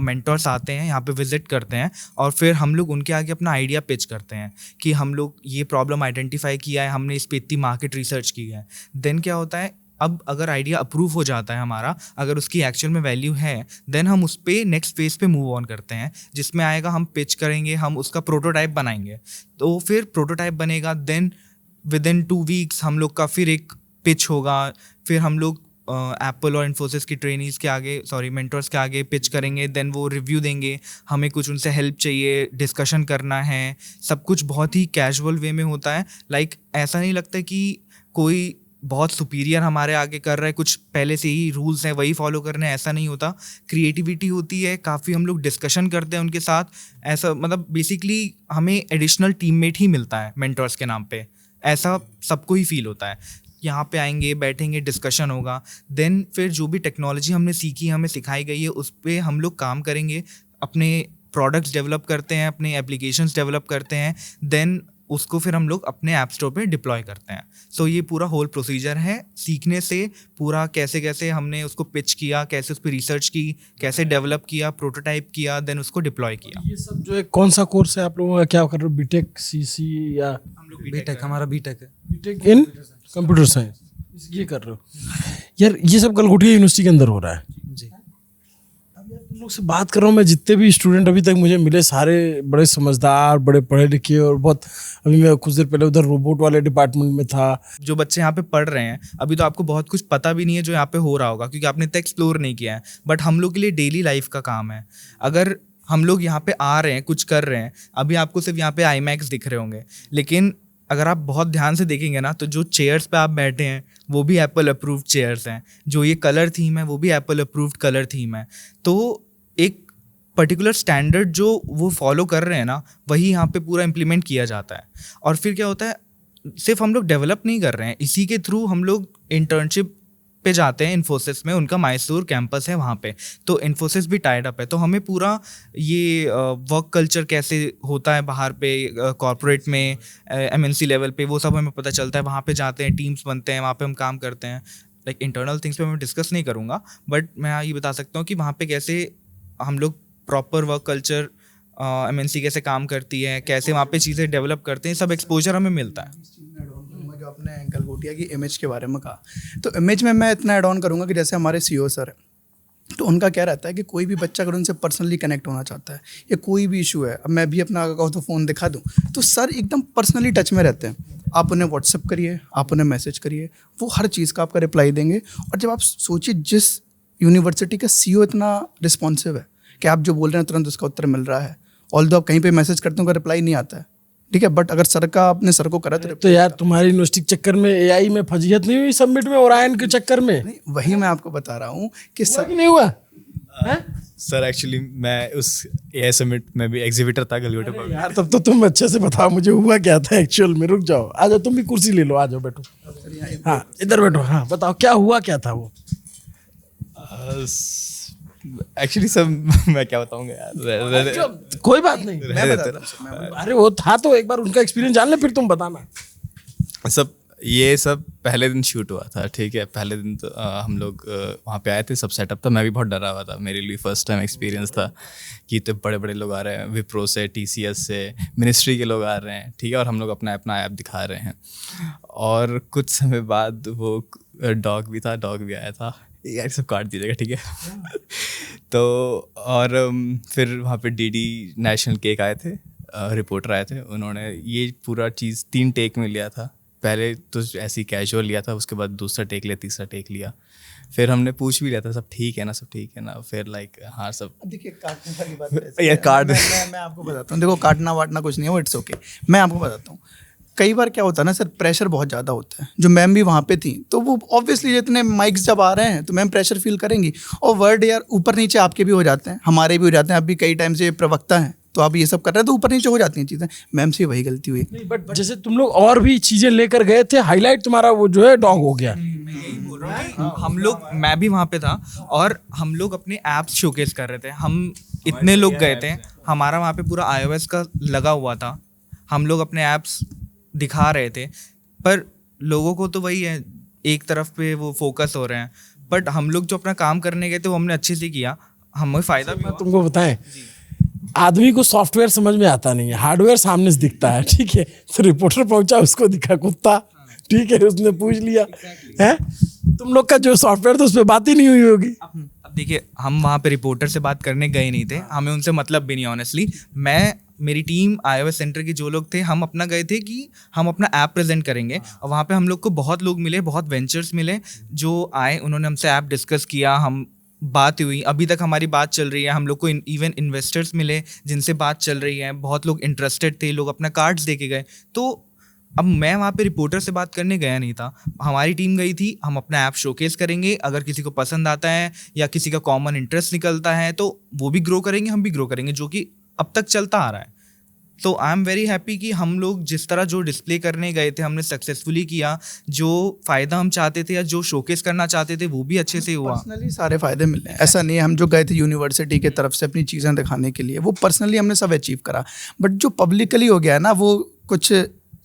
मेंटर्स आते हैं, यहाँ पे विजिट करते हैं और फिर हम लोग उनके आगे अपना आइडिया पिच करते हैं कि हम लोग ये प्रॉब्लम आइडेंटिफाई किया है, हमने इस पे इतनी मार्केट रिसर्च की है। देन क्या होता है, अब अगर आइडिया अप्रूव हो जाता है हमारा, अगर उसकी एक्चुअल में वैल्यू है, देन हम उस पर नेक्स्ट फेज पे मूव ऑन करते हैं, जिसमें आएगा हम पिच करेंगे, हम उसका प्रोटोटाइप बनाएंगे। तो फिर प्रोटोटाइप बनेगा, देन विद इन 2 वीक्स हम लोग का फिर एक पिच होगा, फिर हम लोग एप्पल और इन्फोसिस की ट्रेनीज़ के आगे, मेंटर्स के आगे पिच करेंगे, देन वो रिव्यू देंगे, हमें कुछ उनसे हेल्प चाहिए, डिस्कशन करना है, सब कुछ बहुत ही कैजुअल वे में होता है। लाइक ऐसा नहीं लगता कि कोई बहुत सुपीरियर हमारे आगे कर रहा है, कुछ पहले से ही रूल्स हैं वही फॉलो करने हैं, ऐसा नहीं होता। क्रिएटिविटी होती है, काफ़ी हम लोग डिस्कशन करते हैं उनके साथ, ऐसा मतलब बेसिकली हमें एडिशनल टीममेट ही मिलता है मेंटर्स के नाम पे, ऐसा सबको ही फील होता है। यहाँ पे आएंगे, बैठेंगे, डिस्कशन होगा, देन फिर जो भी टेक्नोलॉजी हमने सीखी, हमें सिखाई गई है, उस पर हम लोग काम करेंगे, अपने प्रोडक्ट्स डेवलप करते हैं, अपने एप्लीकेशंस डेवलप करते हैं, देन उसको फिर हम लोग अपने ऐप स्टोर पे डिप्लॉय करते हैं। सो ये पूरा होल प्रोसीजर है सीखने से, पूरा कैसे कैसे हमने उसको पिच किया, कैसे उस पर रिसर्च की, कैसे डेवलप किया, प्रोटोटाइप किया, देन उसको डिप्लॉय किया। ये सब जो है कौन सा कोर्स है आप लोगों का, क्या कर रहे हो, बीटेक, सीसी या हम लोग बीटेक, हमारा बीटेक है, बीटेक इन कंप्यूटर साइंस, ये कर रहे हो यार? ये सब गलगोटिया यूनिवर्सिटी के अंदर हो रहा है जी। अब यार तुम लोग से बात कर रहा हूँ मैं, जितने भी स्टूडेंट अभी तक मुझे मिले सारे बड़े समझदार, बड़े पढ़े लिखे, और बहुत, अभी मैं कुछ देर पहले उधर रोबोट वाले डिपार्टमेंट में था। जो बच्चे यहाँ पे पढ़ रहे हैं, अभी तो आपको बहुत कुछ पता भी नहीं है जो यहाँ पे हो रहा होगा, क्योंकि आपने तो एक्सप्लोर नहीं किया है, बट हम लोग के लिए डेली लाइफ का काम है। अगर हम लोग यहाँ पे आ रहे हैं, कुछ कर रहे हैं, अभी आपको सिर्फ यहाँ पे आईमैक्स दिख रहे होंगे, लेकिन अगर आप बहुत ध्यान से देखेंगे ना, तो जो चेयर्स पे आप बैठे हैं वो भी एप्पल अप्रूव्ड चेयर्स हैं, जो ये कलर थीम है वो भी एप्पल अप्रूव्ड कलर थीम है। तो एक पर्टिकुलर स्टैंडर्ड जो वो फॉलो कर रहे हैं ना, वही यहाँ पे पूरा इम्प्लीमेंट किया जाता है। और फिर क्या होता है, सिर्फ हम लोग डेवलप नहीं कर रहे हैं, इसी के थ्रू हम लोग इंटर्नशिप पे जाते हैं इन्फोसिस में, उनका मैसूर कैंपस है वहाँ पे, तो इन्फोसिस भी टाइड अप है। तो हमें पूरा ये वर्क कल्चर कैसे होता है बाहर पे, कॉर्पोरेट में, एमएनसी लेवल पे, वो सब हमें पता चलता है। वहाँ पे जाते हैं, टीम्स बनते हैं, वहाँ पे हम काम करते हैं। लाइक इंटरनल थिंग्स पे मैं डिस्कस नहीं करूँगा, बट मैं ये बता सकता हूँ कि वहाँ पे कैसे हम लोग प्रॉपर वर्क कल्चर, एमएनसी कैसे काम करती है, कैसे वहाँ पे चीज़ें डेवलप करते हैं, सब एक्सपोजर हमें मिलता है। जो आपने गलगोटिया की इमेज के बारे में कहा, तो इमेज में मैं इतना ऐड ऑन करूँगा कि जैसे हमारे सीईओ सर है, तो उनका क्या रहता है कि कोई भी बच्चा अगर उनसे पर्सनली कनेक्ट होना चाहता है या कोई भी इशू है, अब मैं भी अपना कहूँ तो फ़ोन दिखा दूँ, तो सर एकदम पर्सनली टच में रहते हैं। आप उन्हें व्हाट्सअप करिए, आप उन्हें मैसेज करिए, वो हर चीज़ का आपका रिप्लाई देंगे। और जब आप सोचिए जिस यूनिवर्सिटी का सीईओ इतना रिस्पॉन्सिव है कि आप जो बोल रहे हैं तुरंत उसका उत्तर मिल रहा है, ऑल्दो आप कहीं पे मैसेज करते हो उनका रिप्लाई नहीं आता है, ठीक है, बट अगर सर का अपने सर को करा तो यार तुम्हारी यूनिवर्सिटी के चक्कर में एआई में फजीहत नहीं हुई सबमिट में, ओरायन के चक्कर में? नहीं, वही मैं आपको बता रहा हूँ कि सर नहीं हुआ। सर एक्चुअली मैं उस एआई समिट में भी एग्जीबिटर था गलगोटे पर। यार तब तो तुम अच्छे से बताओ मुझे हुआ क्या था एक्चुअल में। रुक जाओ, आ जाओ, तुम भी कुर्सी ले लो, आ जाओ, बैठो। हाँ इधर बैठो, हाँ बताओ क्या हुआ क्या था वो। एक्चुअली सब मैं क्या बताऊंगा यार, कोई बात नहीं, मैं बताता हूं। अरे वो था तो एक बार उनका एक्सपीरियंस जान ले, फिर तुम बताना। सब ये सब पहले दिन शूट हुआ था, ठीक है। पहले दिन तो हम लोग वहाँ पे आए थे, सब सेटअप था, मैं भी बहुत डरा हुआ था, मेरे लिए फर्स्ट टाइम एक्सपीरियंस था कि इतने बड़े बड़े लोग आ रहे हैं, विप्रो से, टीसीएस से, मिनिस्ट्री के लोग आ रहे हैं, ठीक है, और हम लोग अपना ऐप दिखा रहे हैं। और कुछ समय बाद वो डॉग भी था, डॉग भी आया था, यार सब काट दीजिएगा, ठीक है। तो और फिर वहाँ पे डीडी नेशनल केक आए थे, रिपोर्टर आए थे, उन्होंने ये पूरा चीज़ 3 टेक में लिया था। पहले तो ऐसे ही कैजुअल लिया था, उसके बाद दूसरा टेक लिया, तीसरा टेक लिया, फिर हमने पूछ भी लिया था सब ठीक है ना, सब ठीक है ना, फिर लाइक हाँ सब। देखिए काटने वाली बात यार काट मैं आपको बताता हूँ, देखो काटना वाटना कुछ नहीं है, वो इट्स ओके। मैं आपको बताता हूँ, कई बार क्या होता है ना सर, प्रेशर बहुत ज़्यादा होता है। जो मैम भी वहाँ पे थी, तो वो ऑब्वियसली जितने माइक्स जब आ रहे हैं तो मैम प्रेशर फील करेंगी, और वर्ड यार ऊपर नीचे आपके भी हो जाते हैं, हमारे भी हो जाते हैं। अभी कई टाइम से प्रवक्ता हैं, तो आप ये सब कर रहे हैं तो ऊपर नीचे हो जाती हैं चीज़ें। मैम से वही गलती हुई। नहीं, बट जैसे तुम लोग और भी चीज़ें लेकर गए थे, हाईलाइट तुम्हारा वो जो है डॉग हो गया। मैं यही बोल बोल रहा हूँ कि हम लोग, मैं भी वहाँ पे था और हम लोग अपने ऐप्स शोकेस कर रहे थे। हम इतने लोग गए थे, हमारा वहाँ पे पूरा iOS का लगा हुआ था, हम लोग अपने ऐप्स दिखा रहे थे, पर लोगों को तो वही है, एक तरफ पे वो फोकस हो रहे हैं। बट हम लोग जो अपना काम करने गए थे वो हमने अच्छे से किया, हमें फ़ायदा भी हुआ। तुमको बताएं, आदमी को सॉफ्टवेयर समझ में आता नहीं है, हार्डवेयर सामने से दिखता है, ठीक है। तो रिपोर्टर पहुंचा, उसको दिखा कुत्ता, ठीक है, उसने पूछ लिया है। तुम लोग का जो सॉफ्टवेयर तो उस पर बात ही नहीं हुई होगी। अब देखिए, हम वहाँ पे रिपोर्टर से बात करने गए नहीं थे, हमें उनसे मतलब भी नहीं ऑनेस्टली। मेरी टीम iOS सेंटर के जो लोग थे, हम अपना गए थे कि हम अपना ऐप प्रेजेंट करेंगे, और वहाँ पे हम लोग को बहुत लोग मिले, बहुत वेंचर्स मिले जो आए, उन्होंने हमसे ऐप डिस्कस किया, हम बात हुई, अभी तक हमारी बात चल रही है। हम लोग को इवन इन्वेस्टर्स मिले जिनसे बात चल रही है, बहुत लोग इंटरेस्टेड थे, लोग अपना कार्ड्स दे के गए। तो अब मैं वहाँ पे रिपोर्टर से बात करने गया नहीं था, हमारी टीम गई थी, हम अपना ऐप शोकेस करेंगे, अगर किसी को पसंद आता है या किसी का कॉमन इंटरेस्ट निकलता है तो वो भी ग्रो करेंगे, हम भी ग्रो करेंगे, जो कि अब तक चलता आ रहा है। तो आई एम वेरी हैप्पी कि हम लोग जिस तरह जो डिस्प्ले करने गए थे हमने सक्सेसफुली किया, जो फ़ायदा हम चाहते थे या जो शोकेस करना चाहते थे वो भी अच्छे से हुआ। पर्सनली सारे फ़ायदे मिले, ऐसा नहीं है हम जो गए थे यूनिवर्सिटी की तरफ से अपनी चीज़ें दिखाने के लिए, वो पर्सनली हमने सब अचीव करा। बट जो पब्लिकली हो गया है ना, वो कुछ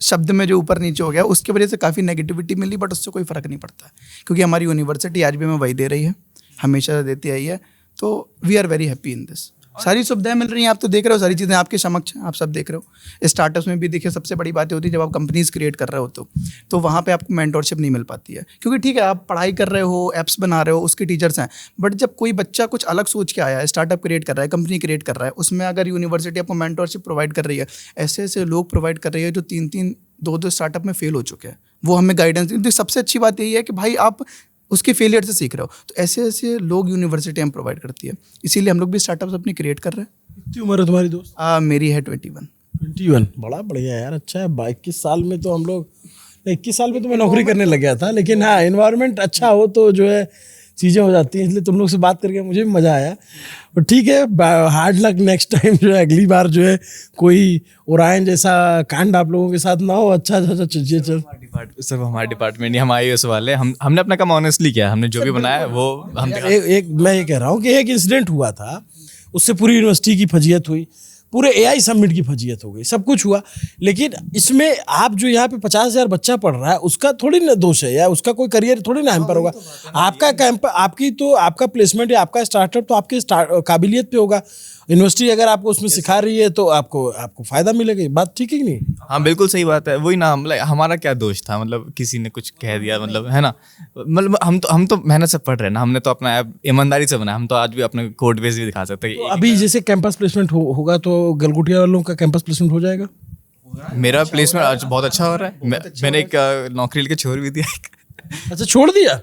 शब्द में जो ऊपर नीचे हो गया, उसकी वजह से काफ़ी नेगेटिविटी मिली, बट उससे कोई फ़र्क नहीं पड़ता है, क्योंकि हमारी यूनिवर्सिटी आज भी हमें वही दे रही है, हमेशा देती आई है। तो we are very happy in this. सारी सुविधाएं मिल रही हैं, आप तो देख रहे हो, सारी चीज़ें आपके समक्ष हैं, आप सब देख रहे हो। स्टार्टअप्स में भी देखिए, सबसे बड़ी बात होती है जब आप कंपनीज क्रिएट कर रहे हो तो वहाँ पे आपको मेंटोरशिप नहीं मिल पाती है, क्योंकि ठीक है आप पढ़ाई कर रहे हो, ऐप्स बना रहे हो, उसके टीचर्स हैं, बट जब कोई बच्चा कुछ अलग सोच के आया है, स्टार्टअप क्रिएट कर रहा है, कंपनी क्रिएट कर रहा है, उसमें अगर यूनिवर्सिटी आपको मेंटोरशिप प्रोवाइड कर रही है, ऐसे ऐसे लोग प्रोवाइड कर रही है जो 3-3, 2-2 स्टार्टअप में फेल हो चुके हैं, वो हमें गाइडेंस दी। सबसे अच्छी बात यही है कि भाई आप उसके फेलियर से सीख रहे हो, तो ऐसे ऐसे लोग यूनिवर्सिटी हम प्रोवाइड करती है, इसीलिए हम लोग भी स्टार्टअप्स अपनी क्रिएट कर रहे हैं। कितनी उम्र है तुम्हारी दोस्त? मेरी है 21। बड़ा बढ़िया यार, अच्छा है। 21 साल में तो हम लोग, 21 साल में तो मैं नौकरी करने लग गया था, लेकिन हाँ, एनवायरनमेंट अच्छा हो तो जो है चीज़ें हो जाती हैं, इसलिए तुम लोग से बात करके मुझे भी मज़ा आया। और ठीक है, हार्ड लक, नेक्स्ट टाइम जो है, अगली बार जो है कोई ओरायन जैसा कांड आप लोगों के साथ ना हो। अच्छा चीज़ें चल। सर हमारे डिपार्टमेंट नहीं, हम iOS वाले, हमने अपना काम ऑनेस्टली किया, हमने जो भी बनाया वो हम एक मैं ये कह रहा हूँ कि एक इंसिडेंट हुआ था, उससे पूरी यूनिवर्सिटी की फजीयत हुई, पूरे AI समिट की फजीयत हो गई, सब कुछ हुआ। लेकिन इसमें आप जो यहाँ पे 50,000 बच्चा पढ़ रहा है, उसका थोड़ी ना दोष है, या उसका कोई करियर थोड़ी ना हैम्पर होगा। आपका कैंप, आपका प्लेसमेंट या आपका स्टार्टअप तो आपके काबिलियत पे होगा। यूनिवर्सिटी अगर आपको उसमें सिखा रही है तो आपको फ़ायदा मिलेगा। बात ठीक है कि नहीं? हाँ बिल्कुल सही बात है, वही ना, मतलब हमारा क्या दोष था, मतलब किसी ने कुछ कह दिया, मतलब है ना, मतलब हम तो मेहनत से पढ़ रहे हैं ना, हमने तो अपना ऐप ईमानदारी से बनाया, हम तो आज भी अपने कोड बेस भी दिखा सकते हैं। तो अभी जैसे कैंपस प्लेसमेंट होगा तो गलगोटिया वालों का कैंपस प्लेसमेंट हो जाएगा? मेरा प्लेसमेंट आज बहुत अच्छा हो रहा है, मैंने एक नौकरी लेके छोड़ भी दिया। अच्छा, छोड़ दिया?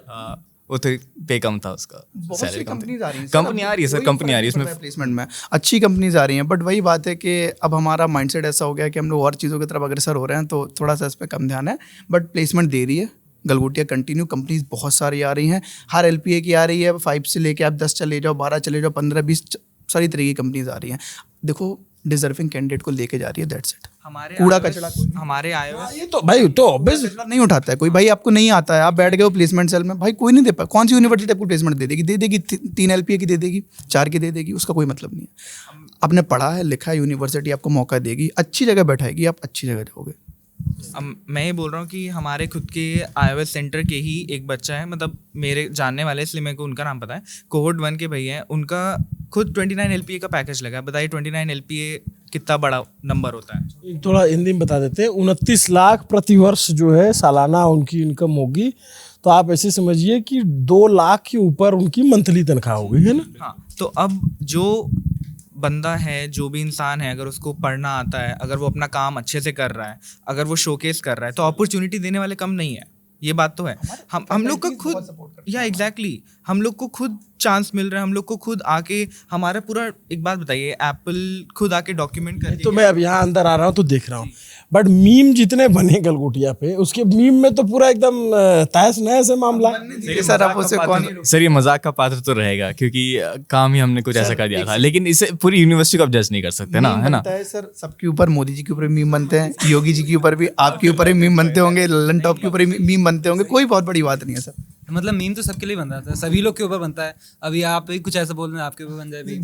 वो तो पे कम था उसका, सैलरी कंपनीज आ रही हैं, कंपनी आ रही है सर, कंपनी आ रही है इसमें प्लेसमेंट में अच्छी कंपनीज आ रही हैं। बट वही बात है कि अब हमारा माइंडसेट ऐसा हो गया कि हम लोग और चीज़ों की तरफ अग्रसर हो रहे हैं, तो थोड़ा सा इस पर कम ध्यान है। बट प्लेसमेंट दे रही है गलगोटिया कंटिन्यू, कंपनीज बहुत सारी आ रही हैं, हर LPA की आ रही है, 5 से लेके आप 10 चले जाओ, 12 चले जाओ, 15, 20 सारी तरह की कंपनीज आ रही हैं। देखो, डिजर्विंग कैंडिडेट को लेके जा रही है, दैट्स इट। कूड़ा कचरा हमारे iOS, ये तो भाई तो ऑब्वियस नहीं उठाता है कोई। भाई आपको नहीं आता है, आप बैठ गए हो प्लेसमेंट सेल में, भाई कोई नहीं दे पाए। कौन सी यूनिवर्सिटी आपको प्लेसमेंट दे देगी 3 LPA की दे देगी, 4 की दे देगी, उसका कोई मतलब नहीं है। आपने पढ़ा है, लिखा है, यूनिवर्सिटी आपको मौका देगी, अच्छी जगह बैठाएगी, आप अच्छी जगह जाओगे। अब मैं ये बोल रहा हूँ कि हमारे खुद के iOS सेंटर के ही एक बच्चा है, मतलब मेरे जानने वाले, इसलिए मेरे को उनका नाम पता है, कोहोर्ट 1 के भैया हैं, उनका खुद 29 LPA का पैकेज लगा है। बताइए 29 LPA कितना बड़ा नंबर होता है। थोड़ा हिंदी में बता देते हैं, 29 लाख प्रति वर्ष जो है सालाना उनकी इनकम होगी, तो आप ऐसे समझिए कि 2 लाख के ऊपर उनकी मंथली तनख्वाह होगी, है ना? हाँ, तो अब जो बंदा है, जो भी इंसान है, अगर उसको पढ़ना आता है, अगर वो अपना काम अच्छे से कर रहा है, अगर वो शोकेस कर रहा है, तो अपॉर्चुनिटी देने वाले कम नहीं है, ये बात तो है। हम लोग का खुद, या एग्जैक्टली, हम लोग को खुद चांस मिल रहा है, हम लोग को खुद आके, हमारा पूरा, एक बात बताइए, एप्पल खुद आके डॉक्यूमेंट करके, तो मैं अब यहाँ अंदर आ रहा हूँ तो देख रहा हूँ, बट मीम जितने बने गलगोटिया पे, उसके मीम में तो पूरा एकदम तहस नहस है मामला। सर ये मजाक का पात्र तो रहेगा, क्योंकि काम ही हमने कुछ ऐसा कर दिया था, लेकिन इसे पूरी यूनिवर्सिटी को आप जज नहीं कर सकते ना, है ना? सर सबके ऊपर, मोदी जी के ऊपर मीम बनते हैं, योगी जी के ऊपर भी, आपके ऊपर भी मीम बनते होंगे, ललन टॉप के ऊपर भी मीम बनते होंगे, कोई बहुत बड़ी बात नहीं है सर। मतलब मीम तो सबके लिए बन रहा था, सभी लोग के ऊपर बनता है। अभी आप भी कुछ ऐसा बोल रहे हैं, आपके ऊपर बन जाए मीम,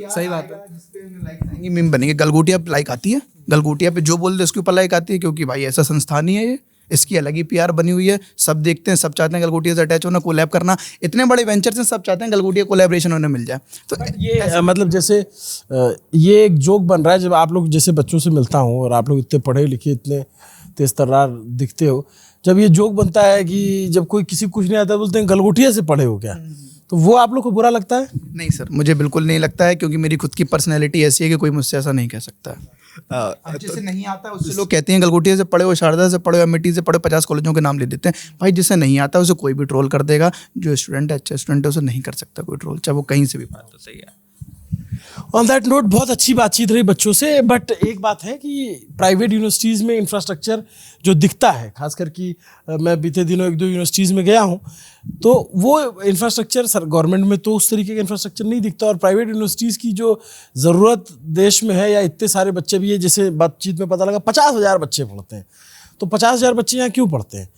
सही बात है। मीम बनेंगे, गलगोटिया पे लाइक आती है, गलगोटिया पे जो बोल दे उसके ऊपर लाइक आती है, क्योंकि भाई ऐसा संस्थान ही है ये, इसकी अलग ही पीआर बनी हुई है, सब देखते हैं, सब चाहते हैं गलगोटिया से अटैच होना, कोलैब करना, इतने बड़े वेंचर्स हैं, सब चाहते हैं गलगोटिया कोलैबोरेशन होने मिल जाए। तो ये मतलब जैसे ये एक जोक बन रहा है, जब आप लोग जैसे बच्चों से मिलता हूँ और आप लोग इतने पढ़े लिखे, इतने तेज तर्रार दिखते हो, जब ये जोक बनता है कि जब कोई किसी को कुछ नहीं आता बोलते हैं गलगोटिया से पढ़े हो क्या, तो वो आप लोग को बुरा लगता है? नहीं सर, मुझे बिल्कुल नहीं लगता है, क्योंकि मेरी खुद की पर्सनैलिटी ऐसी है कि कोई मुझसे ऐसा नहीं कह सकता है। जिसे नहीं आता उससे लोग कहते हैं गलगोटिया से पढ़े हो, शारदा से पढ़े हो, एमआईटी से पढ़े, 50 कॉलेजों के नाम ले देते हैं। भाई जिसे नहीं आता उसे कोई भी ट्रोल कर देगा, जो स्टूडेंट है, अच्छा स्टूडेंट है, उसे नहीं कर सकता कोई ट्रोल, चाहे वो कहीं से भी। बात तो सही है। ऑन दैट नोट, बहुत अच्छी बातचीत रही बच्चों से, बट एक बात है कि प्राइवेट यूनिवर्सिटीज़ में इंफ्रास्ट्रक्चर जो दिखता है, खासकर कि मैं बीते दिनों 1-2 यूनिवर्सिटीज़ में गया हूँ, तो वो इंफ्रास्ट्रक्चर सर गवर्नमेंट में तो उस तरीके का इंफ्रास्ट्रक्चर नहीं दिखता, और प्राइवेट यूनिवर्सिटीज़ की जो ज़रूरत देश में है, या इतने सारे बच्चे भी है, जैसे बातचीत में पता लगा 50,000 बच्चे पढ़ते हैं, तो 50,000 बच्चे यहाँ क्यों पढ़ते हैं?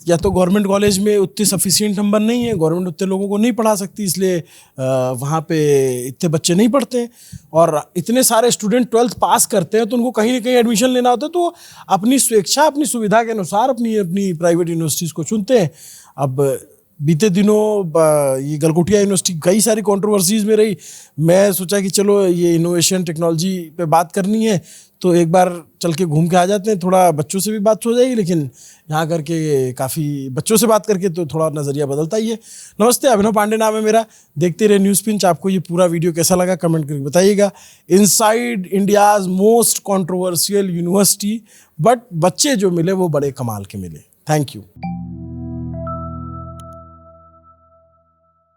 या तो गवर्नमेंट कॉलेज में उतने सफिशिएंट नंबर नहीं है, गवर्नमेंट उतने लोगों को नहीं पढ़ा सकती, इसलिए वहाँ पे इतने बच्चे नहीं पढ़ते हैं, और इतने सारे स्टूडेंट 12th पास करते हैं, तो उनको कहीं ना कहीं एडमिशन लेना होता है, तो अपनी स्वेच्छा, अपनी सुविधा के अनुसार अपनी प्राइवेट यूनिवर्सिटीज़ को चुनते हैं। अब बीते दिनों ये गलगोटिया यूनिवर्सिटी कई सारी कंट्रोवर्सीज़ में रही, मैं सोचा कि चलो ये इनोवेशन टेक्नोलॉजी पे बात करनी है, तो एक बार चल के घूम के आ जाते हैं, थोड़ा बच्चों से भी बात हो जाएगी, लेकिन यहाँ करके काफ़ी बच्चों से बात करके तो थोड़ा नज़रिया बदलता ही है। नमस्ते, अभिनव पांडे नाम है मेरा, देखते रहे न्यूज़ पिंच। आपको ये पूरा वीडियो कैसा लगा कमेंट करके बताइएगा। Inside India's most controversial university, but बच्चे जो मिले वो बड़े कमाल के मिले। Thank you.